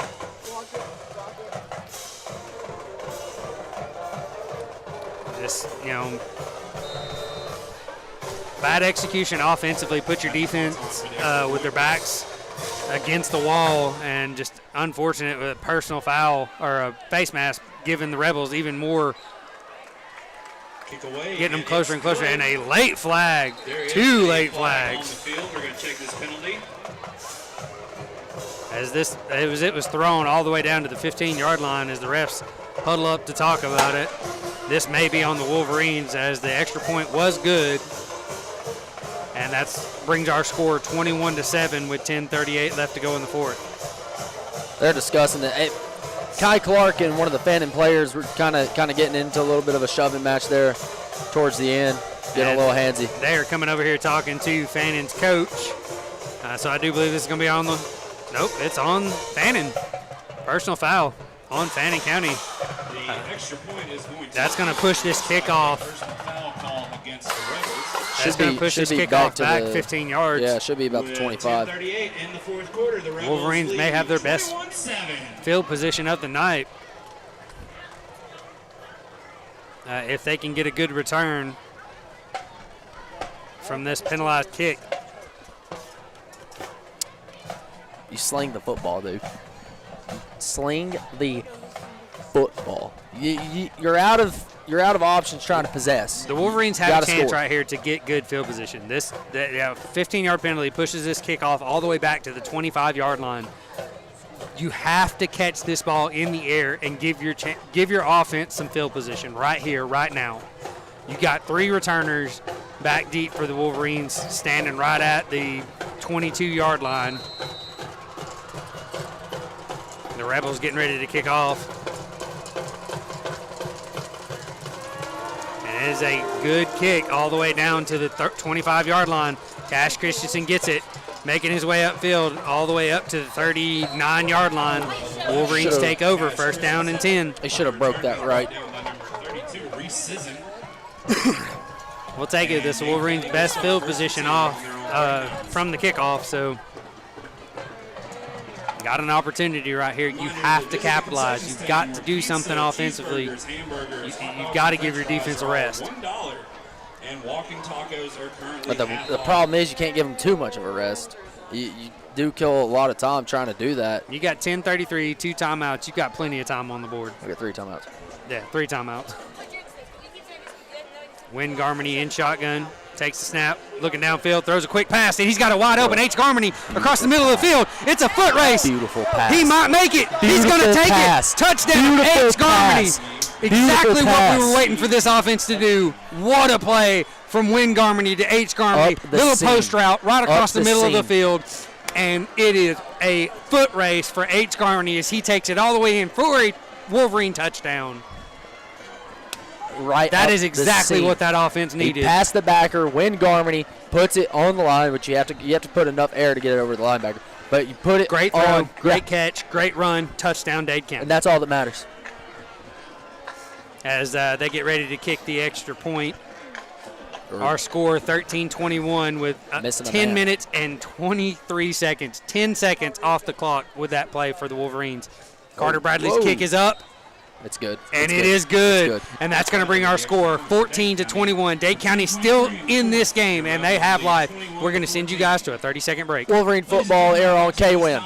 [SPEAKER 1] bad execution offensively, put your defense with their backs against the wall, and just unfortunate with a personal foul or a face mask giving the Rebels even more, getting them closer and closer, and a late flag, 2 late flags.
[SPEAKER 3] We're going to check this penalty.
[SPEAKER 1] As it was thrown all the way down to the 15-yard line as the refs huddle up to talk about it. This may be on the Wolverines as the extra point was good. And that brings our score 21-7 with 10:38 left to go in the fourth.
[SPEAKER 2] They're discussing it. Kai Clark and one of the Fannin players were kind of getting into a little bit of a shoving match there towards the end, getting a little handsy.
[SPEAKER 1] They are coming over here talking to Fannin's coach. So I do believe this is going to be on the – nope, it's on Fannin. Personal foul on Fannin County.
[SPEAKER 3] The extra point is going to –
[SPEAKER 1] that's going to push this kickoff.
[SPEAKER 3] Personal foul call against the Rebels.
[SPEAKER 1] That's going to push this kickoff back 15 yards.
[SPEAKER 2] Yeah, it should be about the 25.
[SPEAKER 3] 10:38 in the fourth quarter, the Rebels
[SPEAKER 1] Wolverines may have their best field position of the night. If they can get a good return from this penalized kick.
[SPEAKER 2] You sling the football, dude. Sling the football. You're out of options trying to possess.
[SPEAKER 1] The Wolverines have a chance
[SPEAKER 2] score
[SPEAKER 1] right here to get good field position. This 15-yard penalty pushes this kickoff all the way back to the 25-yard line. You have to catch this ball in the air and give your offense some field position right here, right now. You got 3 returners back deep for the Wolverines, standing right at the 22-yard line. The Rebels getting ready to kick off. And it is a good kick all the way down to the 25-yard line. Cash Christensen gets it, making his way upfield all the way up to the 39-yard line. Wolverines take over, first down and 10.
[SPEAKER 2] They should have broke that right.
[SPEAKER 1] We'll take it. This is Wolverines' best field position off from the kickoff, so got an opportunity right here. You have to capitalize. You've got to do something offensively. You've got to give your defense a rest.
[SPEAKER 2] But the problem is you can't give them too much of a rest. You do kill a lot of time trying to do that.
[SPEAKER 1] You got 10:33, 2 timeouts. You got plenty of time on the board.
[SPEAKER 2] I got 3 timeouts.
[SPEAKER 1] Yeah, 3 timeouts. Win Garmany in shotgun. Takes the snap, looking downfield, throws a quick pass, and he's got a wide open H. Garmany across the middle of the field. It's a foot race.
[SPEAKER 2] Beautiful pass.
[SPEAKER 1] He might make it. He's going to take it. Touchdown, H. Garmany. Exactly what we were waiting for this offense to do. What a play from Win Garmany to H. Garmany. Little post route right across the middle of the field. And it is a foot race for H. Garmany as he takes it all the way in for a Wolverine touchdown.
[SPEAKER 2] Right,
[SPEAKER 1] that is exactly what that offense needed.
[SPEAKER 2] He passed the backer. Win Garmany puts it on the line, which you have to put enough air to get it over the linebacker. But you put it
[SPEAKER 1] great throw, great catch, great run, touchdown, Dade County.
[SPEAKER 2] And that's all that matters.
[SPEAKER 1] As they get ready to kick the extra point, our score 13-21 with 10 minutes and 23 seconds. 10 seconds off the clock with that play for the Wolverines. Carter Bradley's kick is up.
[SPEAKER 2] It's good.
[SPEAKER 1] And it is good. And that's going to bring our score 14-21. Dade County still in this game, and they have life. We're going to send you guys to a 30-second break.
[SPEAKER 2] Wolverine football air on K-Win.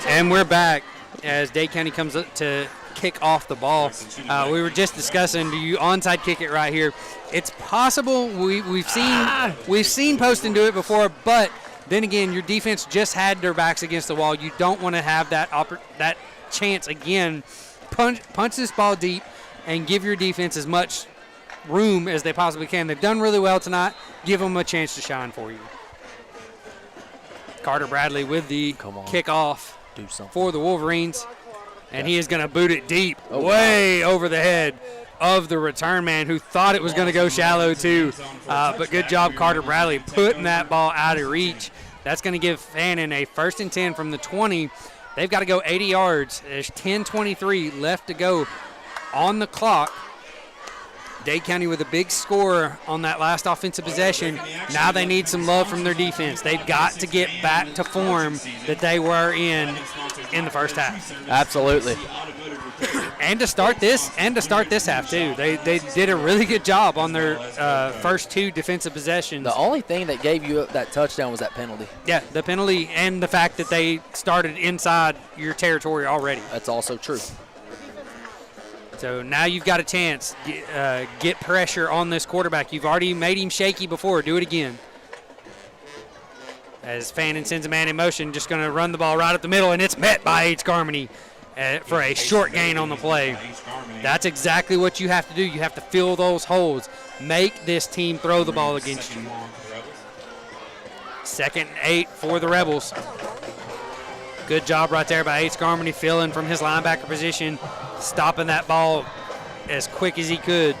[SPEAKER 1] And we're back as Dade County comes up to kick off the ball. We were just discussing, do you onside kick it right here? It's possible. We've seen Poston do it before, but then again, your defense just had their backs against the wall. You don't want to have that chance again. Punch this ball deep and give your defense as much room as they possibly can. They've done really well tonight. Give them a chance to shine for you. Carter Bradley with the kickoff
[SPEAKER 2] Do something.
[SPEAKER 1] for the Wolverines. And he is going to boot it deep, way over the head of the return man, who thought it was going to go shallow too. But good job, Carter Bradley, putting that ball out of reach. That's going to give Fannin a 1st and 10 from the 20. They've got to go 80 yards. There's 10:23 left to go on the clock. Dade County with a big score on that last offensive possession. Now they need some love from their defense. They've got to get back to form that they were in the first half.
[SPEAKER 2] Absolutely.
[SPEAKER 1] And to start this half too. They did a really good job on their first 2 defensive possessions.
[SPEAKER 2] The only thing that gave you that touchdown was that penalty.
[SPEAKER 1] Yeah, the penalty and the fact that they started inside your territory already.
[SPEAKER 2] That's also true.
[SPEAKER 1] So now you've got a chance. Get pressure on this quarterback. You've already made him shaky before. Do it again. As Fannin sends a man in motion, just going to run the ball right up the middle, and it's met by H. Garmany for a short gain on the play. That's exactly what you have to do. You have to fill those holes. Make this team throw the ball against you. 2nd and 8 for the Rebels. Good job right there by H. Garmany, filling from his linebacker position, stopping that ball as quick as he could.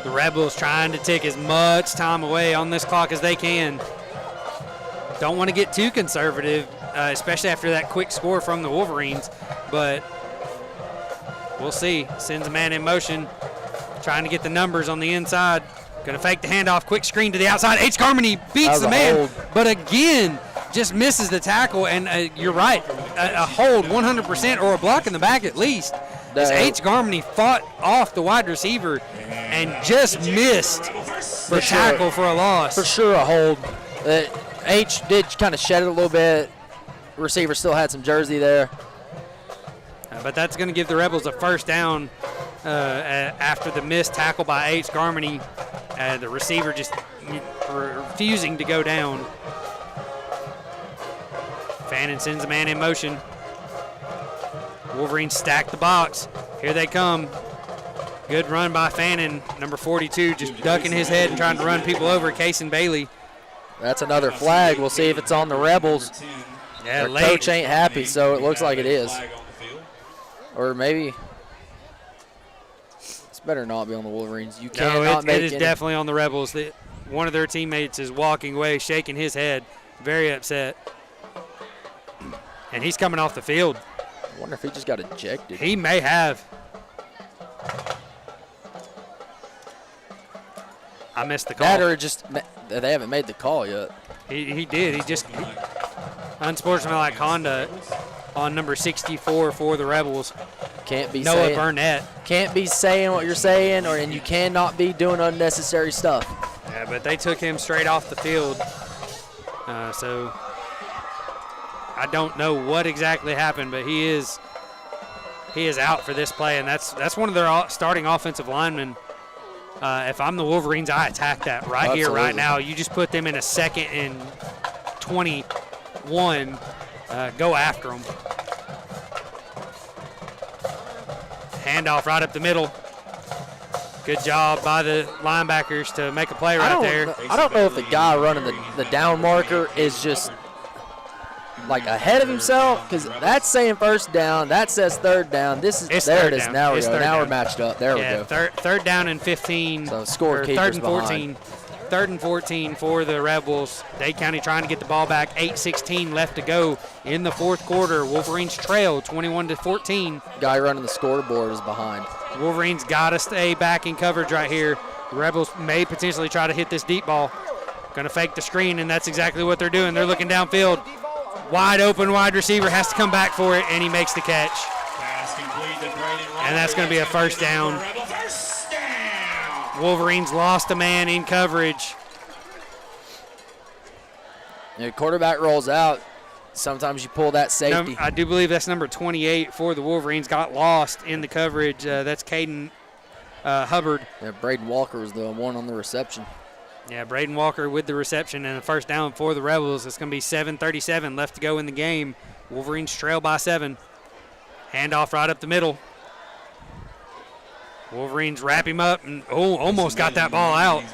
[SPEAKER 1] The Rebels trying to take as much time away on this clock as they can. Don't want to get too conservative, especially after that quick score from the Wolverines, but we'll see. Sends a man in motion, trying to get the numbers on the inside. Going to fake the handoff, quick screen to the outside. H. Garmany beats the man, but again, just misses the tackle, and you're right, a hold 100% or a block in the back at least. As H. Garmany fought off the wide receiver and just missed the tackle for a loss.
[SPEAKER 2] For sure a hold. H did kind of shed it a little bit. Receiver still had some jersey there.
[SPEAKER 1] But that's going to give the Rebels a 1st down after the missed tackle by H. Garmany. The receiver just refusing to go down. Fannin sends a man in motion. Wolverines stack the box. Here they come. Good run by Fannin, number 42, just ducking his head and trying to run people over. Cason Bailey.
[SPEAKER 2] That's another flag. We'll see if it's on the Rebels.
[SPEAKER 1] Yeah,
[SPEAKER 2] Their
[SPEAKER 1] late.
[SPEAKER 2] coach ain't happy, so it looks like it is. Or maybe it's better not be on the Wolverines. You cannot
[SPEAKER 1] No,
[SPEAKER 2] make
[SPEAKER 1] it is definitely on the Rebels. One of their teammates is walking away, shaking his head, very upset. And he's coming off the field.
[SPEAKER 2] I wonder if he just got ejected.
[SPEAKER 1] He may have. I missed the call.
[SPEAKER 2] That or just they haven't made the call yet.
[SPEAKER 1] He did. He just unsportsmanlike conduct on number 64 for the Rebels.
[SPEAKER 2] Can't be
[SPEAKER 1] Noah Burnett.
[SPEAKER 2] Can't be saying what you're saying, and you cannot be doing unnecessary stuff.
[SPEAKER 1] Yeah, but they took him straight off the field. So I don't know what exactly happened, but he is out for this play, and that's one of their starting offensive linemen. If I'm the Wolverines, I attack that right here, right now. You just put them in a 2nd and 21. Go after them. Handoff right up the middle. Good job by the linebackers to make a play right there.
[SPEAKER 2] I don't know if the guy running the down marker is just like ahead of himself, because that's saying 1st down. That says 3rd down. There it is. Now we go. Now we're matched up. There we go.
[SPEAKER 1] 3rd down and 15.
[SPEAKER 2] So scorekeeper's
[SPEAKER 1] 3rd and 14.
[SPEAKER 2] behind.
[SPEAKER 1] 3rd and 14 for the Rebels. Dade County trying to get the ball back. 8:16 left to go in the 4th quarter. Wolverines trail 21-14.
[SPEAKER 2] Guy running the scoreboard is behind.
[SPEAKER 1] Wolverines got to stay back in coverage right here. The Rebels may potentially try to hit this deep ball. Going to fake the screen, and that's exactly what they're doing. They're looking downfield. Wide open wide receiver has to come back for it, and he makes the catch. And that's going to be a 1st down. Wolverines lost a man in coverage.
[SPEAKER 2] The quarterback rolls out. Sometimes you pull that safety.
[SPEAKER 1] I do believe that's number 28 for the Wolverines. Got lost in the coverage. That's Caden Hubbard.
[SPEAKER 2] Yeah, Braden Walker was the one on the reception.
[SPEAKER 1] Yeah, Braden Walker with the reception and a 1st down for the Rebels. It's going to be 7:37 left to go in the game. Wolverines trail by 7. Handoff right up the middle. Wolverines wrap him up and almost got that ball out.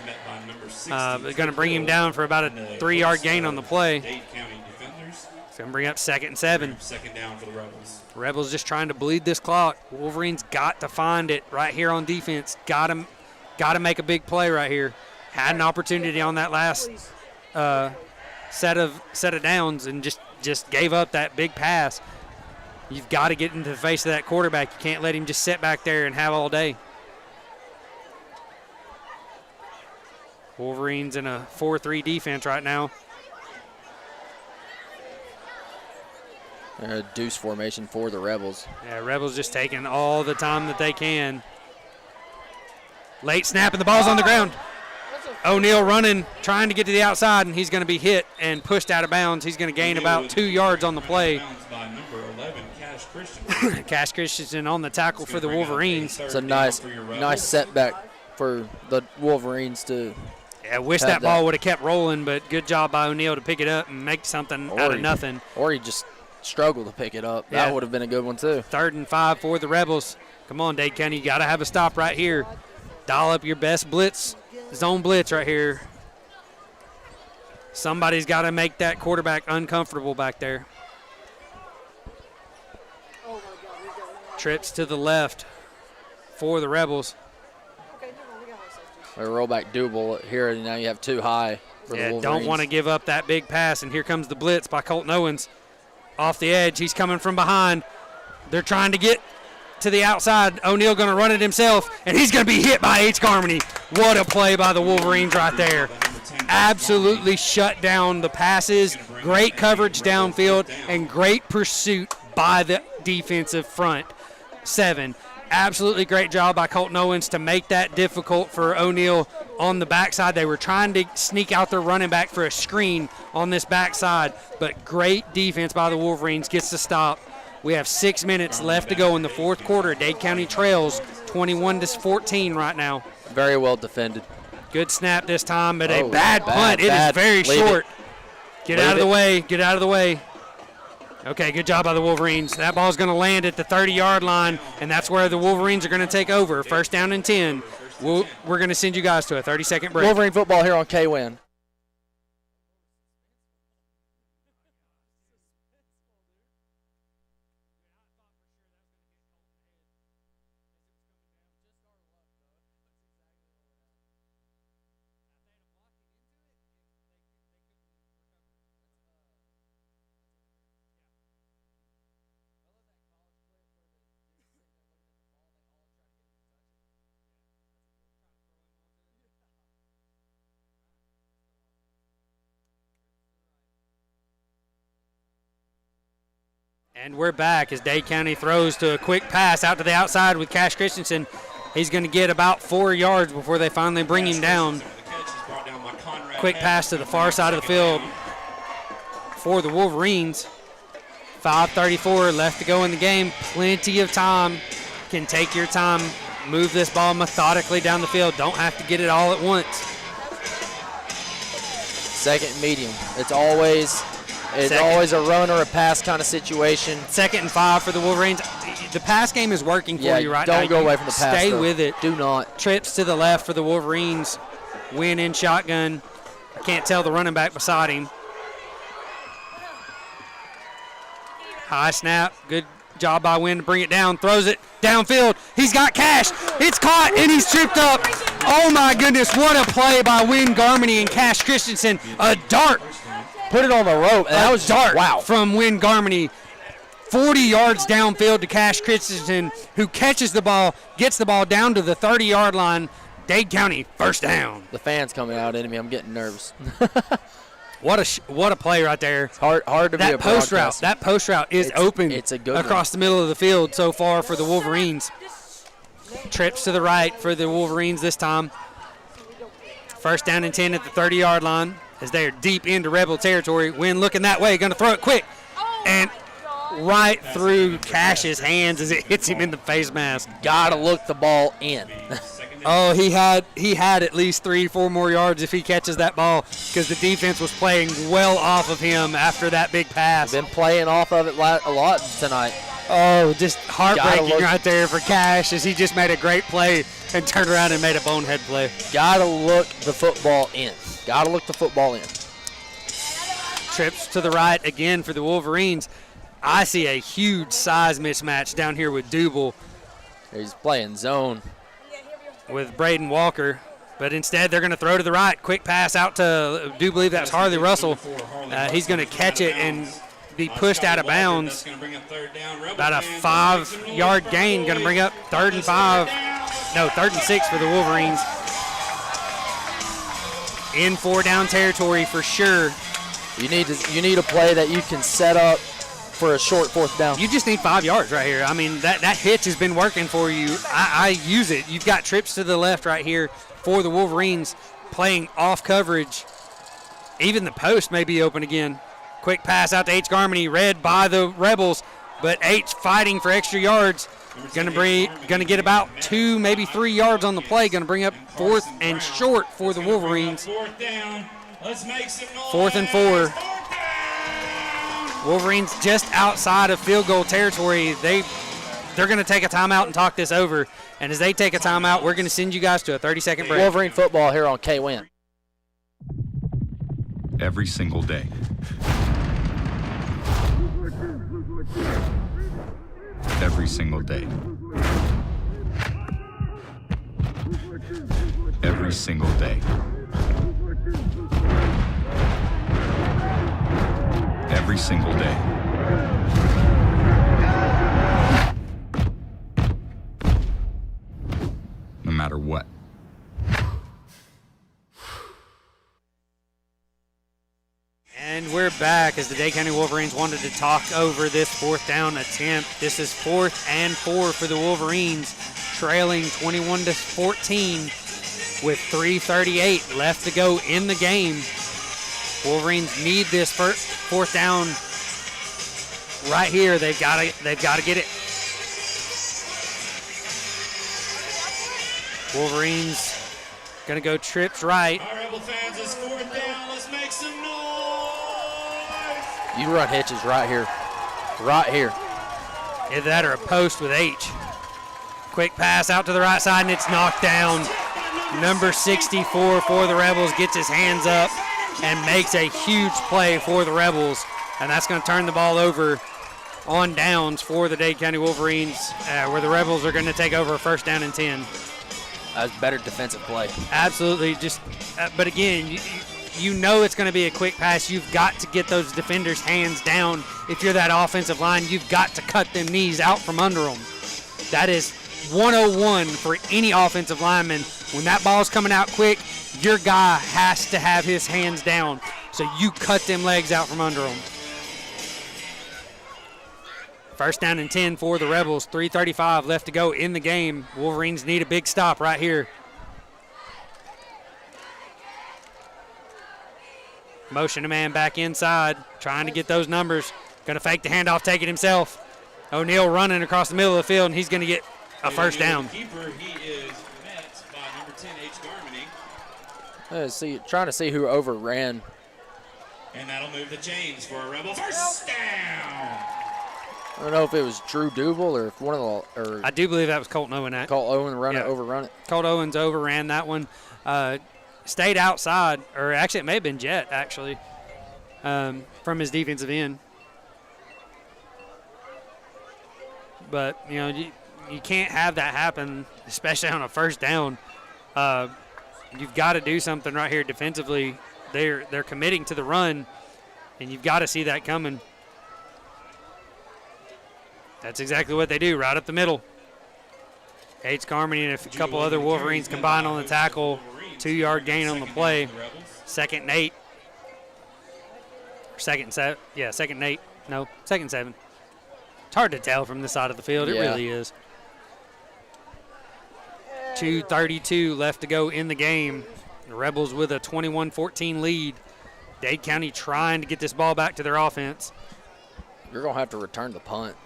[SPEAKER 1] Going to bring him down for about a 3-yard gain on the play.
[SPEAKER 3] Dade County defenders.
[SPEAKER 1] It's going to bring up 2nd and 7.
[SPEAKER 3] Second down for the Rebels.
[SPEAKER 1] Rebels just trying to bleed this clock. Wolverines got to find it right here on defense. Got to make a big play right here. Had an opportunity on that last set of downs and just gave up that big pass. You've got to get into the face of that quarterback. You can't let him just sit back there and have all day. Wolverines in a 4-3 defense right now.
[SPEAKER 2] A deuce formation for the Rebels.
[SPEAKER 1] Yeah, Rebels just taking all the time that they can. Late snap and the ball's on the ground. O'Neal running, trying to get to the outside, and he's going to be hit and pushed out of bounds. He's going to gain about 2 yards on the play. Cash Christensen on the tackle for the Wolverines.
[SPEAKER 2] It's a nice setback for the Wolverines to.
[SPEAKER 1] Yeah, wish that ball would have kept rolling, but good job by O'Neal to pick it up and make something out of nothing.
[SPEAKER 2] Or he just struggled to pick it up.
[SPEAKER 1] Yeah.
[SPEAKER 2] That would have been a good one too.
[SPEAKER 1] 3rd and 5 for the Rebels. Come on, Dade County, you got to have a stop right here. Dial up your best blitz, zone blitz right here. Somebody's got to make that quarterback uncomfortable back there. Trips to the left for the Rebels.
[SPEAKER 2] A rollback double here, and now you have 2 high for the Wolverines.
[SPEAKER 1] Don't want to give up that big pass, and here comes the blitz by Colton Owens. Off the edge, he's coming from behind. They're trying to get to the outside. O'Neal going to run it himself, and he's going to be hit by H. Garmany. What a play by the Wolverines right there. Absolutely shut down the passes, great coverage downfield, and great pursuit by the defensive front 7. Absolutely great job by Colton Owens to make that difficult for O'Neal on the backside. They were trying to sneak out their running back for a screen on this backside, but great defense by the Wolverines gets the stop. We have 6 minutes left to go in the 4th quarter. Dade County trails 21-14 right now.
[SPEAKER 2] Very well defended.
[SPEAKER 1] Good snap this time, but a bad punt. It is very
[SPEAKER 2] Leave
[SPEAKER 1] short. Get
[SPEAKER 2] Leave
[SPEAKER 1] out of the
[SPEAKER 2] it.
[SPEAKER 1] way. Get out of the way. Okay, good job by the Wolverines. That ball's going to land at the 30-yard line, and that's where the Wolverines are going to take over. 1st down and 10. We're going to send you guys to a 30-second break.
[SPEAKER 2] Wolverine football here on KWIN.
[SPEAKER 1] And we're back as Dade County throws to a quick pass out to the outside with Cash Christensen. He's going to get about 4 yards before they finally bring him down. Quick pass to the far side of the field for the Wolverines. 5:34 left to go in the game. Plenty of time. Can take your time. Move this ball methodically down the field. Don't have to get it all at once.
[SPEAKER 2] 2nd medium. It's always a run or a pass kind of situation.
[SPEAKER 1] 2nd and 5 for the Wolverines. The pass game is working for you right now.
[SPEAKER 2] Don't go away from the pass.
[SPEAKER 1] Stay with it.
[SPEAKER 2] Do not.
[SPEAKER 1] Trips to the left for the Wolverines. Win in shotgun. I can't tell the running back beside him. High snap. Good job by Wynn to bring it down. Throws it downfield. He's got Cash. It's caught, and he's tripped up. Oh, my goodness. What a play by Wynn Garmany and Cash Christensen. A dart.
[SPEAKER 2] Put it on the rope. And that was
[SPEAKER 1] dart
[SPEAKER 2] wow.
[SPEAKER 1] from Wynn Garmany. 40 yards downfield to Cash Christensen, who catches the ball, gets the ball down to the 30-yard line. Dade County, 1st down.
[SPEAKER 2] The fans coming out into me. I'm getting nervous.
[SPEAKER 1] What a play right there.
[SPEAKER 2] It's hard to be a
[SPEAKER 1] post route.
[SPEAKER 2] broadcaster.
[SPEAKER 1] That post route is open.
[SPEAKER 2] It's a good
[SPEAKER 1] across the middle of the field so far for the Wolverines. Trips to the right for the Wolverines this time. 1st down and 10 at the 30-yard line as they are deep into Rebel territory. Wynn looking that way, going to throw it quick. And right through Cash's hands as it hits him in the face mask.
[SPEAKER 2] Gotta look the ball in.
[SPEAKER 1] Oh, he had at least 3-4 more yards if he catches that ball because the defense was playing well off of him after that big pass.
[SPEAKER 2] Been playing off of it a lot tonight.
[SPEAKER 1] Oh, just heartbreaking
[SPEAKER 2] look-
[SPEAKER 1] right there for Cash as he just made a great play and turned around and made a bonehead play.
[SPEAKER 2] Gotta look the football in. Gotta look the football in.
[SPEAKER 1] Trips to the right again for the Wolverines. I see a huge size mismatch down here with Double
[SPEAKER 2] He's playing zone.
[SPEAKER 1] with Braden Walker. But instead, they're going to throw to the right. Quick pass out to, I do believe that's Harley Russell. He's going to catch it and be pushed out of bounds. About a 5-yard gain, going to bring up 3rd and 5. No, 3rd and 6 for the Wolverines. In 4-down territory for sure.
[SPEAKER 2] You need a play that you can set up for a short 4th down.
[SPEAKER 1] You just need 5 yards right here. I mean, that hitch has been working for you. I use it. You've got trips to the left right here for the Wolverines playing off coverage. Even the post may be open again. Quick pass out to H. Garmany, read by the Rebels, but H fighting for extra yards. Gonna get about 2, maybe 3 yards on the play. Gonna bring up 4th and short for the Wolverines. 4th and 4. Wolverines just outside of field goal territory. They're going to take a timeout and talk this over. And as they take a timeout, we're going to send you guys to a 30-second break.
[SPEAKER 2] Wolverine football here on K-Win.
[SPEAKER 4] Every single day. Every single day. Every single day. Every single day. No matter what.
[SPEAKER 1] And we're back as the Dade County Wolverines wanted to talk over this 4th down attempt. This is 4th and 4 for the Wolverines, trailing 21-14 with 3:38 left to go in the game. Wolverines need this 4th down right here. They've got to get it. Wolverines gonna go trips right.
[SPEAKER 3] All right, Rebel fans, it's 4th down. Let's make some noise.
[SPEAKER 2] You run hitches right here. Right here.
[SPEAKER 1] Either that or a post with H. Quick pass out to the right side, and it's knocked down. Number 64 for the Rebels gets his hands up and makes a huge play for the Rebels. And that's going to turn the ball over on downs for the Dade County Wolverines, where the Rebels are going to take over 1st down and 10.
[SPEAKER 2] That's better defensive play.
[SPEAKER 1] Absolutely. But again, you know it's going to be a quick pass. You've got to get those defenders' hands down. If you're that offensive line, you've got to cut them knees out from under them. That is 101 for any offensive lineman. When that ball's coming out quick, your guy has to have his hands down. So you cut them legs out from under them. 1st down and 10 for the Rebels. 3:35 left to go in the game. Wolverines need a big stop right here. Motion a man back inside, trying to get those numbers. Going to fake the handoff, take it himself. O'Neal running across the middle of the field, and he's going to get a 1st down.
[SPEAKER 3] Keeper, he is met by number 10, H. Garmany.
[SPEAKER 2] Trying to see who overran.
[SPEAKER 3] And that'll move the chains for a Rebel 1st down.
[SPEAKER 2] I don't know if it was Drew Duval or if one of the
[SPEAKER 1] I do believe that was Colton Owen.
[SPEAKER 2] Colt Owen overrun it.
[SPEAKER 1] Colt Owens overran that one. Stayed outside, or actually it may have been Jet, actually, from his defensive end. But, you know, you can't have that happen, especially on a 1st down. You've got to do something right here defensively. They're committing to the run, and you've got to see that coming. That's exactly what they do, right up the middle. H. Carmody and a couple other Wolverines combined on the tackle. 2-yard gain on the play. 2nd and 8. Or 2nd and 7. Yeah, 2nd and 8. No, 2nd and 7. It's hard to tell from the side of the field. It really is. 2:32 left to go in the game. The Rebels with a 21-14 lead. Dade County trying to get this ball back to their offense.
[SPEAKER 2] You're going to have to return the punt.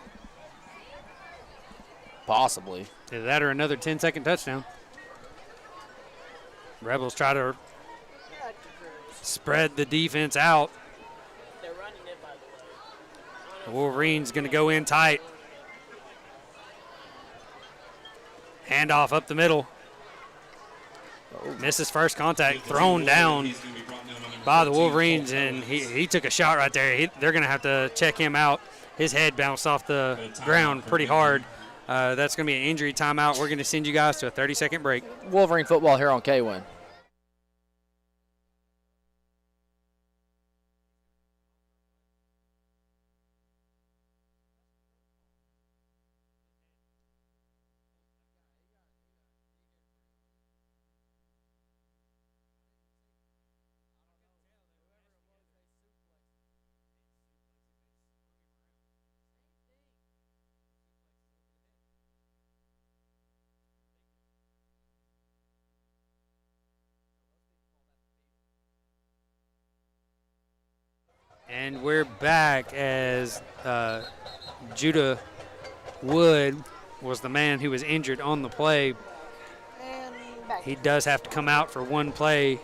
[SPEAKER 2] Possibly.
[SPEAKER 1] Either that or another 10-second touchdown. Rebels try to spread the defense out.
[SPEAKER 6] They're running it, by the way.
[SPEAKER 1] The Wolverines going to go in tight. Handoff up the middle. Misses first contact, thrown down by the Wolverines, and he took a shot right there. They're going to have to check him out. His head bounced off the ground pretty hard. That's going to be an injury timeout. We're going to send you guys to a 30-second break.
[SPEAKER 2] Wolverine football here on K-Win.
[SPEAKER 1] And we're back as Judah Wood was the man who was injured on the play. He does have to come out for one play.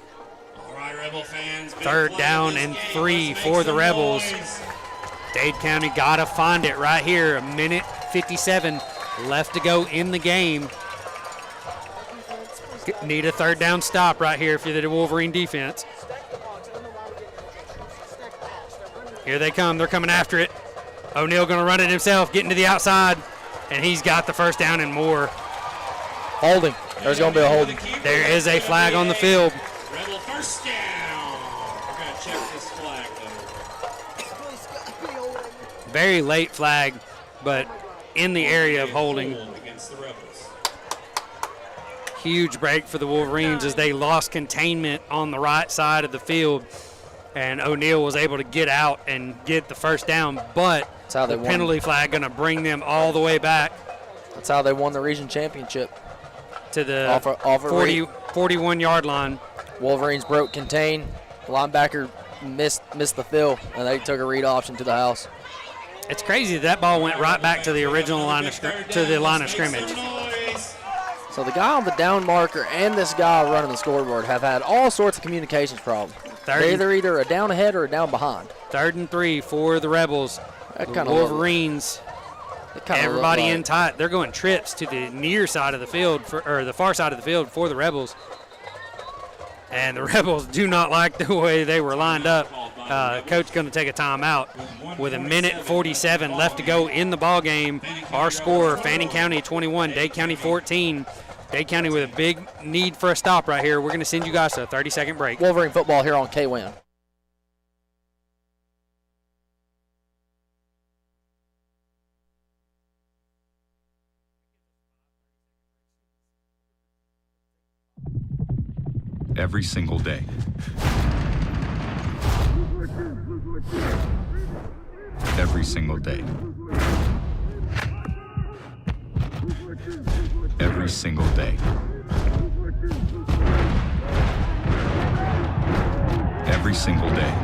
[SPEAKER 3] All right, Rebel fans.
[SPEAKER 1] Third down and 3 for the Rebels. Dade County got to find it right here. 1:57 left to go in the game. Need a third down stop right here for the Wolverine defense. Here they come. They're coming after it. O'Neal going to run it himself, getting to the outside, and he's got the first down and more.
[SPEAKER 2] Holding. There's going to be a holding.
[SPEAKER 1] There is a flag on the field.
[SPEAKER 3] Rebel first down. We're going to check this flag, though.
[SPEAKER 1] Very late flag, but in the area of holding.
[SPEAKER 3] Against the Rebels.
[SPEAKER 1] Huge break for the Wolverines as they lost containment on the right side of the field. And O'Neal was able to get out and get the first down, but the penalty flag going to bring them all the way back.
[SPEAKER 2] That's how they won the region championship.
[SPEAKER 1] To the 41-yard line.
[SPEAKER 2] Wolverines broke contain. Linebacker missed the fill, and they took a read option to the house.
[SPEAKER 1] It's crazy that ball went right back to the original line of scrimmage.
[SPEAKER 2] So the guy on the down marker and this guy running the scoreboard have had all sorts of communications problems. They're either a down ahead or a down behind.
[SPEAKER 1] 3rd and 3 for the Rebels.
[SPEAKER 2] The
[SPEAKER 1] Wolverines, everybody in tight. They're going trips to the near side of the field, or the far side of the field for the Rebels. And the Rebels do not like the way they were lined up. Coach going to take a timeout. With 1:47 left to go in the ball game. Our score, Fannin County 21, Dade County 14. Dade County with a big need for a stop right here. We're going to send you guys to a 30-second break.
[SPEAKER 2] Wolverine football here on K-Win.
[SPEAKER 4] Every single day. Every single day. Every single day. Every single day.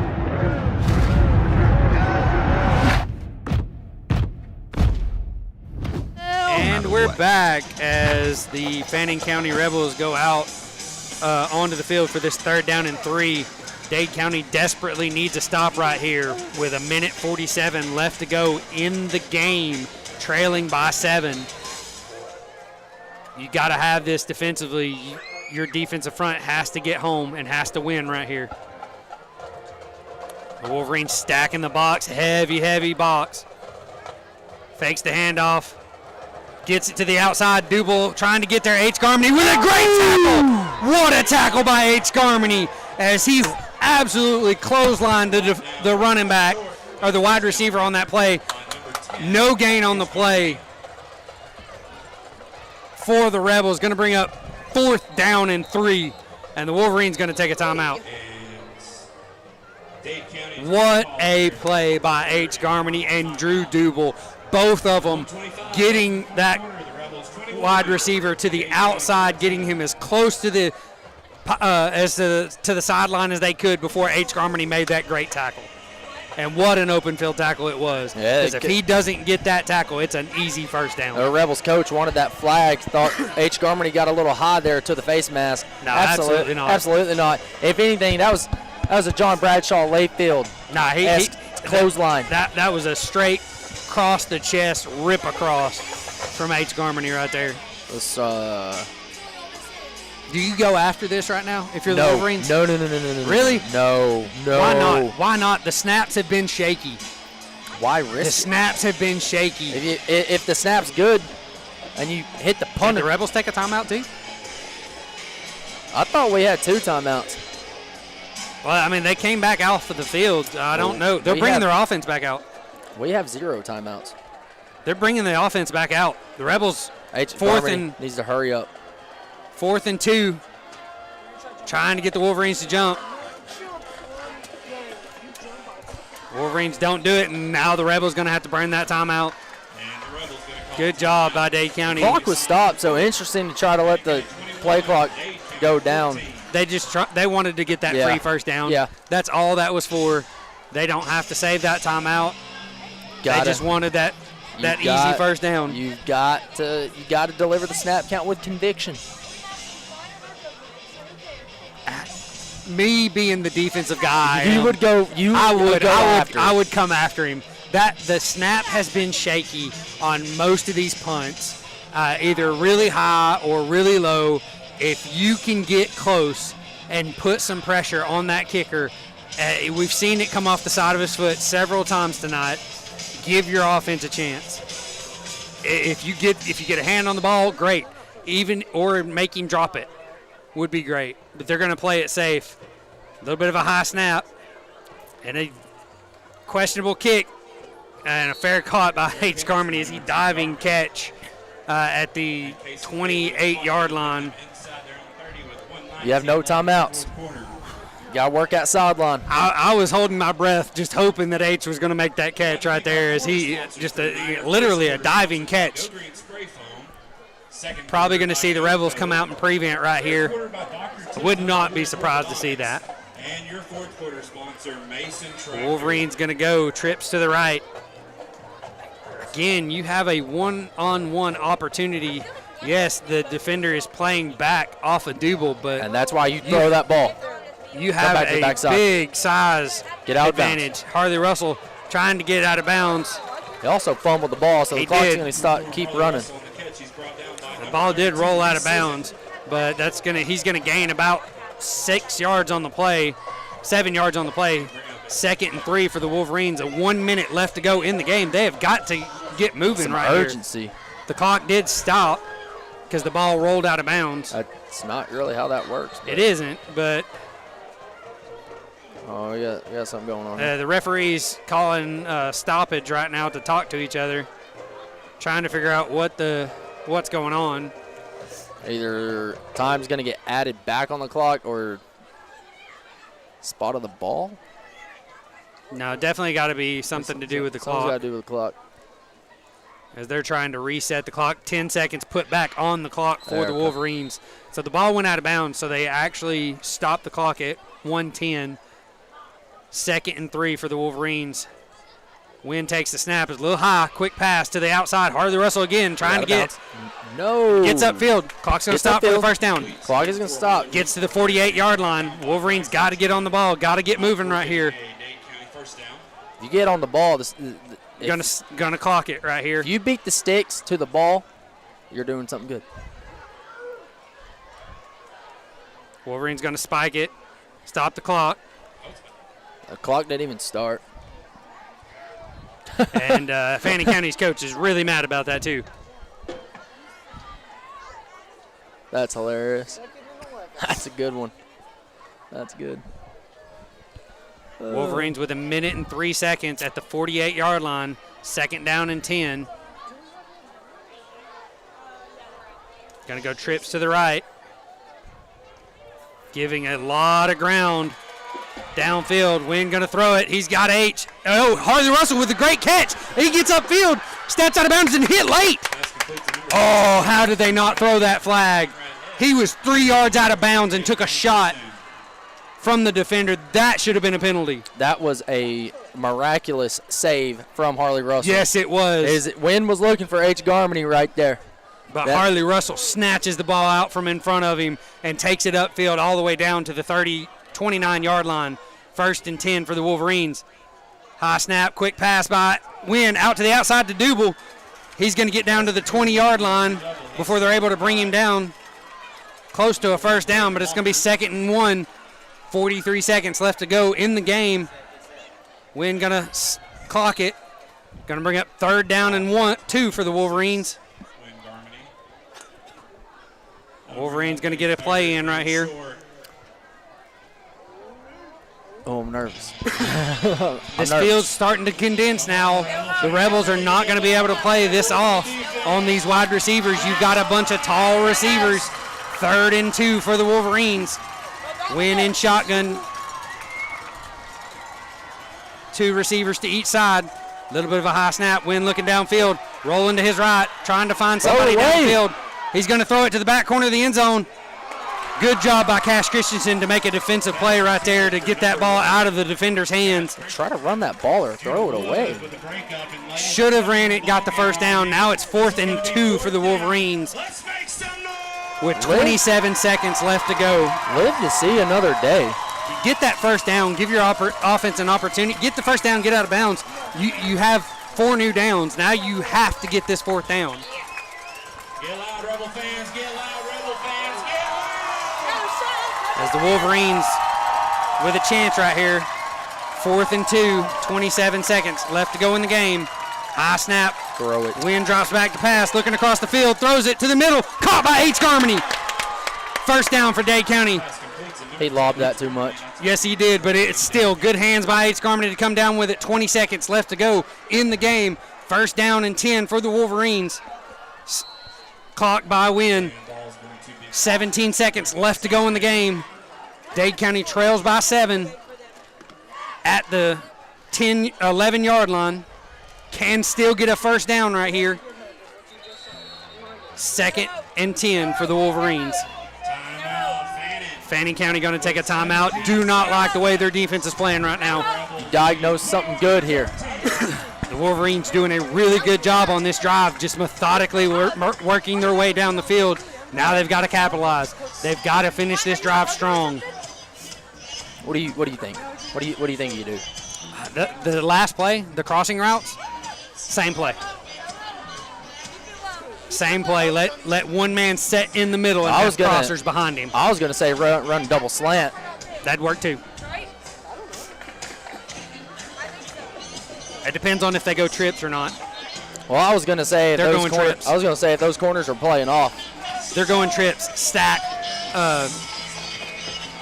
[SPEAKER 1] And we're back as the Fannin County Rebels go out onto the field for this 3rd down and 3. Dade County desperately needs a stop right here with 1:47 left to go in the game, trailing by 7. You got to have this defensively. Your defensive front has to get home and has to win right here. The Wolverines stacking the box, heavy box. Fakes the handoff. Gets it to the outside. Duble trying to get there. H. Garmany with a great tackle. What a tackle by H. Garmany as he absolutely clotheslined the running back or the wide receiver on that play. No gain on the play for the Rebels. Going to bring up 4th down and 3, and the Wolverines going to take a timeout. What a play by H. Garmany and Drew Duble. Both of them getting that wide receiver to the outside, getting him as close to the to the sideline as they could before H. Garmany made that great tackle. And what an open field tackle it was. Because if he doesn't get that tackle, it's an easy first down.
[SPEAKER 2] The Rebels coach wanted that flag, thought H. Garmany got a little high there to the face mask.
[SPEAKER 1] No, absolutely not.
[SPEAKER 2] Absolutely not. If anything, that was a John Bradshaw Layfield clothesline.
[SPEAKER 1] That was a straight cross the chest, rip across from H. Garmany right there.
[SPEAKER 2] Let's,
[SPEAKER 1] Do you go after this right now if you're the Wolverines?
[SPEAKER 2] No.
[SPEAKER 1] Really?
[SPEAKER 2] No.
[SPEAKER 1] Why not? Why not? The snaps have been shaky.
[SPEAKER 2] Why
[SPEAKER 1] The
[SPEAKER 2] risk it?
[SPEAKER 1] snaps have been shaky.
[SPEAKER 2] If the snap's good and you hit the
[SPEAKER 1] Did
[SPEAKER 2] punter.
[SPEAKER 1] the Rebels take a timeout too?
[SPEAKER 2] I thought we had 2 timeouts.
[SPEAKER 1] Well, I mean, they came back off of the field. I don't know. They're
[SPEAKER 2] we
[SPEAKER 1] bringing
[SPEAKER 2] have-
[SPEAKER 1] their offense back out.
[SPEAKER 2] We have 0 timeouts.
[SPEAKER 1] They're bringing the offense back out. The Rebels,
[SPEAKER 2] H.
[SPEAKER 1] Fourth
[SPEAKER 2] Garmany
[SPEAKER 1] and-
[SPEAKER 2] needs to hurry up.
[SPEAKER 1] 4th and 2, trying to get the Wolverines to jump. Wolverines don't do it, and now the Rebels going to have to burn that timeout.
[SPEAKER 3] And the Rebels going to call
[SPEAKER 1] Good job by Dade County.
[SPEAKER 2] Clock was stopped, so interesting to try to let the play clock go down.
[SPEAKER 1] They just they wanted to get that
[SPEAKER 2] Yeah.
[SPEAKER 1] free first down.
[SPEAKER 2] Yeah.
[SPEAKER 1] That's all that was for. They don't have to save that timeout. They just wanted that easy first down.
[SPEAKER 2] You've got to deliver the snap count with conviction.
[SPEAKER 1] Me being the defensive guy,
[SPEAKER 2] You would go.
[SPEAKER 1] I would
[SPEAKER 2] after.
[SPEAKER 1] come after him. That the snap has been shaky on most of these punts, either really high or really low. If you can get close and put some pressure on that kicker, we've seen it come off the side of his foot several times tonight. Give your offense a chance. If you get a hand on the ball, great. Or make him drop it would be great. But they're going to play it safe. A little bit of a high snap and a questionable kick and a fair caught by H. Carmody as he diving catch at the 28-yard line.
[SPEAKER 2] You have no timeouts. Got to work that sideline.
[SPEAKER 1] I was holding my breath, just hoping that H was going to make that catch right there, as he literally a diving catch. Probably going to see the Rebels come out and prevent right here. Would not be surprised to see that.
[SPEAKER 3] And your fourth quarter sponsor, Mason Tractor.
[SPEAKER 1] Wolverine's going to go trips to the right. Again, you have a one-on-one opportunity. Yes, the defender is playing back off a double, but
[SPEAKER 2] And that's why you throw that ball.
[SPEAKER 1] you have
[SPEAKER 2] back to the
[SPEAKER 1] a
[SPEAKER 2] backside.
[SPEAKER 1] big size
[SPEAKER 2] Get out of bounds.
[SPEAKER 1] advantage. Harley Russell trying to get out of bounds.
[SPEAKER 2] He also fumbled the ball, so
[SPEAKER 1] He
[SPEAKER 2] the clock's
[SPEAKER 1] did.
[SPEAKER 2] going to keep running.
[SPEAKER 1] The ball did roll out of bounds, but he's gonna gain about 6 yards on the play, 7 yards on the play. 2nd and 3 for the Wolverines. 1 minute left to go in the game. They have got to get moving
[SPEAKER 2] Some
[SPEAKER 1] right
[SPEAKER 2] urgency.
[SPEAKER 1] here. The clock did stop because the ball rolled out of bounds.
[SPEAKER 2] That's not really how that works.
[SPEAKER 1] It isn't, but
[SPEAKER 2] Oh, we got something going on.
[SPEAKER 1] the referee's calling stoppage right now to talk to each other, trying to figure out what's going on.
[SPEAKER 2] Either time's going to get added back on the clock or spot of the ball.
[SPEAKER 1] No, definitely got to be something to do with the
[SPEAKER 2] Something's
[SPEAKER 1] clock.
[SPEAKER 2] got to do with the clock.
[SPEAKER 1] As they're trying to reset the clock. 10 seconds put back on the clock for the
[SPEAKER 2] Okay.
[SPEAKER 1] Wolverines. So the ball went out of bounds, so they actually stopped the clock at 1:10. 2nd and 3 for the Wolverines. Wynn takes the snap. It's a little high. Quick pass to the outside. Harley Russell again trying to get it.
[SPEAKER 2] No.
[SPEAKER 1] Gets upfield. Clock's going to
[SPEAKER 2] Gets
[SPEAKER 1] stop for the
[SPEAKER 2] upfield.
[SPEAKER 1] first down.
[SPEAKER 2] Clock is going to stop.
[SPEAKER 1] Gets to the 48-yard line. Wolverines got to get on the ball. Got to get moving right here.
[SPEAKER 2] You get on the ball.
[SPEAKER 1] Gonna clock it right here.
[SPEAKER 2] If you beat the sticks to the ball, you're doing something good.
[SPEAKER 1] Wolverines going to spike it. Stop the clock.
[SPEAKER 2] The clock didn't even start.
[SPEAKER 1] And Fannin County's coach is really mad about that too.
[SPEAKER 2] That's hilarious. That's a good one. That's good.
[SPEAKER 1] Wolverines with 1 minute and 3 seconds at the 48-yard line. 2nd down and 10. Going to go trips to the right. Giving a lot of ground downfield. Wynn going to throw it. He's got H. Oh, Harley Russell with a great catch. He gets upfield, steps out of bounds and hit late. Oh, how did they not throw that flag? He was 3 yards out of bounds and took a shot from the defender. That should have been a penalty.
[SPEAKER 2] That was a miraculous save from Harley Russell.
[SPEAKER 1] Yes, it was.
[SPEAKER 2] Wynn was looking for H. Garmany right there.
[SPEAKER 1] But Harley Russell snatches the ball out from in front of him and takes it upfield all the way down to the 29-yard line. 1st and 10 for the Wolverines. High snap, quick pass by Wynn out to the outside to Double. He's going to get down to the 20-yard line before they're able to bring him down close to a first down, but it's going to be 2nd and 1. 43 seconds left to go in the game. Wynn going to clock it. Going to bring up 3rd down and 2 for the Wolverines. Wolverines going to get a play in right here.
[SPEAKER 2] Oh, I'm nervous.
[SPEAKER 1] This field's starting to condense now. The Rebels are not going to be able to play this off on these wide receivers. You've got a bunch of tall receivers. 3rd and 2 for the Wolverines. Wynn in shotgun. 2 receivers to each side. A little bit of a high snap. Wynn looking downfield. Rolling to his right. Trying to find somebody downfield. He's going to throw it to the back corner of the end zone. Good job by Cash Christensen to make a defensive play right there to get that ball out of the defender's hands.
[SPEAKER 2] Try to run that ball or throw it away.
[SPEAKER 1] Should have ran it, got the first down. Now it's 4th and 2 for the Wolverines with 27 seconds left to go.
[SPEAKER 2] Live to see another day.
[SPEAKER 1] Get that first down. Give your offense an opportunity. Get the first down, get out of bounds. You have 4 new downs. Now you have to get this 4th down.
[SPEAKER 3] Get loud, Rebel fans. Get loud, Rebel fans. Get loud.
[SPEAKER 1] As the Wolverines with a chance right here. 4th and 2, 27 seconds left to go in the game. High snap.
[SPEAKER 2] Throw it.
[SPEAKER 1] Wynn drops back to pass, looking across the field, throws it to the middle. Caught by H. Garmany. First down for Dade County.
[SPEAKER 2] He lobbed that too much.
[SPEAKER 1] Yes, he did, but it's still good hands by H. Garmany to come down with it. 20 seconds left to go in the game. First down and 10 for the Wolverines. Clock by Wynn. 17 seconds left to go in the game. Dade County trails by 7 at the 11-yard line. Can still get a first down right here. 2nd and 10 for the Wolverines. Fannin County going to take a timeout. Do not like the way their defense is playing right now.
[SPEAKER 2] You diagnosed something good here.
[SPEAKER 1] The Wolverines doing a really good job on this drive, just methodically working their way down the field. Now they've got to capitalize. They've got to finish this drive strong.
[SPEAKER 2] What do you think? What do you think you do?
[SPEAKER 1] The last play, the crossing routes, same play. Same play. Let one man set in the middle and have crossers behind him.
[SPEAKER 2] I was going to say run double slant.
[SPEAKER 1] That'd work too. It depends on if they go trips or not.
[SPEAKER 2] Well, I was going to say
[SPEAKER 1] they're going trips.
[SPEAKER 2] I was going to say if those corners are playing off.
[SPEAKER 1] They're going trips, stack,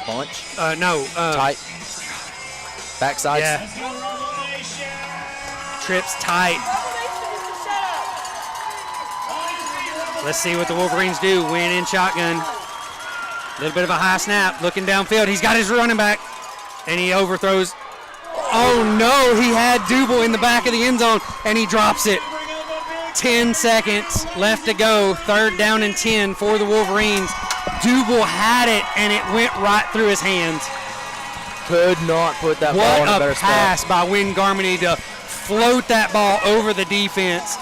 [SPEAKER 2] bunch.
[SPEAKER 1] Tight.
[SPEAKER 2] Backside.
[SPEAKER 1] Yeah. Trips tight. Let's see what the Wolverines do. Wynn in shotgun. A little bit of a high snap. Looking downfield. He's got his running back. And he overthrows. Oh, no. He had Duble in the back of the end zone, and he drops it. 10 seconds left to go. 3rd down and 10 for the Wolverines. Duble had it, and it went right through his hands.
[SPEAKER 2] Could not put that ball in a better spot. What a
[SPEAKER 1] pass by Wynn Garmany to float that ball over the defense.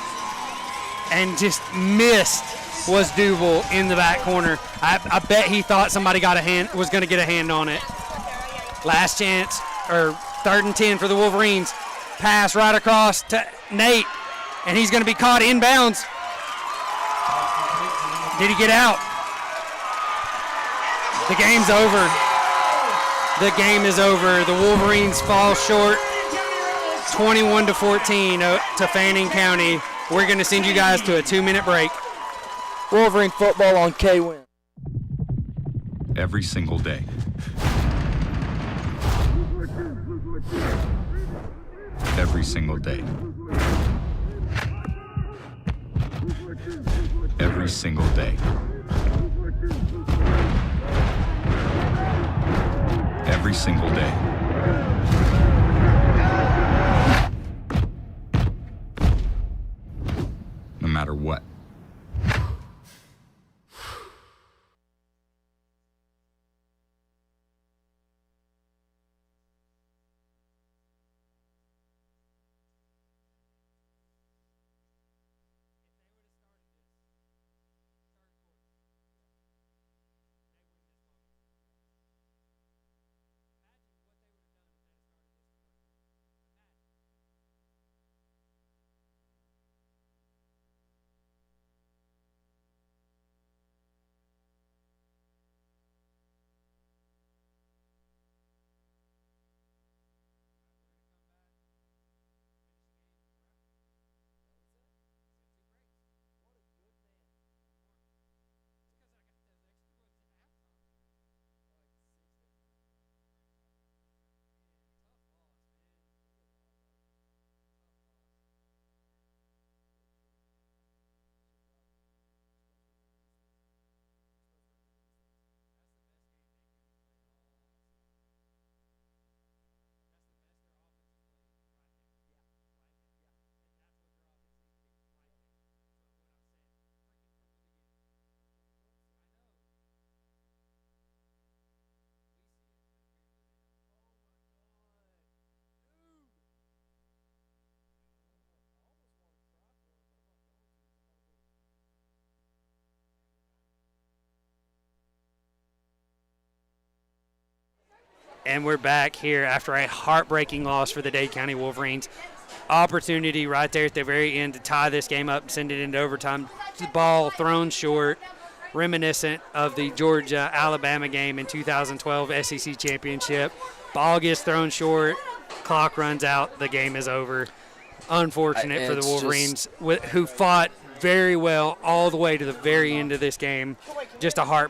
[SPEAKER 1] And just missed was Duble in the back corner. I bet he thought somebody was going to get a hand on it. Last chance, or 3rd and 10 for the Wolverines. Pass right across to Nate, and he's going to be caught inbounds. Did he get out? The game's over. The game is over. The Wolverines fall short 21-14 to Fannin County. We're going to send you guys to a 2-minute break.
[SPEAKER 2] Wolverine football on K-Win.
[SPEAKER 4] Every single day. Every single day. Every single day. Every single day. No matter what.
[SPEAKER 1] And we're back here after a heartbreaking loss for the Dade County Wolverines. Opportunity right there at the very end to tie this game up and send it into overtime. The ball thrown short, reminiscent of the Georgia-Alabama game in 2012 SEC Championship. Ball gets thrown short, clock runs out, the game is over. Unfortunate for the Wolverines, who fought very well all the way to the very end of this game. Just a